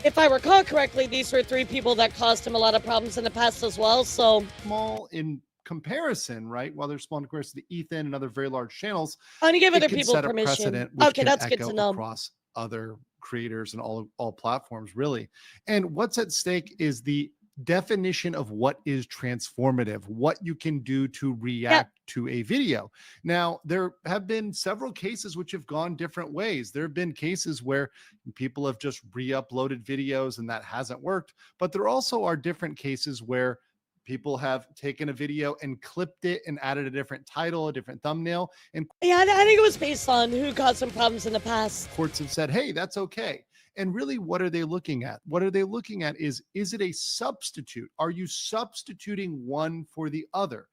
if I recall correctly, these were 3 people that caused him a lot of problems in the past as well. So small in comparison, right? While they're small in comparison to Ethan and other very large channels, and you give other can people set a permission. precedent, which Okay, can that's good echo to know. across other creators and all platforms, really. And what's at stake is the definition of what is transformative, what you can do to react to a video. Now, there have been several cases which have gone different ways. There have been cases where people have just re-uploaded videos and that hasn't worked, but there also are different cases where people have taken a video and clipped it and added a different title, a different thumbnail. And yeah, I think it was based on who caused some problems in the past. Courts have said, hey, that's okay. And really, what are they looking at? What are they looking at is it a substitute? Are you substituting one for the other?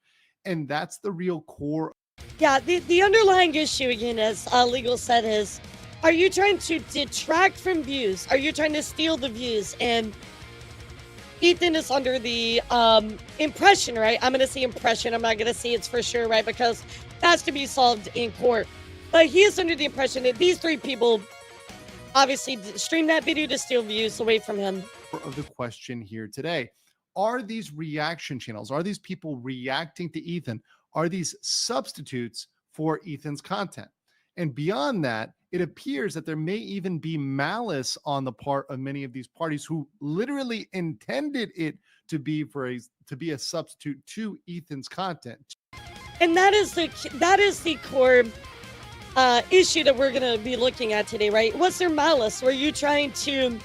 And that's the real core. Yeah, the underlying issue, again, as legal said, is, are you trying to detract from views? Are you trying to steal the views? And Ethan is under the impression, right? I'm going to say impression. I'm not going to say it's for sure, right? Because it has to be solved in court. But he is under the impression that these 3 people obviously streamed that video to steal views away from him. Of the question here today, are these reaction channels, are these people reacting to Ethan, are these substitutes for Ethan's content? And beyond that, it appears that there may even be malice on the part of many of these parties who literally intended it to be a substitute to Ethan's content. And that is the core issue that we're going to be looking at today, right? What's their malice? Were you trying to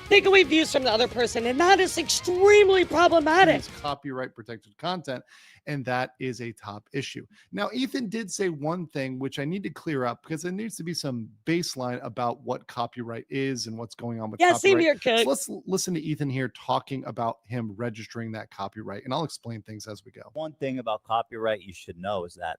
take away views from the other person? And that is extremely problematic. It's copyright protected content, and that is a top issue. Now, Ethan did say one thing which I need to clear up because there needs to be some baseline about what copyright is and what's going on with copyright. Same here, Cook. So let's listen to Ethan here talking about him registering that copyright, and I'll explain things as we go. One thing about copyright you should know is that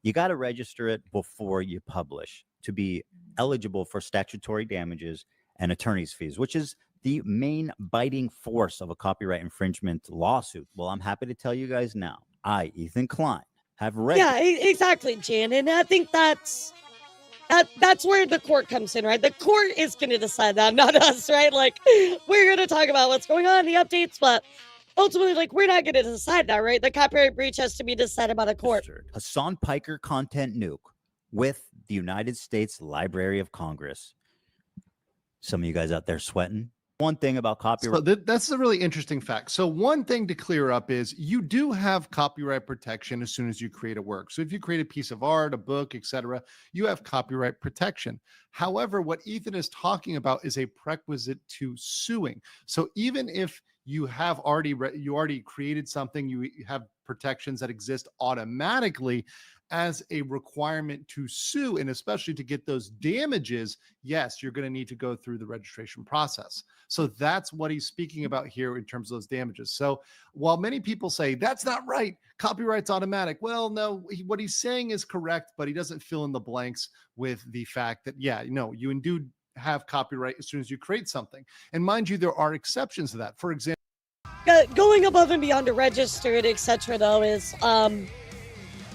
you got to register it before you publish to be eligible for statutory damages and attorney's fees, which is the main biting force of a copyright infringement lawsuit. Well, I'm happy to tell you guys now, I, Ethan Klein, have read. Yeah, exactly, Jan. And I think that's where the court comes in, right? The court is going to decide that, not us, right? Like, we're going to talk about what's going on, the updates, but ultimately, like, we're not going to decide that, right? The copyright breach has to be decided by the court. Hassan Piker content nuke with the United States Library of Congress. Some of you guys out there sweating. One thing about copyright. So that's a really interesting fact. So one thing to clear up is you do have copyright protection as soon as you create a work. So if you create a piece of art, a book, etc., you have copyright protection. However, what Ethan is talking about is a prerequisite to suing. So even if you have already created something, you have protections that exist automatically as a requirement to sue, and especially to get those damages, yes, you're going to need to go through the registration process. So that's what he's speaking about here in terms of those damages. So while many people say that's not right, copyright's automatic, well, no, what he's saying is correct, but he doesn't fill in the blanks with the fact that, yeah, no, you indeed have copyright as soon as you create something. And mind you, there are exceptions to that. For example, going above and beyond to register it, etc., though, is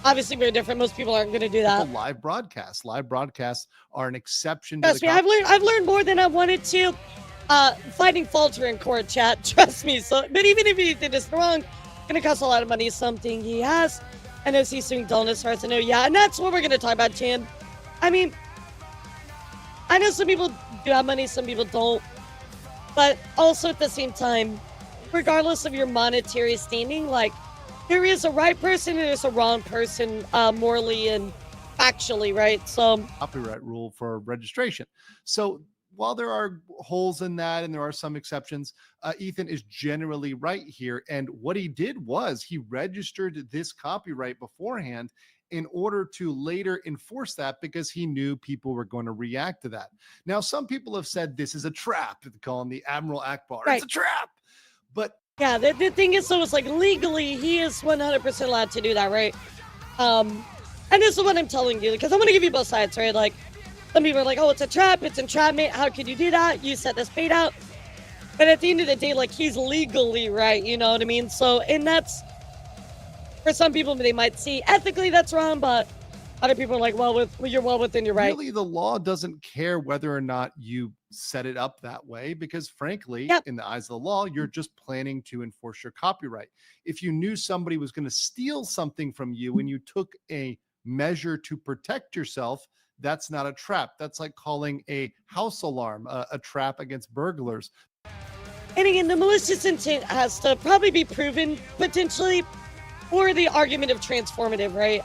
obviously very different. Most people aren't going to do that. Live broadcasts are an exception. Trust me, I've learned more than I wanted to. Finding falter in court, chat. Trust me. So, but even if he did this wrong, it's going to cost a lot of money. Something he has. I know he's suing Dullness Hearts. I know, yeah, and that's what we're going to talk about, Jan. I mean, I know some people do have money, some people don't, but also at the same time, regardless of your monetary standing, like, there is a right person and there's a wrong person, morally and factually, right? So copyright rule for registration. So while there are holes in that and there are some exceptions, Ethan is generally right here. And what he did was he registered this copyright beforehand in order to later enforce that because he knew people were going to react to that. Now, some people have said this is a trap. They call him the Admiral Akbar. Right. It's a trap. But yeah, the thing is, so it's like legally he is 100% allowed to do that, right? And this is what I'm telling you, because I'm going to give you both sides, right? Like, some people are like, oh, it's a trap, it's entrapment, how could you do that? You set this bait out. But at the end of the day, like, he's legally right, you know what I mean? So, and that's, for some people, they might see ethically that's wrong, but other people are like, well, you're well within your right. Really, the law doesn't care whether or not you set it up that way because, frankly, in the eyes of the law, you're just planning to enforce your copyright. If you knew somebody was going to steal something from you and you took a measure to protect yourself, that's not a trap. That's like calling a house alarm a trap against burglars. And again, the malicious intent has to probably be proven potentially, or the argument of transformative, right?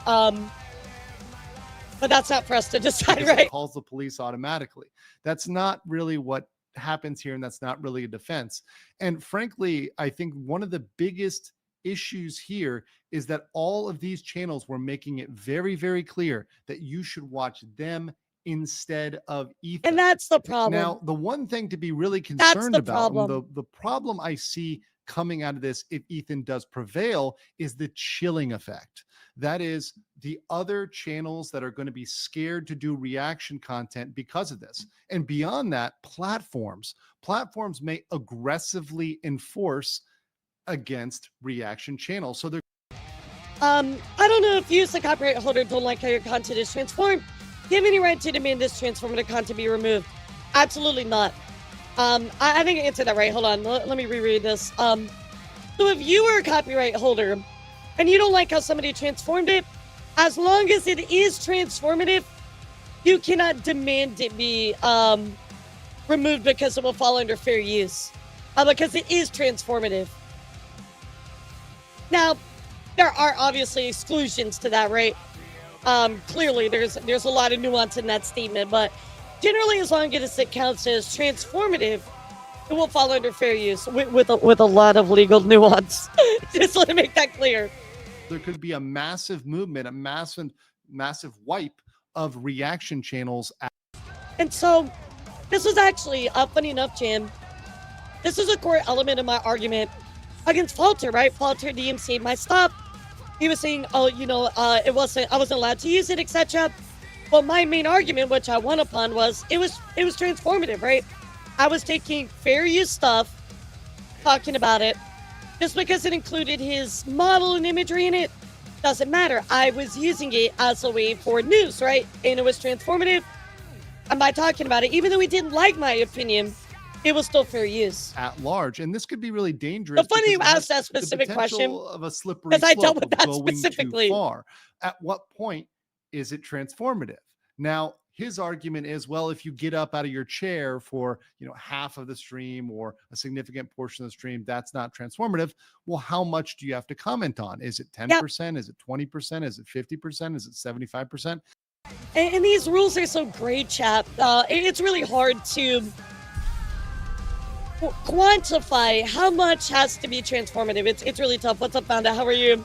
But that's not for us to decide, right? It calls the police automatically. That's not really what happens here, and that's not really a defense. And frankly, I think one of the biggest issues here is that all of these channels were making it very, very clear that you should watch them instead of Ethan. And that's the problem. Now, the one thing to be really concerned about, the problem I see coming out of this, if Ethan does prevail, is the chilling effect. That is the other channels that are going to be scared to do reaction content because of this. And beyond that, platforms may aggressively enforce against reaction channels. So they're I don't know if you as a copyright holder don't like how your content is transformed. Do you have any right to demand this transformative content be removed? Absolutely not. I think I answered that right. Hold on. Let me reread this. So if you were a copyright holder and you don't like how somebody transformed it, as long as it is transformative, you cannot demand it be removed because it will fall under fair use, because it is transformative. Now, there are obviously exclusions to that, right? Clearly, there's a lot of nuance in that statement, but generally, as long as it counts as transformative, it will fall under fair use with a lot of legal nuance. Just let me make that clear. There could be a massive movement, a massive wipe of reaction channels. And so, this was actually, funny enough, Jim, this is a core element of my argument against Falter, right? Falter DMC'd my stuff. He was saying, oh, you know, I wasn't allowed to use it, etc. Well, my main argument, which I won upon, was it was transformative, right? I was taking fair use stuff, talking about it, just because it included his model and imagery in it, doesn't matter. I was using it as a way for news, right? And it was transformative. And by talking about it, even though he didn't like my opinion, it was still fair use. At large. And this could be really dangerous. The funny you asked that specific question. Of a slippery because I dealt slope with of that going specifically. too far. At what point is it transformative? Now, his argument is, well, if you get up out of your chair for, you know, half of the stream or a significant portion of the stream, that's not transformative. Well, how much do you have to comment on? Is it 10%? Yep. Is it 20%? Is it 50%? Is it 75%? And these rules are so great, chat. It's really hard to quantify how much has to be transformative. It's really tough. What's up, Fonda? How are you?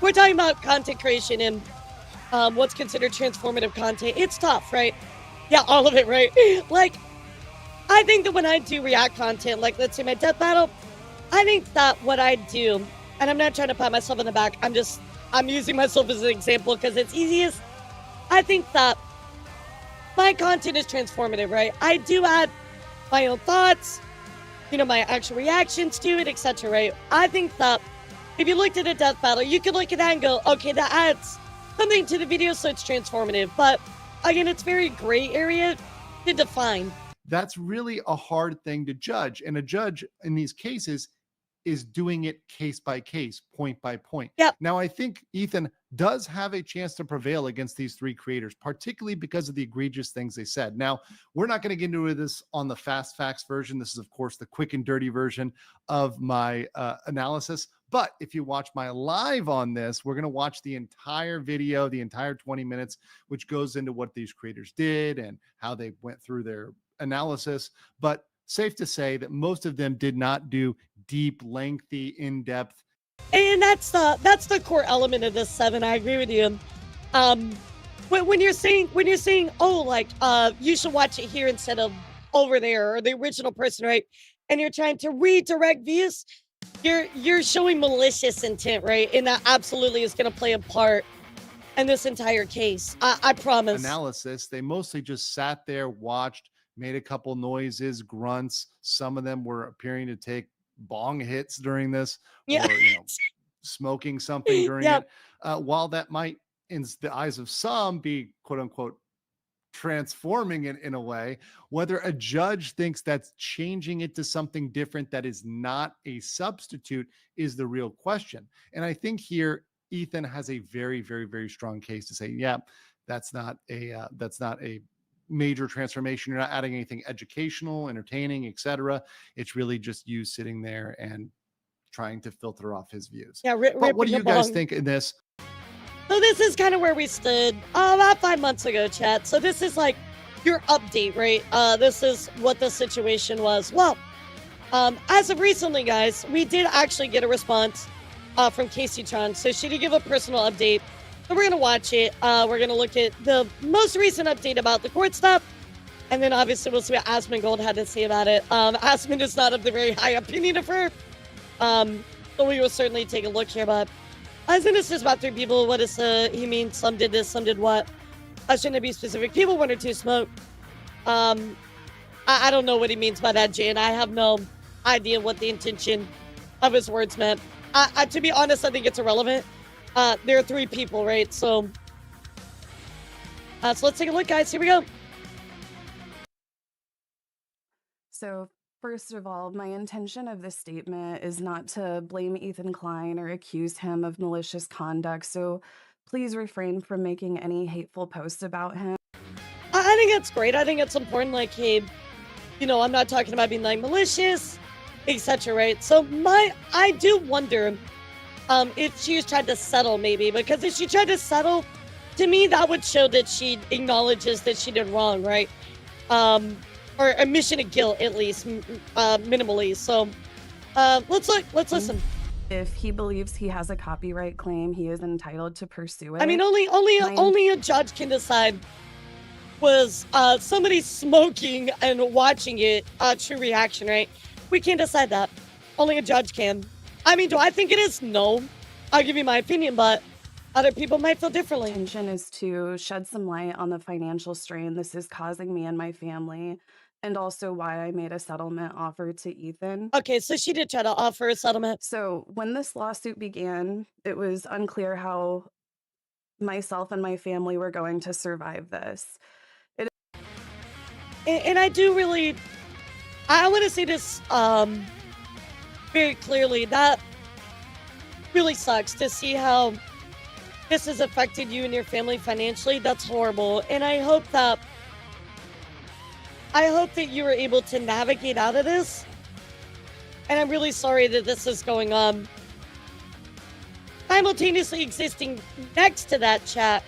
We're talking about content creation and what's considered transformative content. It's tough, right? Yeah, all of it, right? Like, I think that when I do React content, like let's say my death battle, I think that what I do, and I'm not trying to pat myself on the back, I'm using myself as an example because it's easiest. I think that my content is transformative, right? I do add my own thoughts, you know, my actual reactions to it, etc., right? I think that if you looked at a death battle, you could look at that and go, okay, that adds something to the video, so it's transformative. But again, it's very gray area to define. That's really a hard thing to judge. And a judge in these cases is doing it case by case, point by point. Yep. Now, I think Ethan does have a chance to prevail against these three creators, particularly because of the egregious things they said. Now, we're not going to get into this on the fast facts version. This is, of course, the quick and dirty version of my analysis. But if you watch my live on this, we're going to watch the entire video, the entire 20 minutes, which goes into what these creators did and how they went through their analysis. But safe to say that most of them did not do deep, lengthy, in-depth. And that's the core element of this, Seven. I agree with you. When you're saying, oh, like, you should watch it here instead of over there, or the original person, right? And you're trying to redirect views, you're showing malicious intent, right? And that absolutely is going to play a part in this entire case. I promise. Analysis. They mostly just sat there, watched, made a couple noises, grunts. Some of them were appearing to take bong hits during this, or you know, smoking something during it. While that might, in the eyes of some, be quote unquote transforming it in a way, whether a judge thinks that's changing it to something different that is not a substitute is the real question. And I think here Ethan has a very, very, very strong case to say, yeah, that's not a major transformation. You're not adding anything educational, entertaining, etc. It's really just you sitting there and trying to filter off his views. Yeah, but what do you guys think in this? So this is kind of where we stood about 5 months ago, chat. So this is like your update, right? This is what the situation was. Well, as of recently, guys, we did actually get a response from Kaceytron. So she did give a personal update. So we're going to watch it. We're going to look at the most recent update about the court stuff. And then obviously we'll see what Asmongold had to say about it. Asmon is not of the very high opinion of her. So we will certainly take a look here. But I think this is about 3 people. What does he mean? Some did this, some did what? I shouldn't be specific. People 1 or 2 smoke. I don't know what he means by that, Jane. I have no idea what the intention of his words meant. To be honest, I think it's irrelevant. There are 3 people, right? So let's take a look, guys. Here we go. So first of all, my intention of this statement is not to blame Ethan Klein or accuse him of malicious conduct. So please refrain from making any hateful posts about him. I think that's great. I think it's important. Like, hey, you know, I'm not talking about being like malicious, etc. Right? So I do wonder, if she's tried to settle, maybe, because if she tried to settle, to me that would show that she acknowledges that she did wrong, right? Or admission of guilt, at least, minimally. So, let's listen. If he believes he has a copyright claim, he is entitled to pursue it. I mean, only a judge can decide. Was somebody smoking and watching it a true reaction, right? We can't decide that. Only a judge can. I mean, do I think it is? No. I'll give you my opinion, but other people might feel differently. Intention is to shed some light on the financial strain this is causing me and my family, and also why I made a settlement offer to Ethan. Okay, so she did try to offer a settlement. So when this lawsuit began, it was unclear how myself and my family were going to survive this. And I do really, I want to say this very clearly. That really sucks to see how this has affected you and your family financially. That's horrible. And I hope that you were able to navigate out of this. And I'm really sorry that this is going on. Simultaneously existing next to that chat,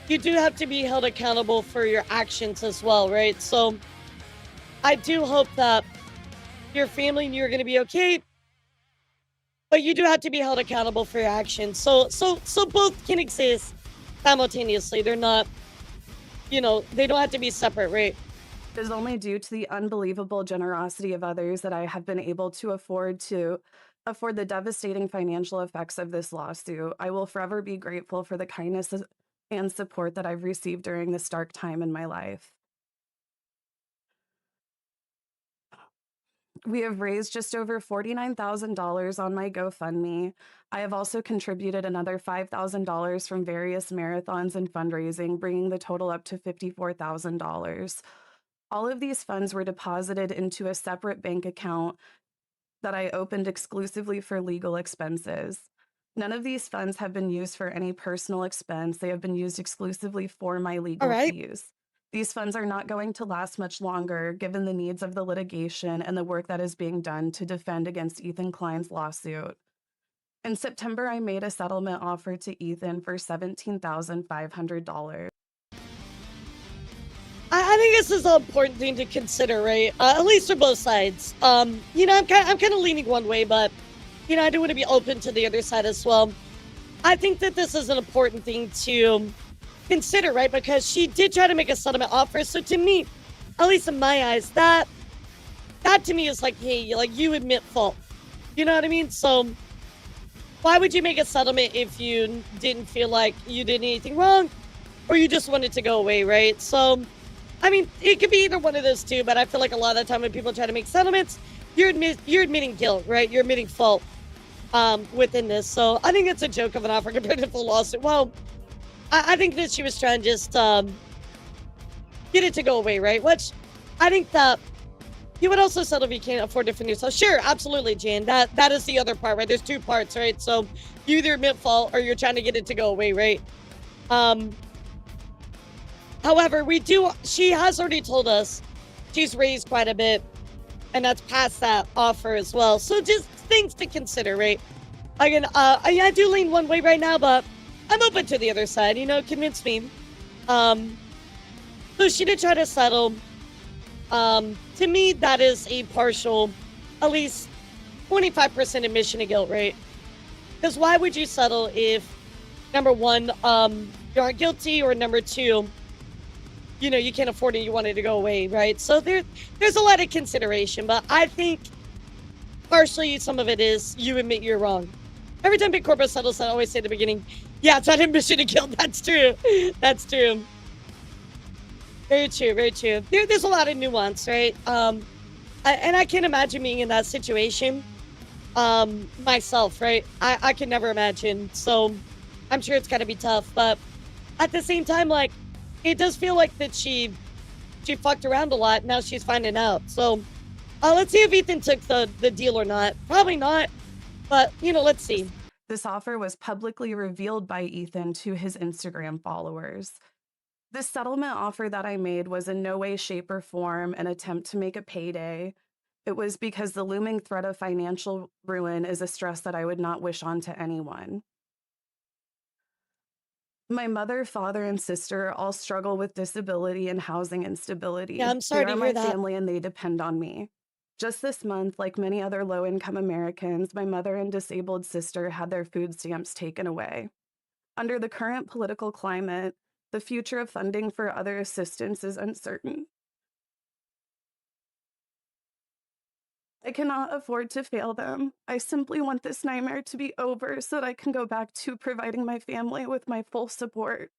you do have to be held accountable for your actions as well, right? So I do hope that your family and you're going to be okay, but you do have to be held accountable for your actions. So both can exist simultaneously. They're not, you know, they don't have to be separate, right? It is only due to the unbelievable generosity of others that I have been able to afford the devastating financial effects of this lawsuit. I will forever be grateful for the kindness and support that I've received during this dark time in my life. We have raised just over $49,000 on my GoFundMe. I have also contributed another $5,000 from various marathons and fundraising, bringing the total up to $54,000. All of these funds were deposited into a separate bank account that I opened exclusively for legal expenses. None of these funds have been used for any personal expense. They have been used exclusively for my legal fees. These funds are not going to last much longer, given the needs of the litigation and the work that is being done to defend against Ethan Klein's lawsuit. In September, I made a settlement offer to Ethan for $17,500. I think this is an important thing to consider, right? At least for both sides. You know, I'm kind of leaning one way, but you know, I do want to be open to the other side as well. I think that this is an important thing to consider, right? Because she did try to make a settlement offer. So to me, at least in my eyes, that to me is like, hey, like you admit fault. You know what I mean? So why would you make a settlement if you didn't feel like you did anything wrong, or you just wanted to go away, right? So, I mean, it could be either one of those two, but I feel like a lot of the time when people try to make settlements, you're admitting guilt, right? You're admitting fault within this. So I think it's a joke of an offer compared to the lawsuit. Well, I think that she was trying to just get it to go away, right? Which I think that you would also settle if you can't afford to defend yourself. Sure, absolutely, Jan. That is the other part, right? There's two parts, right? So you either admit fault or you're trying to get it to go away, right? However, she has already told us she's raised quite a bit, and that's past that offer as well. So just things to consider, right? Again, I do lean one way right now, but I'm open to the other side, you know, convince me. So she did try to settle. To me, that is a partial, at least 25% admission of guilt, right? Because why would you settle if, number one, you aren't guilty, or number two, you know, you can't afford it, you want it to go away, right? So there's a lot of consideration, but I think partially some of it is you admit you're wrong. Every time Big Corporate settles, I always say at the beginning, yeah, it's not admission of guilt. That's true. That's true. Very true, very true. There's a lot of nuance, right? And I can't imagine being in that situation myself, right? I can never imagine. So I'm sure it's got to be tough, but at the same time, like, it does feel like that she fucked around a lot. Now she's finding out. So let's see if Ethan took the deal or not. Probably not, but you know, let's see. This offer was publicly revealed by Ethan to his Instagram followers. This settlement offer that I made was in no way, shape, or form an attempt to make a payday. It was because the looming threat of financial ruin is a stress that I would not wish on to anyone. My mother, father, and sister all struggle with disability and housing instability. Yeah, I'm sorry they to are hear my that. family and they depend on me. Just this month, like many other low-income Americans, my mother and disabled sister had their food stamps taken away. Under the current political climate, the future of funding for other assistance is uncertain. I cannot afford to fail them. I simply want this nightmare to be over so that I can go back to providing my family with my full support.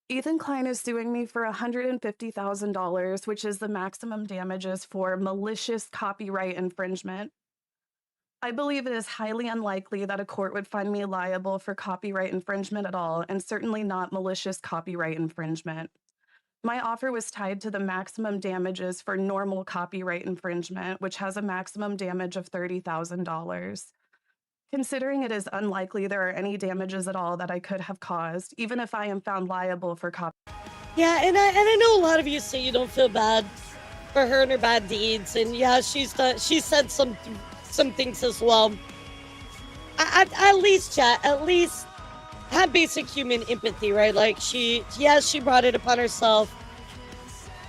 Ethan Klein is suing me for $150,000, which is the maximum damages for malicious copyright infringement. I believe it is highly unlikely that a court would find me liable for copyright infringement at all, and certainly not malicious copyright infringement. My offer was tied to the maximum damages for normal copyright infringement, which has a maximum damage of $30,000. Considering it is unlikely there are any damages at all that I could have caused, even if I am found liable for Yeah, and I know a lot of you say you don't feel bad for her and her bad deeds, and yeah, she said some things as well. At least, chat, at least have basic human empathy, right? Like she brought it upon herself,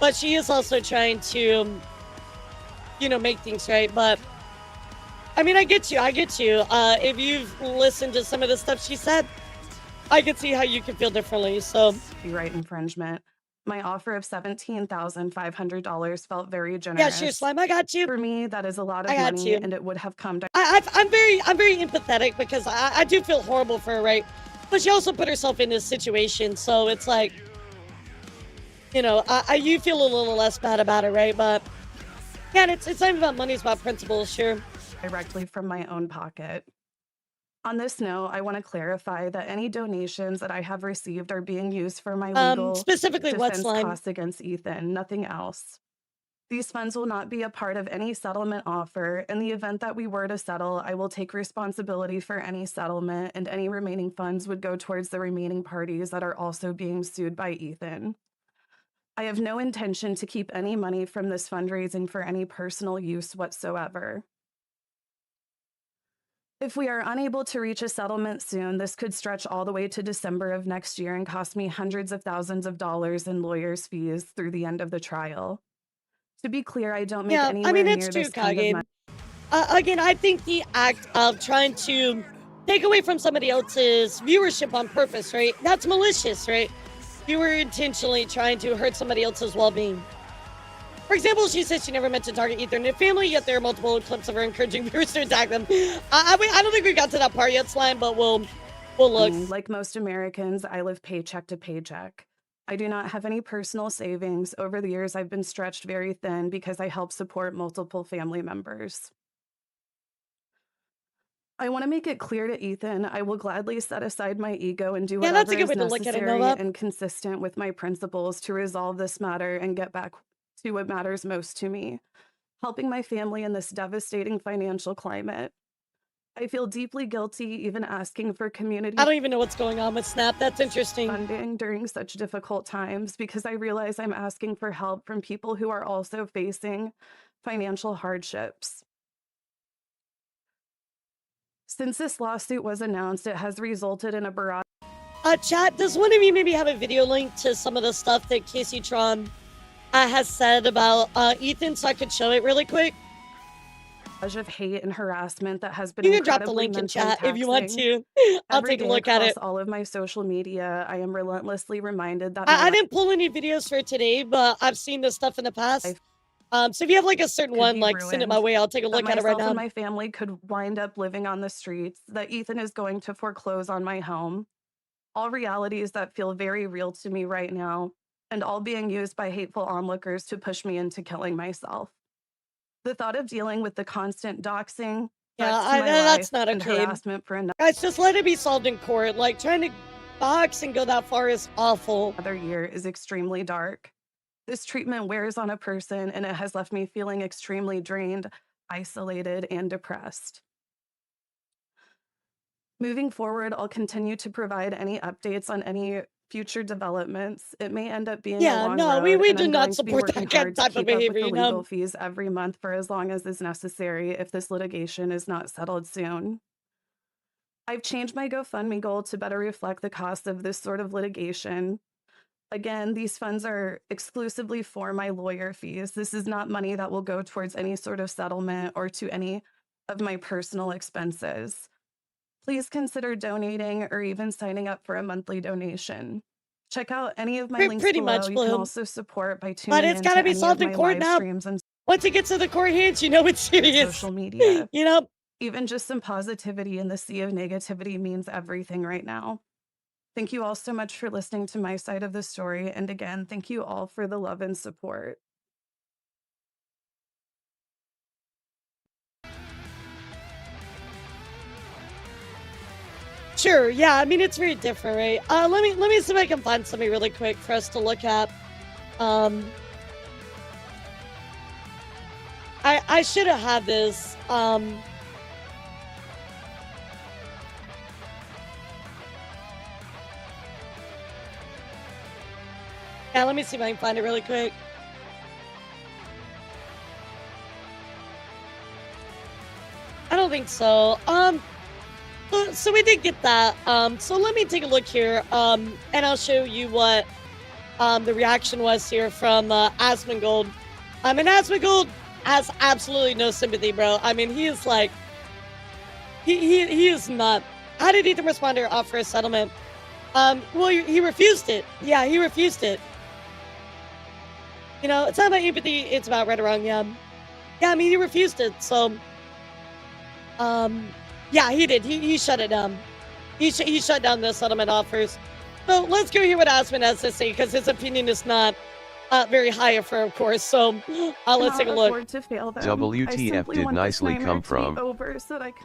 but she is also trying to, make things right. But I mean, I get you. If you've listened to some of the stuff she said, I can see how you can feel differently. So, copyright infringement. My offer of $17,500 felt very generous. Yeah, sure, Slime. I got you. For me, that is a lot of I got money, you. and it would have come down. I'm very empathetic because I do feel horrible for her, right? But she also put herself in this situation, so it's like, you feel a little less bad about it, right? But yeah, it's not even about money; it's about principles, sure. Directly from my own pocket. On this note, I want to clarify that any donations that I have received are being used for my legal specifically what defense slime? costs against Ethan, nothing else. These funds will not be a part of any settlement offer. In the event that we were to settle, I will take responsibility for any settlement, and any remaining funds would go towards the remaining parties that are also being sued by Ethan. I have no intention to keep any money from this fundraising for any personal use whatsoever. If we are unable to reach a settlement soon, this could stretch all the way to December of next year and cost me hundreds of thousands of dollars in lawyers' fees through the end of the trial. To be clear, I don't make anywhere near this kind of money. Again, I think the act of trying to take away from somebody else's viewership on purpose, right? That's malicious, right? You were intentionally trying to hurt somebody else's well-being. For example, she says she never meant to target Ethan and her family, yet there are multiple clips of her encouraging viewers to attack them. I don't think we got to that part yet, Slime, but we'll look. Like most Americans, I live paycheck to paycheck. I do not have any personal savings. Over the years, I've been stretched very thin because I help support multiple family members. I want to make it clear to Ethan, I will gladly set aside my ego and do whatever is necessary and consistent with my principles to resolve this matter and get back to what matters most to me, helping my family in this devastating financial climate. I feel deeply guilty even asking for community. I don't even know what's going on with Snap. That's interesting. Funding during such difficult times because I realize I'm asking for help from people who are also facing financial hardships. Since this lawsuit was announced, it has resulted in a barrage. Chat, does one of you maybe have a video link to some of the stuff that Kaceytron has said about Ethan so I could show it really quick? Of hate and harassment that has been you can drop the link in chat if you want to. I'll take a look at it. All of my social media, I am relentlessly reminded that I didn't pull any videos for today, but I've seen this stuff in the past. So if you have like a certain one, like send it my way. I'll take a look at it right now. And my family could wind up living on the streets. That Ethan is going to foreclose on my home. All realities that feel very real to me right now, and all being used by hateful onlookers to push me into killing myself. The thought of dealing with the constant doxing, that's not okay. Harassment for guys, just let it be solved in court. Like trying to box and go that far is awful. Another year is extremely dark. This treatment wears on a person, and it has left me feeling extremely drained, isolated, and depressed. Moving forward, I'll continue to provide any updates on any future developments. It may end up being a long road, we and do I'm not going to be support working that hard to type of keep up with behavior, the you know? legal fees every month for as long as is necessary if this litigation is not settled soon. I've changed my GoFundMe goal to better reflect the cost of this sort of litigation. Again, these funds are exclusively for my lawyer fees. This is not money that will go towards any sort of settlement or to any of my personal expenses. Please consider donating or even signing up for a monthly donation. Check out any of my links Pretty below. much, You can Bloom. also support by But tuning it's in gotta to be any solved of in my court live now. streams and Once it gets to the court hands, you know it's serious. social media. You know? Even just some positivity in the sea of negativity means everything right now. Thank you all so much for listening to my side of the story. And again, thank you all for the love and support. Sure, yeah, I mean, it's very different, right? Let me see if I can find something really quick for us to look at. I should have had this. Yeah, let me see if I can find it really quick. I don't think so. So we did get that. So let me take a look here. And I'll show you what the reaction was here from Asmongold. And Asmongold has absolutely no sympathy, bro. I mean, he is like, he is not. How did Ethan respond to your offer of settlement? Well, he refused it. Yeah, he refused it. You know, it's not about empathy. It's about right or wrong. Yeah. Yeah, I mean, he refused it. So, yeah, he did. He shut it down. He shut down the settlement offers. So let's go hear what Asmon has to say, because his opinion is not very high of course. So let's take a look. WTF did nicely come from.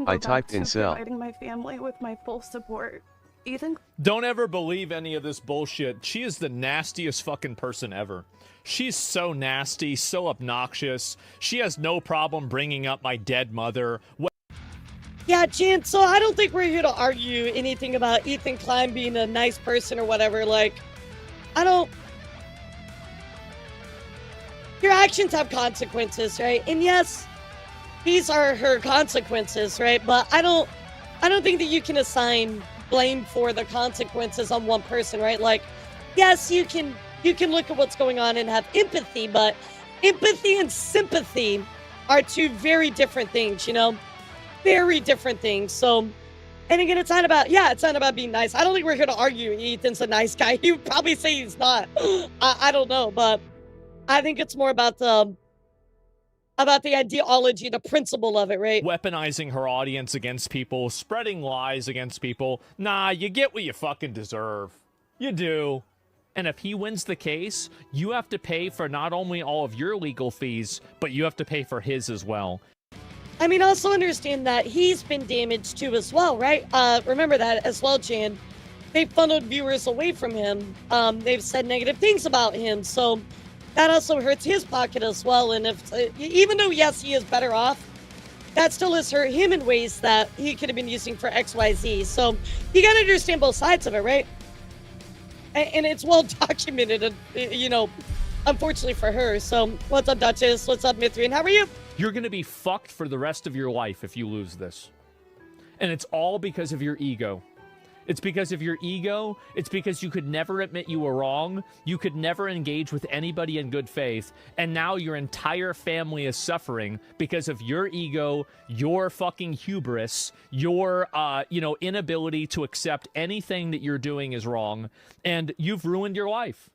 I typed in cell. Providing my family with my full support. Ethan? Don't ever believe any of this bullshit. She is the nastiest fucking person ever. She's so nasty, so obnoxious. She has no problem bringing up my dead mother. Yeah, Jan, so I don't think we're here to argue anything about Ethan Klein being a nice person or whatever. Like, your actions have consequences, right? And yes, these are her consequences, right? But I don't think that you can assign blame for the consequences on one person, right? Like, yes, you can look at what's going on and have empathy, but empathy and sympathy are two very different things, you know? Very different things. So, and again, it's not about being nice. I don't think we're here to argue Ethan's a nice guy. He would probably say he's not. I don't know, but I think it's more about the ideology, the principle of it, right? Weaponizing her audience against people, spreading lies against people. Nah, you get what you fucking deserve. You do. And if he wins the case, you have to pay for not only all of your legal fees, but you have to pay for his as well. I mean, also understand that he's been damaged too as well, right? Remember that as well, Chan. They funneled viewers away from him. They've said negative things about him, so that also hurts his pocket as well. And if even though, yes, he is better off, that still has hurt him in ways that he could have been using for XYZ. So you gotta understand both sides of it, right? And it's well documented, you know, unfortunately for her. So what's up, Duchess? What's up, Mithrian? How are you? You're gonna be fucked for the rest of your life if you lose this. And it's all because of your ego. It's because of your ego. It's because you could never admit you were wrong. You could never engage with anybody in good faith. And now your entire family is suffering because of your ego, your fucking hubris, your, inability to accept anything that you're doing is wrong. And you've ruined your life.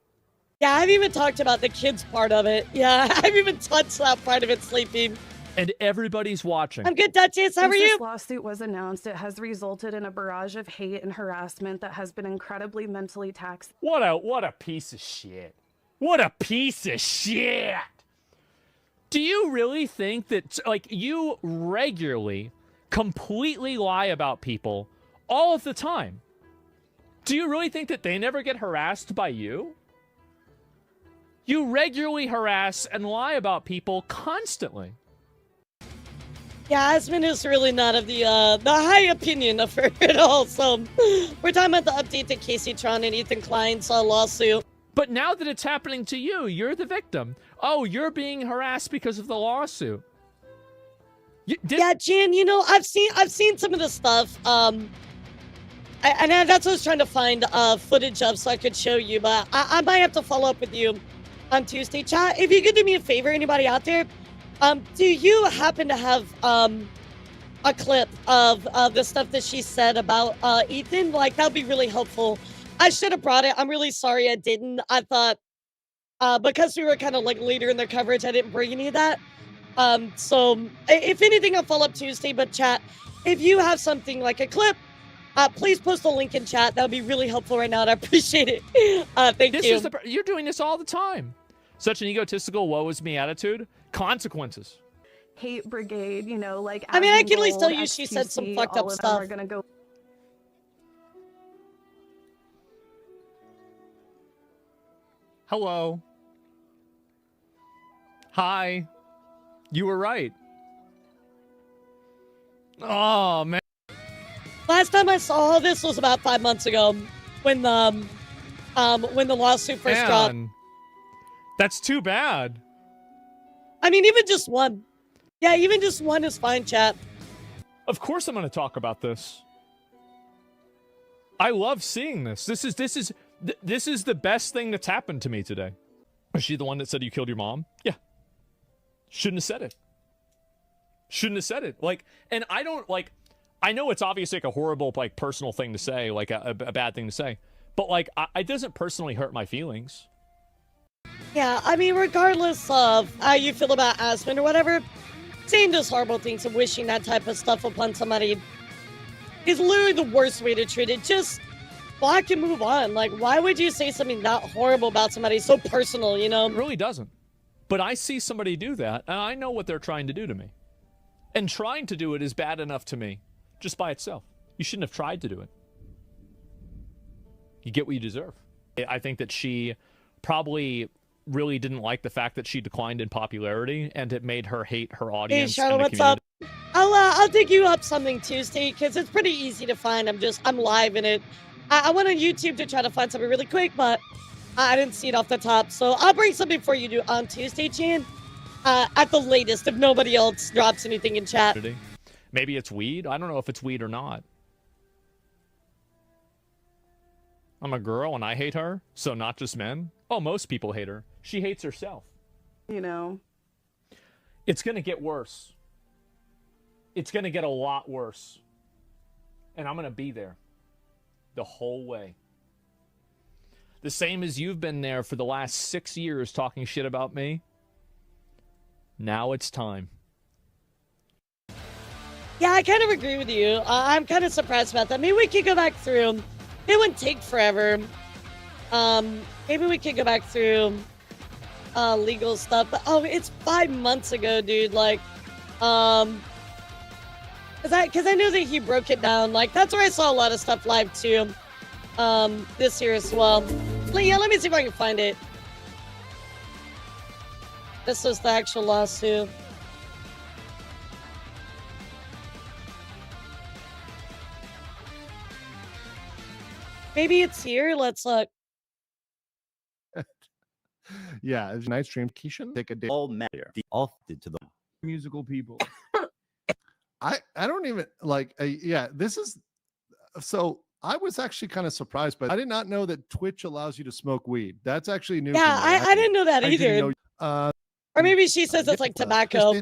Yeah, I haven't even talked about the kids part of it. Yeah, I haven't even touched that part of it, Sleepy. And everybody's watching. I'm good, Duchess. How are you? Since this lawsuit was announced, it has resulted in a barrage of hate and harassment that has been incredibly mentally taxing. What a piece of shit. What a piece of shit. Do you really think that, you regularly completely lie about people all of the time? Do you really think that they never get harassed by you? You regularly harass and lie about people constantly. Yeah, Asmund is really not of the high opinion of her at all. So we're talking about the update to Kaceytron and Ethan Klein's lawsuit. But now that it's happening to you, you're the victim. Oh, you're being harassed because of the lawsuit. Yeah, Jan, you know, I've seen some of the stuff. And that's what I was trying to find footage of so I could show you. But I might have to follow up with you on Tuesday, chat. If you could do me a favor, anybody out there, do you happen to have a clip of the stuff that she said about Ethan? Like, that'd be really helpful. I should have brought it. I'm really sorry I didn't. I thought because we were kind of like later in the coverage, I didn't bring any of that. So if anything, I'll follow up Tuesday. But chat, if you have something like a clip, please post a link in chat. That would be really helpful right now, and I appreciate it. Thank you. You're doing this all the time. Such an egotistical woe is me attitude. Consequences. Hate brigade, you know, like. I mean, I can at least tell you she said some fucked up stuff. Are gonna go. Hello. Hi. You were right. Oh, man. Last time I saw all this was about 5 months ago when the lawsuit first dropped. That's too bad. I mean, even just one. Yeah, even just one is fine, chat. Of course I'm going to talk about this. I love seeing this. This is the best thing that's happened to me today. Was she the one that said you killed your mom? Yeah. Shouldn't have said it. Shouldn't have said it. Like, and I don't, like, I know it's obviously like a horrible, like, personal thing to say, like a bad thing to say, but like, it doesn't personally hurt my feelings. Yeah, I mean, regardless of how you feel about Asmund or whatever, saying those horrible things and wishing that type of stuff upon somebody is literally the worst way to treat it. Just block and move on. Like, why would you say something that horrible about somebody so personal, you know? It really doesn't. But I see somebody do that, and I know what they're trying to do to me. And trying to do it is bad enough to me, just by itself. You shouldn't have tried to do it. You get what you deserve. I think that she probably really didn't like the fact that she declined in popularity, and it made her hate her audience. Hey, Charlotte, what's up? I'll dig you up something Tuesday, because it's pretty easy to find. I'm live in it. I went on YouTube to try to find something really quick, but I didn't see it off the top. So I'll bring something for you on Tuesday, Chan. At the latest, if nobody else drops anything in chat. Maybe it's weed. I don't know if it's weed or not. I'm a girl and I hate her, so not just men. Oh, most people hate her. She hates herself. You know. It's going to get worse. It's going to get a lot worse. And I'm going to be there the whole way. The same as you've been there for the last 6 years talking shit about me. Now it's time. Yeah, I kind of agree with you. I'm kind of surprised about that. Maybe we could go back through. It wouldn't take forever. Maybe we could go back through legal stuff. But oh, it's 5 months ago, dude. Like, because I know that he broke it down. Like, that's where I saw a lot of stuff live too. This year as well. Yeah, let me see if I can find it. This was the actual lawsuit. Maybe it's here. Let's look. Yeah, it's a nice stream. Keisha, take a day. All matter. The off to the musical people. I don't even like. Yeah, this is so. I was actually kind of surprised, but I did not know that Twitch allows you to smoke weed. That's actually new. Yeah, I didn't know that either. Or maybe she says it's like tobacco.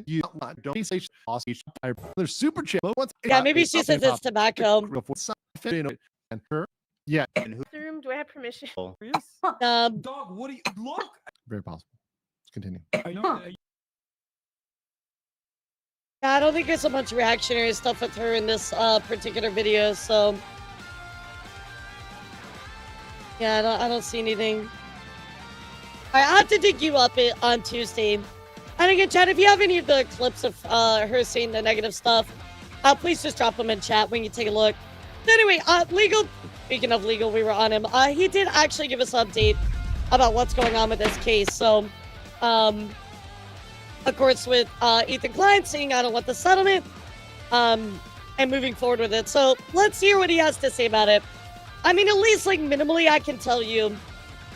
There's super chat. Yeah, maybe she says it's tobacco. And her, yeah. Room? Do I have permission? Dog, what do you look? Very possible. Let's continue. I know. Yeah, I don't think there's a bunch of reactionary stuff with her in this particular video, so yeah, I don't see anything. All right, I'll have to dig you up on Tuesday. And again, chat, if you have any of the clips of her saying the negative stuff, please just drop them in chat when you take a look. Anyway, legal. Speaking of legal, we were on him. He did actually give us an update about what's going on with this case. So, of course, with Ethan Klein saying, I don't want the settlement, and moving forward with it. So let's hear what he has to say about it. I mean, at least like minimally, I can tell you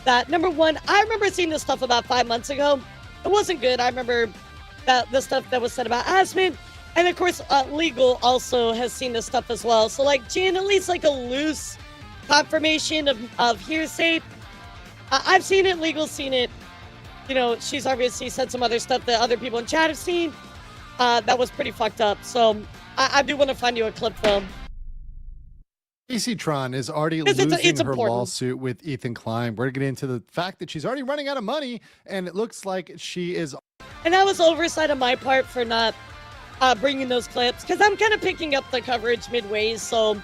that number one, I remember seeing this stuff about 5 months ago. It wasn't good. I remember that the stuff that was said about Asmund. And of course, Legal also has seen this stuff as well. So like, Jan, at least like a loose confirmation of hearsay. I've seen it, Legal's seen it. You know, she's obviously said some other stuff that other people in chat have seen. That was pretty fucked up. So I do want to find you a clip from. Kaceytron is already losing her lawsuit with Ethan Klein. We're getting into the fact that she's already running out of money, and it looks like she is. And that was oversight on my part for not bringing those clips, because I'm kind of picking up the coverage midways, so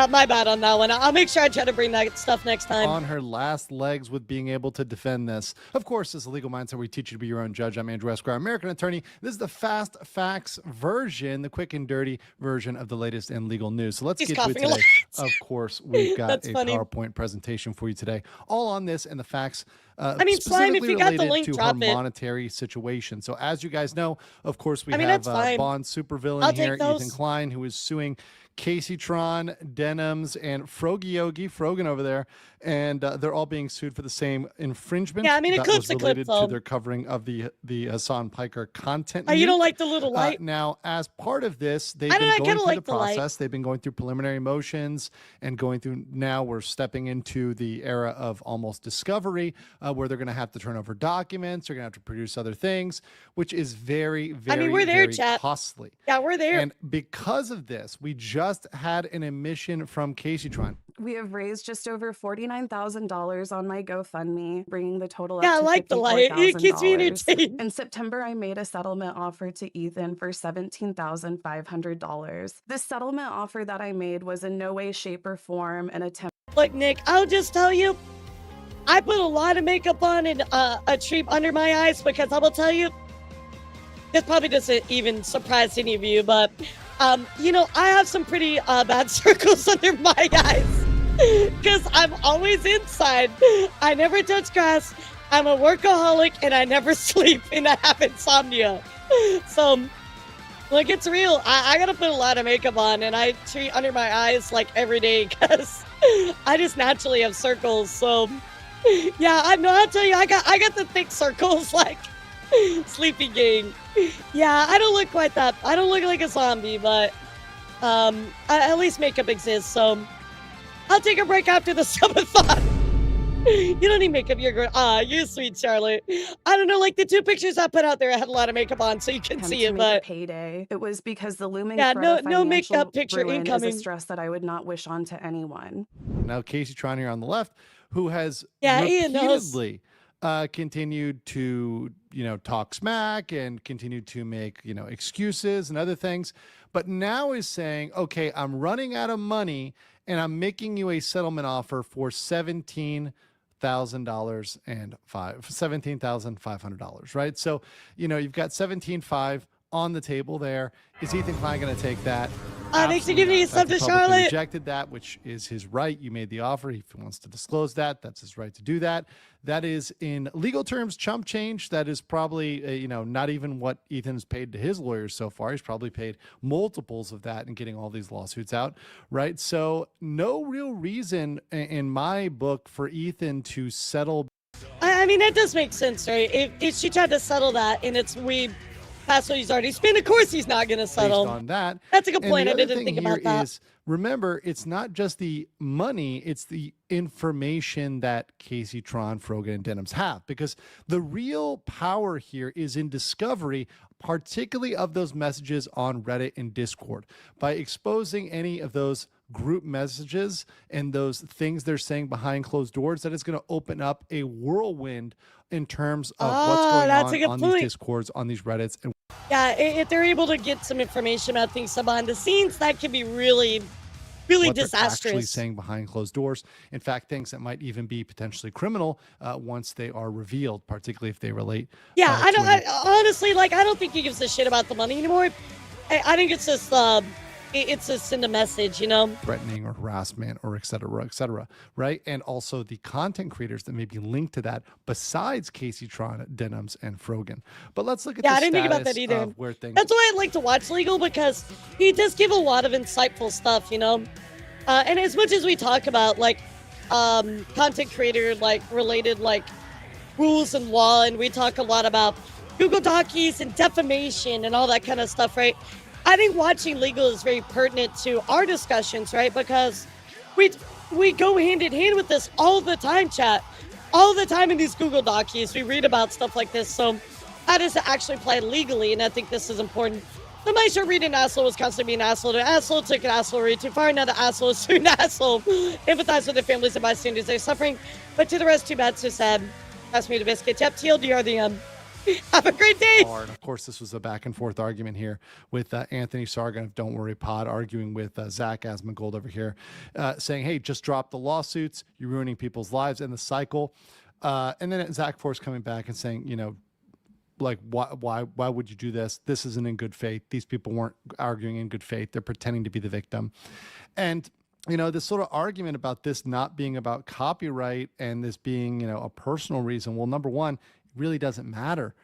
my bad on that one. I'll make sure I try to bring that stuff next time. On her last legs with being able to defend this. Of course, this is a legal mindset where we teach you to be your own judge. I'm Andrew Esquire, American attorney. This is the fast facts version, the quick and dirty version of the latest in legal news. So let's get to it today. Of course, we've got a PowerPoint presentation for you today, all on this and the facts. I mean, Slime, if you got the link, to drop her it. monetary situation. So as you guys know, of course, we have Bond supervillain here, Ethan Klein, who is suing Kaceytron, Denims, and Frogan over there, and they're all being sued for the same infringement. Yeah, I mean, it that was the related clip, to their covering of the Hassan Piker content. Oh, you don't like the little light? Now, as part of this, they've been going through the process. They've been going through preliminary motions and going through. Now we're stepping into the era of almost discovery, where they're going to have to turn over documents. They're going to have to produce other things, which is very, very, we're there, very chat. costly. Yeah, we're there. And because of this, we just had an admission from Kaceytron. We have raised just over $49,000 on my GoFundMe, bringing the total up Yeah, to I like the light. It keeps me $54,000. entertained. In September, I made a settlement offer to Ethan for $17,500. This settlement offer that I made was in no way, shape, or form an attempt. Look, Nick, I'll just tell you, I put a lot of makeup on and a treat under my eyes, because I will tell you, this probably doesn't even surprise any of you, but you know, I have some pretty bad circles under my eyes because I'm always inside. I never touch grass. I'm a workaholic and I never sleep and I have insomnia. So, like, it's real. I gotta put a lot of makeup on and I treat under my eyes like every day because I just naturally have circles. So, yeah, I'll tell you, I got the thick circles like Sleepy Gang. Yeah, I don't look quite that. I don't look like a zombie, but at least makeup exists. So I'll take a break after the subathon. You don't need makeup. You're good. You're sweet, Charlotte. I don't know, like the 2 pictures I put out there, I had a lot of makeup on, so you can see it. But payday. It was because the looming yeah, threat no of makeup picture ruin incoming. is a stress that I would not wish on to anyone. Now, Kaceytron here on the left, who has Ian knows. repeatedly continued to, talk smack and continued to make, excuses and other things, but now is saying, okay, I'm running out of money and I'm making you a settlement offer for $17,500, right? So, you've got $17,500 on the table there. Is Ethan Klein going to take that? Thanks for giving me stuff to Charlotte. Rejected that, which is his right. You made the offer. If he wants to disclose that, that's his right to do that. That is, in legal terms, chump change. That is probably, not even what Ethan's paid to his lawyers so far. He's probably paid multiples of that in getting all these lawsuits out, right? So no real reason in my book for Ethan to settle. I mean, that does make sense, right? If she tried to settle that and past what he's already spent, of course he's not going to settle. Based on that. That's a good point. I didn't think about that. Remember, it's not just the money, it's the information that Kaceytron, Frogan, and Denims have, because the real power here is in discovery, particularly of those messages on Reddit and Discord. By exposing any of those group messages and those things they're saying behind closed doors, that is going to open up a whirlwind in terms of what's going on these Discords, on these Reddits. And yeah, if they're able to get some information about things behind the scenes, that can be really, really what disastrous. They're actually saying behind closed doors. In fact, things that might even be potentially criminal once they are revealed, particularly if they relate. Yeah, honestly, I don't think he gives a shit about the money anymore. I think it's just it's to send a message, you know? Threatening or harassment or et cetera, right? And also the content creators that may be linked to that besides Kaceytron, Denims, and Frogan. But let's look at the I didn't think about that status either. of where things... That's why I like to watch Legal, because he does give a lot of insightful stuff, you know? And as much as we talk about, like, content creator, like, related, like, rules and law, and we talk a lot about Google Docies and defamation and all that kind of stuff, right? I think watching Legal is very pertinent to our discussions, right? Because we go hand in hand with this all the time, chat. All the time in these Google Docies, we read about stuff like this. So how does it actually play legally? And I think this is important. Somebody should read an asshole was constantly being an asshole. An asshole took an asshole read too far. Another asshole is soon an asshole. Empathize with the families and bystanders that are suffering. But to the rest, too bad, so sad. Pass me the biscuit. Yep, TLDR the Have a great day. And of course, this was a back and forth argument here with Anthony Sargon of Don't Worry Pod arguing with Zach Asmongold over here, saying, hey, just drop the lawsuits. You're ruining people's lives and the cycle. And then Zach Force coming back and saying, you know, like, why would you do this? This isn't in good faith. These people weren't arguing in good faith. They're pretending to be the victim. And you know, this sort of argument about this not being about copyright and this being, you know, a personal reason. Well, number one, it really doesn't matter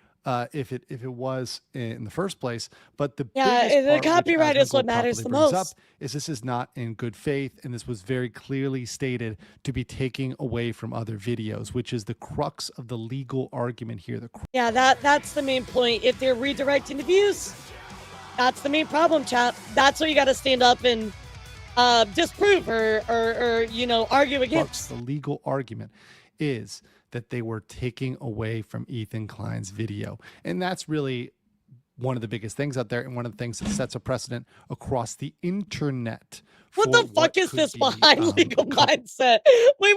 if it was in the first place. But the the copyright is what matters the most. Up is this is not in good faith, and this was very clearly stated to be taking away from other videos, which is the crux of the legal argument here. That's the main point. If they're redirecting the views, that's the main problem, chat. That's what you got to stand up and disprove or you know, argue against. The legal argument is that they were taking away from Ethan Klein's video. And that's really one of the biggest things out there, and one of the things that sets a precedent across the internet. What the fuck is this behind legal mindset? Wait,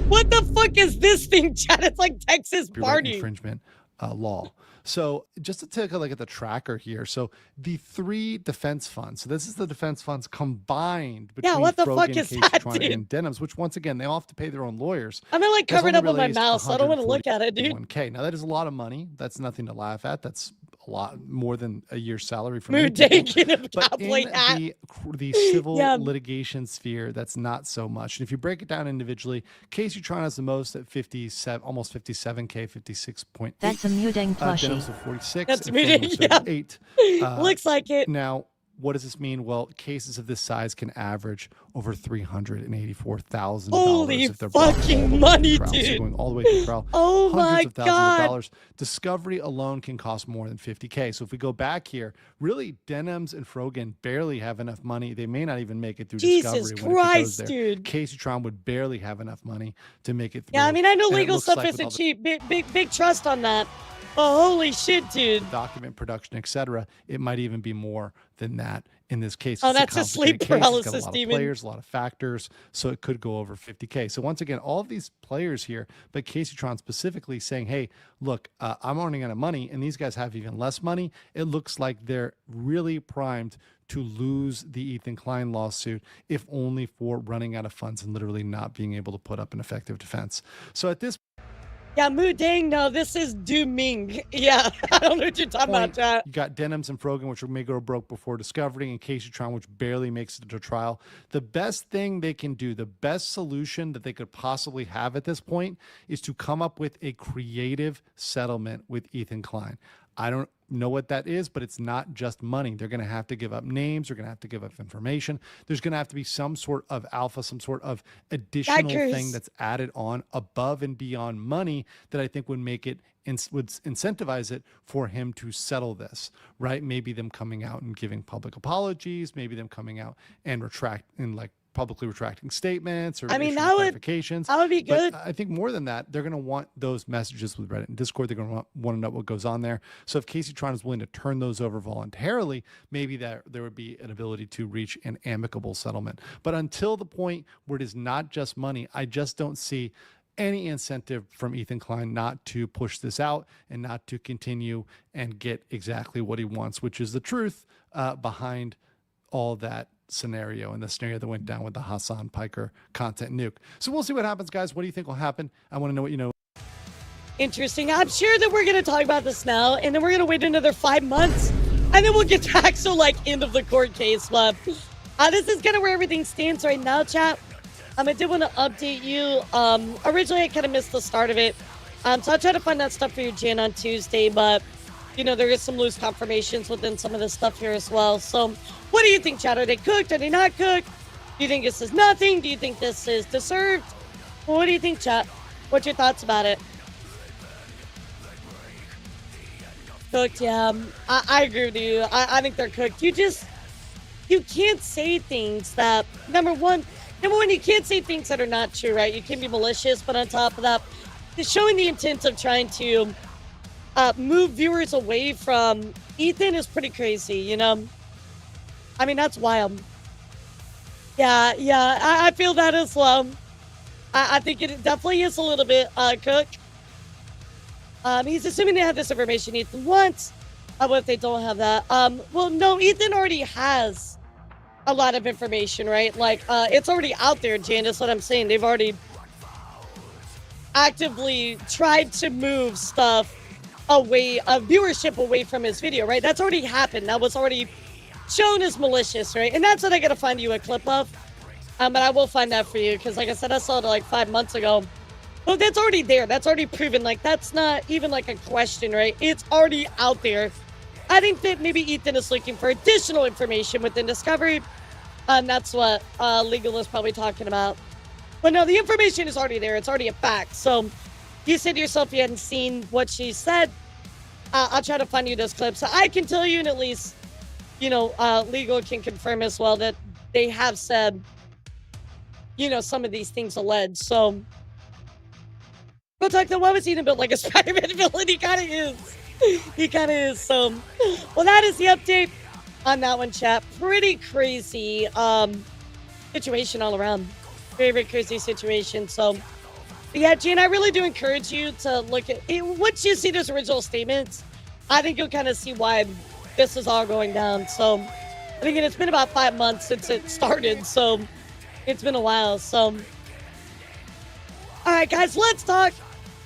what the fuck is this thing, Chad? It's like Texas party. Infringement law. So just to take a look at the tracker here. So the three defense funds. So this is the defense funds combined between what the Frogan, fuck is that, Kaceytron, dude? and Denims, which once again, they all have to pay their own lawyers. I'm like covered up with my mouse. I don't want to look at it, dude. $1K. Now that is a lot of money. That's nothing to laugh at. That's a lot more than a year's salary for me. But in the civil litigation sphere, that's not so much. And if you break it down individually, Kaceytron has the most at 57, almost 57K, 56.8. That's a Mudang plushie. 46. That's Mudang, 8. Looks like it. Now, what does this mean? Well, cases of this size can average over $384,000. Holy if they're fucking money, dude! So going all the way to trial. Oh my hundreds of thousands of dollars. Discovery alone can cost more than $50K. So if we go back here, really, Denims and Frogan barely have enough money. They may not even make it through Jesus discovery. Christ, when it goes there. dude! Kaceytron would barely have enough money to make it through. Yeah, I mean, I know And legal stuff like isn't cheap. Big trust on that. Oh, holy shit, dude! Document production, etc. It might even be more than that in this case. Oh, that's a sleep paralysis, a lot of demon. Players, a lot of factors, so it could go over $50K. So once again, all of these players here, but Kaceytron specifically saying, "Hey, look, I'm running out of money, and these guys have even less money." It looks like they're really primed to lose the Ethan Klein lawsuit, if only for running out of funds and literally not being able to put up an effective defense. So at this. Yeah, Mudang, no, this is dooming. Yeah, I don't know what you're talking about, chat. You got Denims and Frogan, which may go broke before discovery, and Kaceytron, which barely makes it to trial. The best thing they can do, the best solution that they could possibly have at this point, is to come up with a creative settlement with Ethan Klein. I don't know what that is, but it's not just money. They're going to have to give up names. They're going to have to give up information. There's going to have to be some sort of alpha, some sort of additional thing that's added on above and beyond money that I think would make it would incentivize it for him to settle this, right? Maybe them coming out and giving public apologies, maybe them coming out and publicly retracting statements or clarifications. That would be good. But I think more than that, they're going to want those messages with Reddit and Discord. They're going to want to know what goes on there. So if Kaceytron is willing to turn those over voluntarily, maybe there would be an ability to reach an amicable settlement. But until the point where it is not just money, I just don't see any incentive from Ethan Klein not to push this out and not to continue and get exactly what he wants, which is the truth behind all that scenario and the scenario that went down with the Hassan Piker content nuke. So we'll see what happens, guys. What do you think will happen? I want to know what you know. Interesting. I'm sure that we're going to talk about this now, and then we're going to wait another 5 months. I And then we'll get back to, like, end of the court case. But this is kind of where everything stands right now, chat. I did want to update you. Originally, I kind of missed the start of it. So I'll try to find that stuff for you, Jan, on Tuesday. But, you know, there is some loose confirmations within some of this stuff here as well. So what do you think, chat? Are they cooked? Are they not cooked? Do you think this is nothing? Do you think this is deserved? Well, what do you think, chat? What's your thoughts about it? Cooked, yeah. I agree with you. I think they're cooked. You can't say things that, number one, you can't say things that are not true, right? You can be malicious, but on top of that, showing the intent of trying to move viewers away from Ethan is pretty crazy, you know? I mean, that's wild. Yeah, I feel that as well. I think it definitely is a little bit cooked. He's assuming they have this information Ethan wants. What if they don't have that? Well, no, Ethan already has a lot of information, right? Like, it's already out there, Jan. That's what I'm saying. They've already actively tried to move stuff away, viewership away from his video, right? That's already happened. That was already shown as malicious, right? And that's what I gotta find you a clip of. But I will find that for you, because like I said, I saw it like 5 months ago. But that's already there. That's already proven. Like, that's not even like a question, right? It's already out there. I think that maybe Ethan is looking for additional information within Discovery. That's what Legal is probably talking about. But no, the information is already there. It's already a fact. So you said to yourself you hadn't seen what she said. I'll try to find you those clips. So I can tell you, and at least, you know, Legal can confirm as well that they have said, you know, some of these things alleged. So we'll talk to why was Ethan built like a Spider-Man villain? He kind of is. He kind of is. So, well, that is the update on that one, chat. Pretty crazy situation all around. Very, very crazy situation. So, yeah, Gene, I really do encourage you to look at it. Once you see those original statements, I think you'll kind of see why this is all going down. So, and again, it's been about 5 months since it started. So, it's been a while. So, all right, guys, let's talk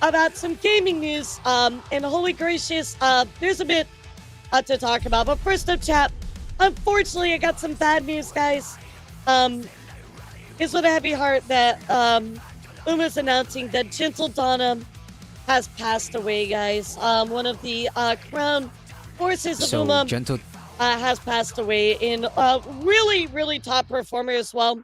about some gaming news. And holy gracious, there's a bit to talk about. But first up, chat, unfortunately, I got some bad news, guys. It's with a heavy heart that Uma's announcing that Gentle Donna has passed away, guys. One of the crown forces of Uma has passed away, and really, really top performer as well.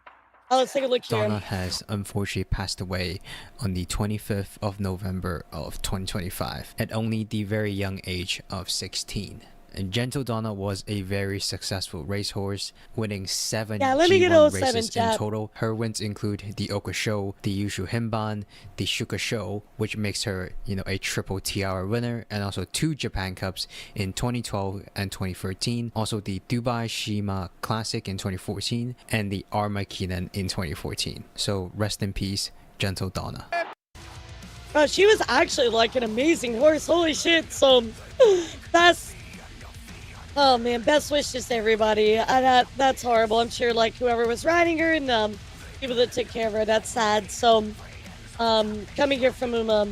Let's take a look here. Donna has unfortunately passed away on the 25th of November of 2025 at only the very young age of 16. And Gentle Donna was a very successful racehorse, winning 7 G1 races in total. Her wins include the Oka Show, the Yushu Himban, the Shuka Show, which makes her, you know, a triple tiara winner, and also 2 Japan Cups in 2012 and 2013. Also the Dubai Shima Classic in 2014, and the Armageddon in 2014. So rest in peace, Gentle Donna. She was actually like an amazing horse. Holy shit. So oh man, best wishes to everybody. That's horrible. I'm sure like whoever was riding her and people that took care of her, that's sad. So coming here from Uma,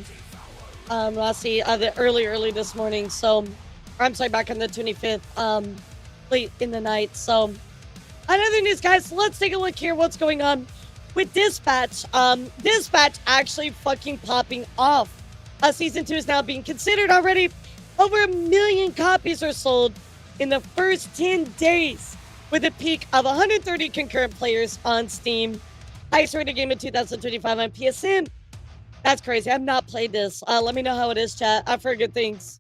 Rossi, early this morning. So, or I'm sorry, back on the 25th, late in the night. So another news, guys, let's take a look here. What's going on with Dispatch? Dispatch actually fucking popping off. Season 2 is now being considered already. Over 1 million copies are sold in the first 10 days, with a peak of 130 concurrent players on Steam. Highest rated game in 2025 on PSN. That's crazy. I've not played this. Let me know how it is, chat. I've heard good things.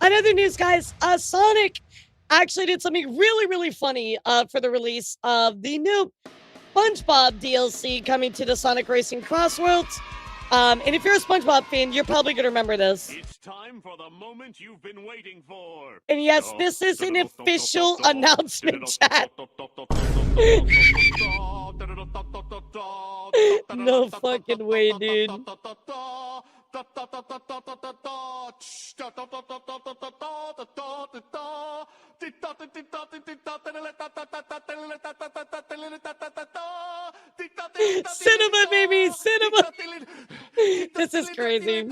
Another news, guys. Sonic actually did something really, really funny for the release of the new SpongeBob DLC coming to the Sonic Racing Crossworlds. And if you're a SpongeBob fan, you're probably going to remember this. It's time for the moment you've been waiting for. And yes, this is an official announcement, chat. No fucking way, dude. Cinema, baby, cinema. This is crazy.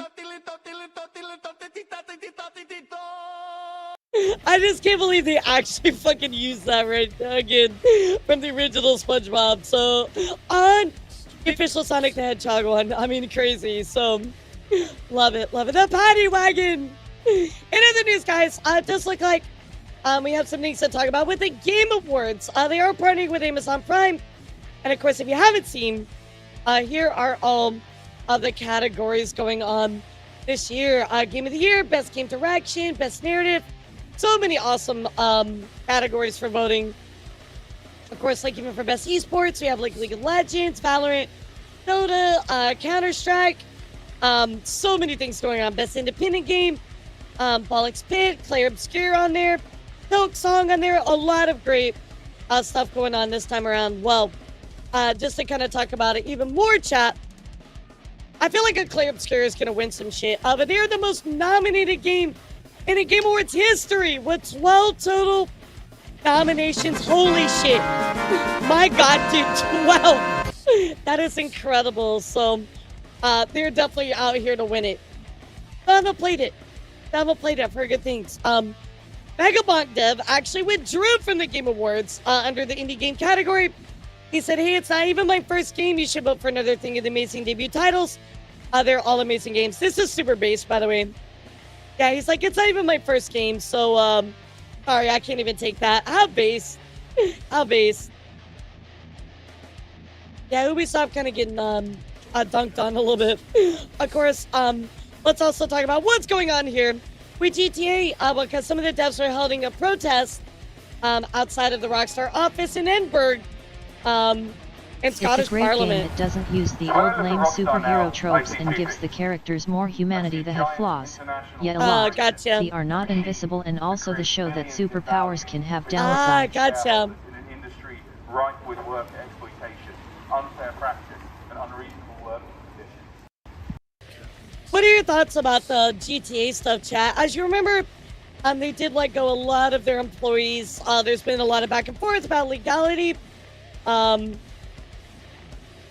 I just can't believe they actually fucking used that right again from the original SpongeBob. So on the official Sonic the Hedgehog one, I mean crazy. So love it, love it. The paddy wagon. In other news, guys, just look like we have some things to talk about with the Game Awards. They are partnering with Amazon Prime, and of course, if you haven't seen, here are all of the categories going on this year. Game of the Year, Best Game Direction, Best Narrative. So many awesome categories for voting. Of course, like even for Best Esports, we have like League of Legends, Valorant, Dota, Counter-Strike. So many things going on. Best Independent Game, Bollocks Pit, Claire Obscure on there, Silk Song on there. A lot of great stuff going on this time around. Well, just to kind of talk about it even more, chat, I feel like a Claire Obscure is going to win some shit. But they're the most nominated game in a Game Awards history with 12 total nominations. Holy shit. My God, dude, 12. That is incredible. So they're definitely out here to win it. I haven't played it. I've heard good things. Vagabond Dev actually withdrew from the Game Awards under the indie game category. He said, hey, it's not even my first game. You should vote for another thing of the amazing debut titles. They're all amazing games. This is super based, by the way. Yeah, he's like, it's not even my first game. So, sorry, I can't even take that. How based? How based? Yeah, Ubisoft kind of getting dunked on a little bit. Of course, let's also talk about what's going on here with GTA, because some of the devs are holding a protest outside of the Rockstar office in Edinburgh, in Scottish it's a great Parliament. game that doesn't use the old lame superhero tropes and gives the characters more humanity that have flaws. Yet a lot. Gotcha. They are not invisible, and also the show that superpowers can have downsides. Gotcha. In an industry rife with work exploitation, unfair practice, and unreasonable working conditions. What are your thoughts about the GTA stuff, chat? As you remember, they did let go a lot of their employees. There's been a lot of back and forth about legality.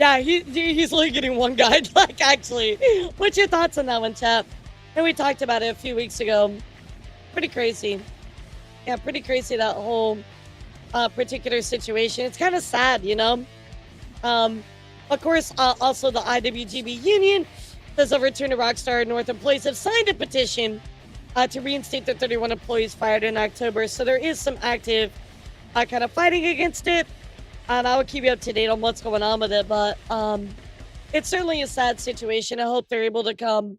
Yeah, he's only getting one guy, like, actually. What's your thoughts on that one, chat? And we talked about it a few weeks ago. Pretty crazy. Yeah, pretty crazy, that whole particular situation. It's kind of sad, you know? Of course, also the IWGB Union says over to Rockstar North employees have signed a petition to reinstate the 31 employees fired in October. So there is some active kind of fighting against it. And I will keep you up to date on what's going on with it. But it's certainly a sad situation. I hope they're able to come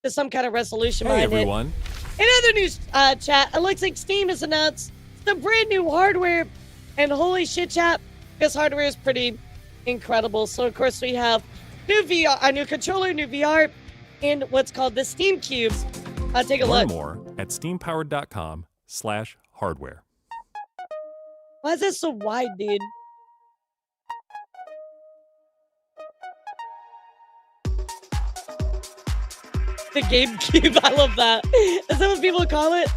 to some kind of resolution behind it. In other news, chat, it looks like Steam has announced some brand new hardware. And holy shit, chat, this hardware is pretty incredible. So, of course, we have new VR, a new controller, new VR, and what's called the Steam Cubes. Take a look. Learn more at steampowered.com/hardware. Why is this so wide, dude? The GameCube, I love that. Is that what people call it?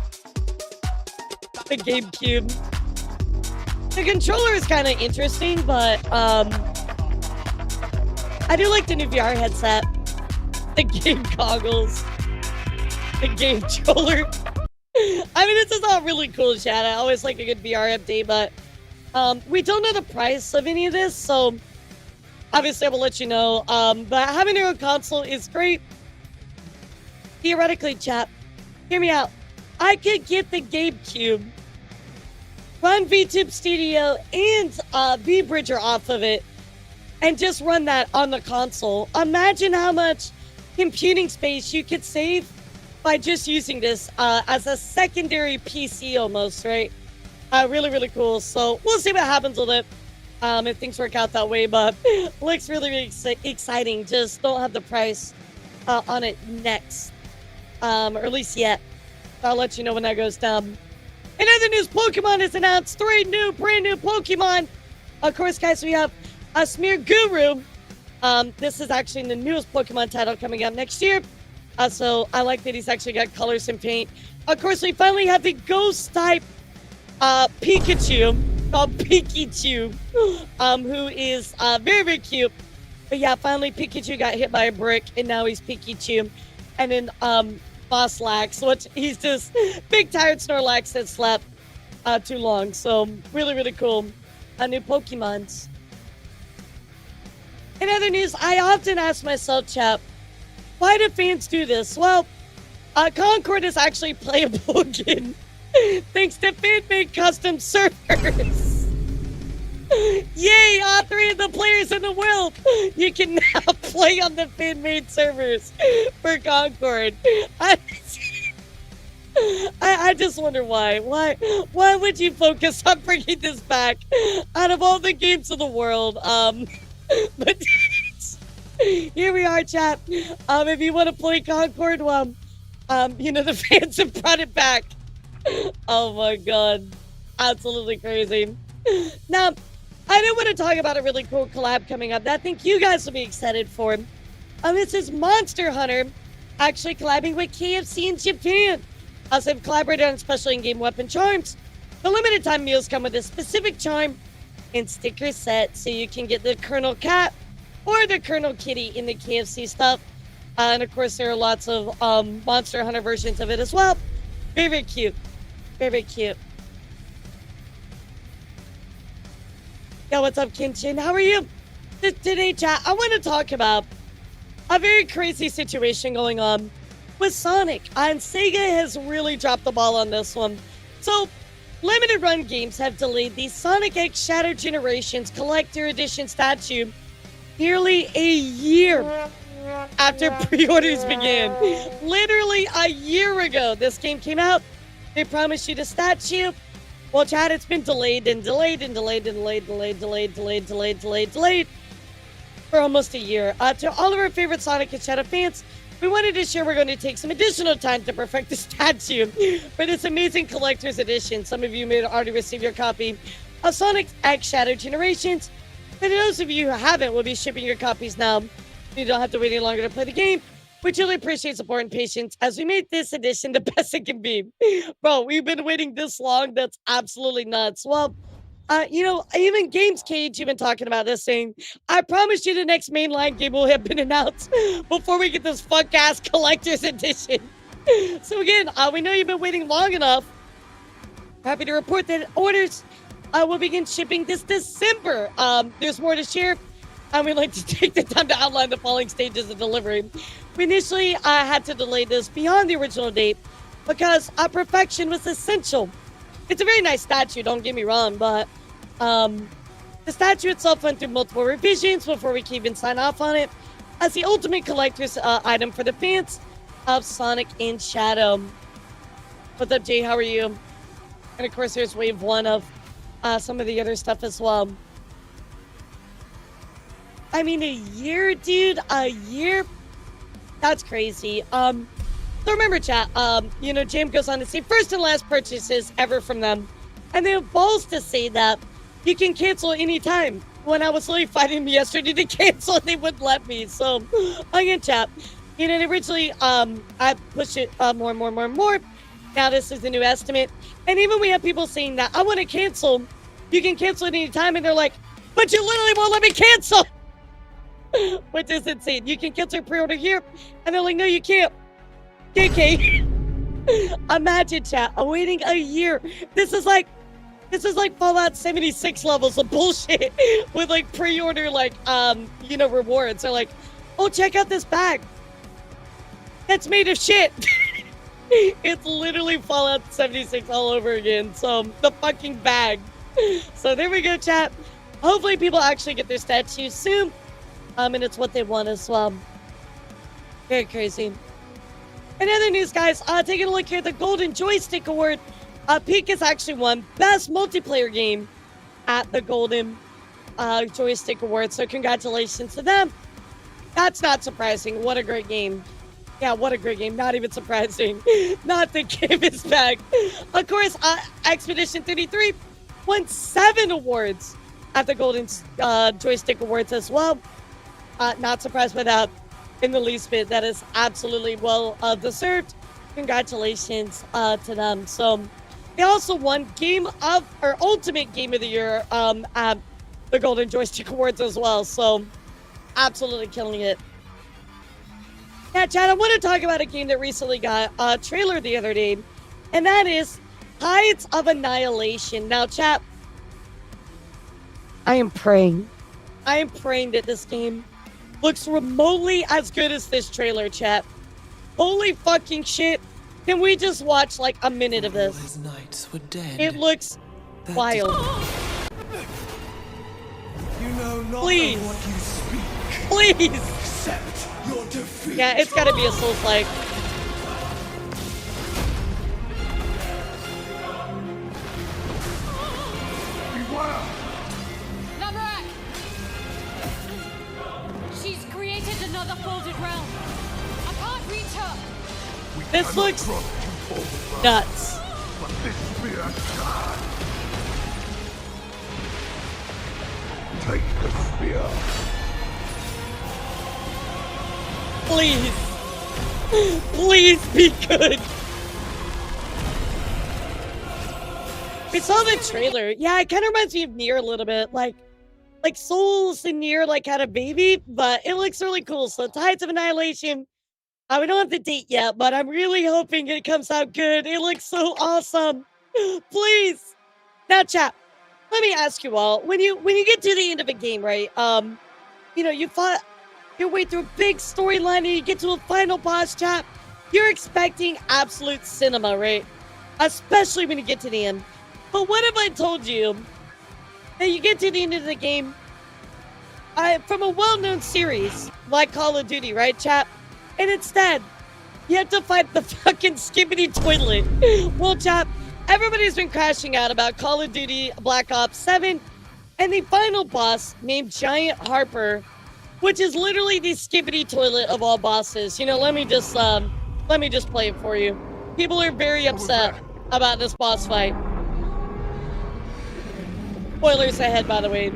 The GameCube. The controller is kind of interesting, but I do like the new VR headset. The game goggles. The game controller. I mean, this is all really cool, chat. I always like a good VR update, but we don't know the price of any of this, so obviously I will let you know. But having your own console is great. Theoretically, chat, hear me out. I could get the GameCube, run VTube Studio and VBridger off of it, and just run that on the console. Imagine how much computing space you could save by just using this as a secondary PC almost, right? Really, really cool. So we'll see what happens with it if things work out that way, but looks really, really exciting. Just don't have the price on it next, or at least yet. I'll let you know when that goes down. In other news, Pokemon has announced 3 brand new Pokemon. Of course, guys, we have a Smear Guru. This is actually the newest Pokemon title coming out next year. So I like that he's actually got colors and paint. Of course, we finally have the ghost type Pikachu called Pikachu, who is very, very cute. But yeah, finally Pikachu got hit by a brick and now he's Pikachu. And then Boss Lax, which he's just big tired Snorlax that slept too long. So really, really cool. New Pokemons. In other news, I often ask myself, chat, why do fans do this? Well, Concord is actually playable again, thanks to fan-made custom servers. Yay, all 3 of the players in the world, you can now play on the fan-made servers for Concord. I just wonder why. Why would you focus on bringing this back out of all the games of the world? But here we are, chat. If you want to play Concord, well, the fans have brought it back. Oh my god. Absolutely crazy. Now, I do want to talk about a really cool collab coming up that I think you guys will be excited for. This is Monster Hunter actually collabing with KFC in Japan. Also, they've collaborated on special in-game weapon charms. The limited time meals come with a specific charm and sticker set, so you can get the Colonel Cat or the Colonel Kitty in the KFC stuff. And of course, there are lots of Monster Hunter versions of it as well. Very, very cute. Very, very cute. Yo, what's up, Kinchin? How are you? Today, chat, I want to talk about a very crazy situation going on with Sonic. And Sega has really dropped the ball on this one. So, limited run games have delayed the Sonic X Shadow Generations Collector Edition statue nearly a year after pre-orders began. Literally a year ago, this game came out. They promised you the statue. Well, chat, it's been delayed and delayed and delayed and delayed for almost a year. To all of our favorite Sonic and Shadow fans, we wanted to share we're going to take some additional time to perfect the statue for this amazing collector's edition. Some of you may have already received your copy of Sonic X Shadow Generations. For those of you who haven't, we'll be shipping your copies now. You don't have to wait any longer to play the game. We truly appreciate support and patience as we made this edition the best it can be. Bro, we've been waiting this long. That's absolutely nuts. Well, even Games Cage, you've been talking about this thing. I promise you the next mainline game will have been announced before we get this fuck-ass collector's edition. So again, we know you've been waiting long enough. Happy to report that orders will begin shipping this December. There's more to share. And we'd like to take the time to outline the following stages of delivery. We initially had to delay this beyond the original date because perfection was essential. It's a very nice statue, don't get me wrong, but the statue itself went through multiple revisions before we could even sign off on it as the ultimate collector's item for the fans of Sonic and Shadow. What's up, Jay? How are you? And of course, there's wave 1 of some of the other stuff as well. I mean, a year, dude, a year? That's crazy. So remember, chat, Jam goes on to say, first and last purchases ever from them. And they have balls to say that you can cancel anytime. When I was literally fighting them yesterday to cancel, they wouldn't let me. So, again, chat, originally, I pushed it more and more. Now this is the new estimate. And even we have people saying that, I want to cancel. You can cancel at any time. And they're like, but you literally won't let me cancel. Which is insane. You can cancel your pre-order here, and they're like, no, you can't. KK. Imagine, chat, awaiting a year. This is like Fallout 76 levels of bullshit with like pre-order rewards. They're like, oh, check out this bag. That's made of shit. It's literally Fallout 76 all over again. So the fucking bag. So there we go, chat. Hopefully people actually get their statues soon. And it's what they want as well. Very crazy. In other news, guys, taking a look here at the Golden Joystick Award. Peak has actually won Best Multiplayer Game at the Golden Joystick Award. So congratulations to them. That's not surprising. What a great game. Yeah, what a great game. Not even surprising. Not the game is back. Of course, Expedition 33 won 7 awards at the Golden Joystick Awards as well. Not surprised by that in the least bit. That is absolutely well deserved. Congratulations to them. So they also won Ultimate Game of the Year at the Golden Joystick Awards as well. So absolutely killing it. Yeah, Chad, I want to talk about a game that recently got a trailer the other day, and that is Tides of Annihilation. Now, chat, I am praying that this game looks remotely as good as this trailer, chat. Holy fucking shit. Can we just watch like a minute of this? His knights were dead. It looks wild. You know not Please. what you speak. Please. Accept your defeat. Yeah, it's gotta be a Souls-like. Nabarak! She's created another folded realm. I can't reach her. This looks nuts. But this be a god. Take the spear. Please. Please be good. We saw the trailer. Yeah, it kind of reminds me of Nier a little bit. Like Souls and Nier like had a baby, but it looks really cool. So Tides of Annihilation. We don't have the date yet, but I'm really hoping it comes out good. It looks so awesome. Please. Now, chat, let me ask you all. When you get to the end of a game, right? You know, you fought your way through a big storyline and you get to a final boss, chat. You're expecting absolute cinema, right? Especially when you get to the end. But what if I told you that you get to the end of the game from a well-known series like Call of Duty, right, chat? And instead, you have to fight the fucking skibbity toilet. Well, chat, everybody's been crashing out about Call of Duty Black Ops 7 and the final boss named Giant Harper, which is literally the skibbity toilet of all bosses. You know, let me just play it for you. People are very upset about this boss fight. Spoilers ahead, by the way.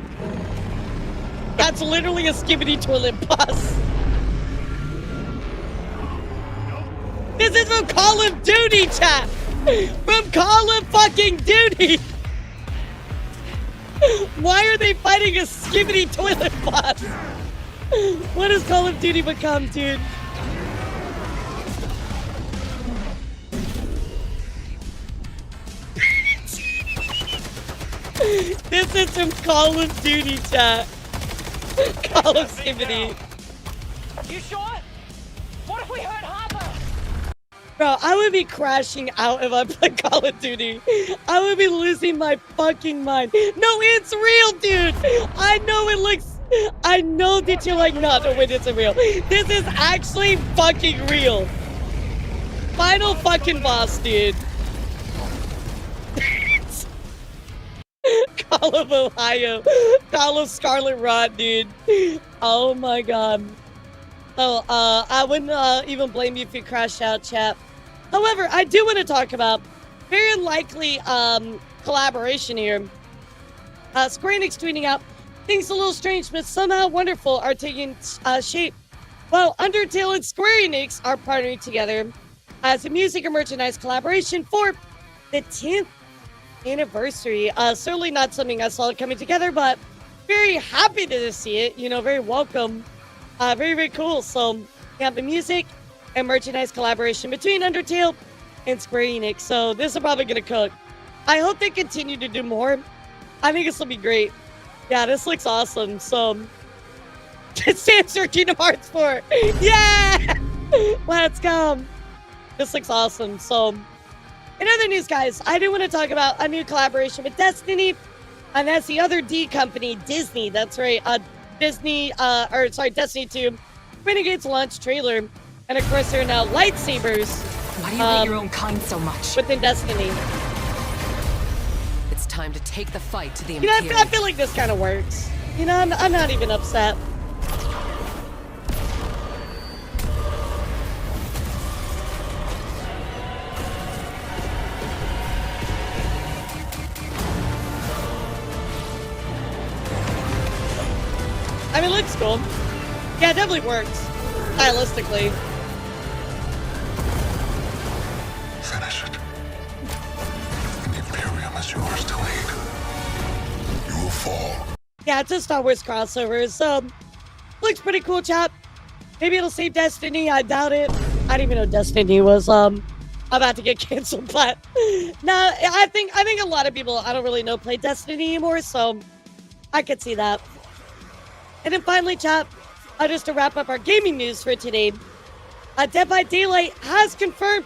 That's literally a skibbity toilet boss. This is from Call of Duty, chat! From Call of fucking Duty! Why are they fighting a skibbity toilet boss? What has Call of Duty become, dude? This is from Call of Duty, chat. Call of Skibbity. You sure? What if we hurt Harper? Bro, I would be crashing out if I played Call of Duty. I would be losing my fucking mind. No, it's real, dude. I know that you're like, no, wait, it's real. This is actually fucking real. Final fucking boss, dude. Call of Ohio. Call of Scarlet Rot, dude. Oh my god. Oh, I wouldn't even blame you if you crashed out, chat. However, I do want to talk about very likely collaboration here. Square Enix tweeting out, things a little strange, but somehow wonderful are taking shape. Well, Undertale and Square Enix are partnering together as a music and merchandise collaboration for the 10th anniversary. Certainly not something I saw coming together, but very happy to see it. You know, very welcome. Very, very cool. So, yeah, the music and merchandise collaboration between Undertale and Square Enix. So, this is probably going to cook. I hope they continue to do more. I think this will be great. Yeah, this looks awesome. So, it stands for Kingdom Hearts 4. Yeah! Let's go. This looks awesome. So, in other news, guys, I do want to talk about a new collaboration with Destiny, and that's the other D company, Disney. That's right, Destiny 2, Renegade's launch trailer, and of course there are now lightsabers. Why do you hate your own kind so much? Within Destiny. It's time to take the fight to the You know, I feel like this kind of works. You know, I'm not even upset. I mean, it looks cool. Yeah, it definitely works. Stylistically. Finish it. And the Imperium is yours to lead. You will fall. Yeah, it's a Star Wars crossover, so looks pretty cool, chap. Maybe it'll save Destiny. I doubt it. I didn't even know Destiny was about to get canceled, but no, I think a lot of people I don't really know play Destiny anymore, so I could see that. And then finally, chat, just to wrap up our gaming news for today, Dead by Daylight has confirmed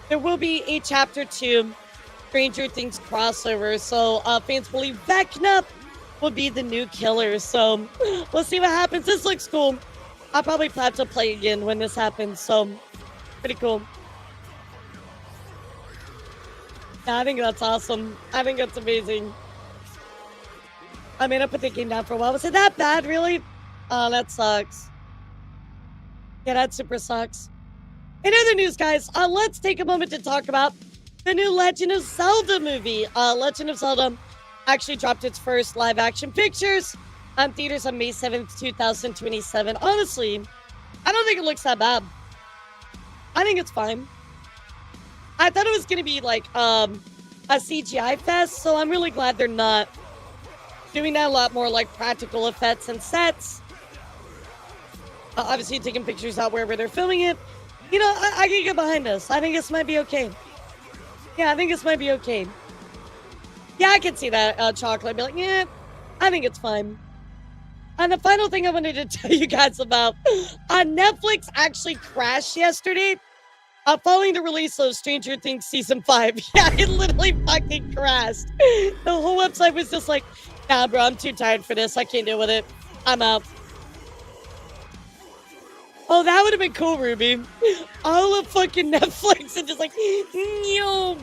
there will be a Chapter 2 Stranger Things crossover. So fans believe Vecna will be the new killer. So we'll see what happens. This looks cool. I'll probably plan to play again when this happens. So pretty cool. Yeah, I think that's awesome. I think that's amazing. I mean, I put the game down for a while. Was it that bad, really? Oh, that sucks. Yeah, that super sucks. In other news, guys, let's take a moment to talk about the new Legend of Zelda movie. Legend of Zelda actually dropped its first live-action pictures on theaters on May 7th, 2027. Honestly, I don't think it looks that bad. I think it's fine. I thought it was going to be like a CGI fest, so I'm really glad they're not doing that. A lot more like practical effects and sets. Obviously taking pictures out wherever they're filming it. You know, I can get behind this. I think this might be okay. Yeah, I think this might be okay. Yeah, I can see that, Chocolate. Be like, yeah, I think it's fine. And the final thing I wanted to tell you guys about, Netflix actually crashed yesterday following the release of Stranger Things Season 5. Yeah, it literally fucking crashed. The whole website was just like, nah, bro, I'm too tired for this. I can't deal with it. I'm out. Oh, that would have been cool, Ruby. All of fucking Netflix and just like, yo.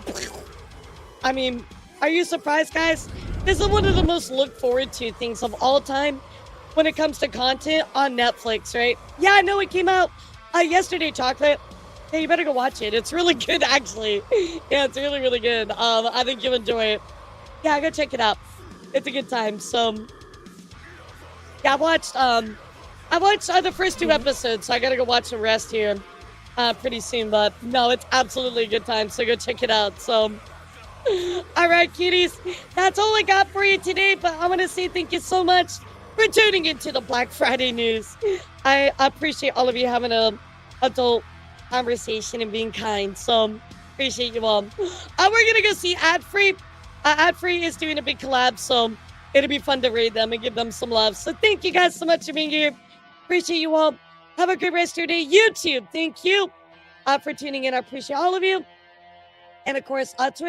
I mean, are you surprised, guys? This is one of the most looked forward to things of all time when it comes to content on Netflix, right? Yeah, I know it came out yesterday, Chocolate. Yeah, you better go watch it. It's really good, actually. Yeah, it's really, really good. I think you'll enjoy it. Yeah, go check it out. It's a good time. So, yeah, I watched the first 2 episodes, so I gotta go watch the rest here pretty soon. But no, it's absolutely a good time, so go check it out. So, all right, cuties, that's all I got for you today. But I want to say thank you so much for tuning into the Black Friday news. I appreciate all of you having a adult conversation and being kind. So appreciate you all. We're gonna go see Adfree. Adfree is doing a big collab, so it'll be fun to raid them and give them some love. So thank you guys so much for being here. Appreciate you all. Have a great rest of your day. YouTube, thank you for tuning in. I appreciate all of you. And of course, Twitter.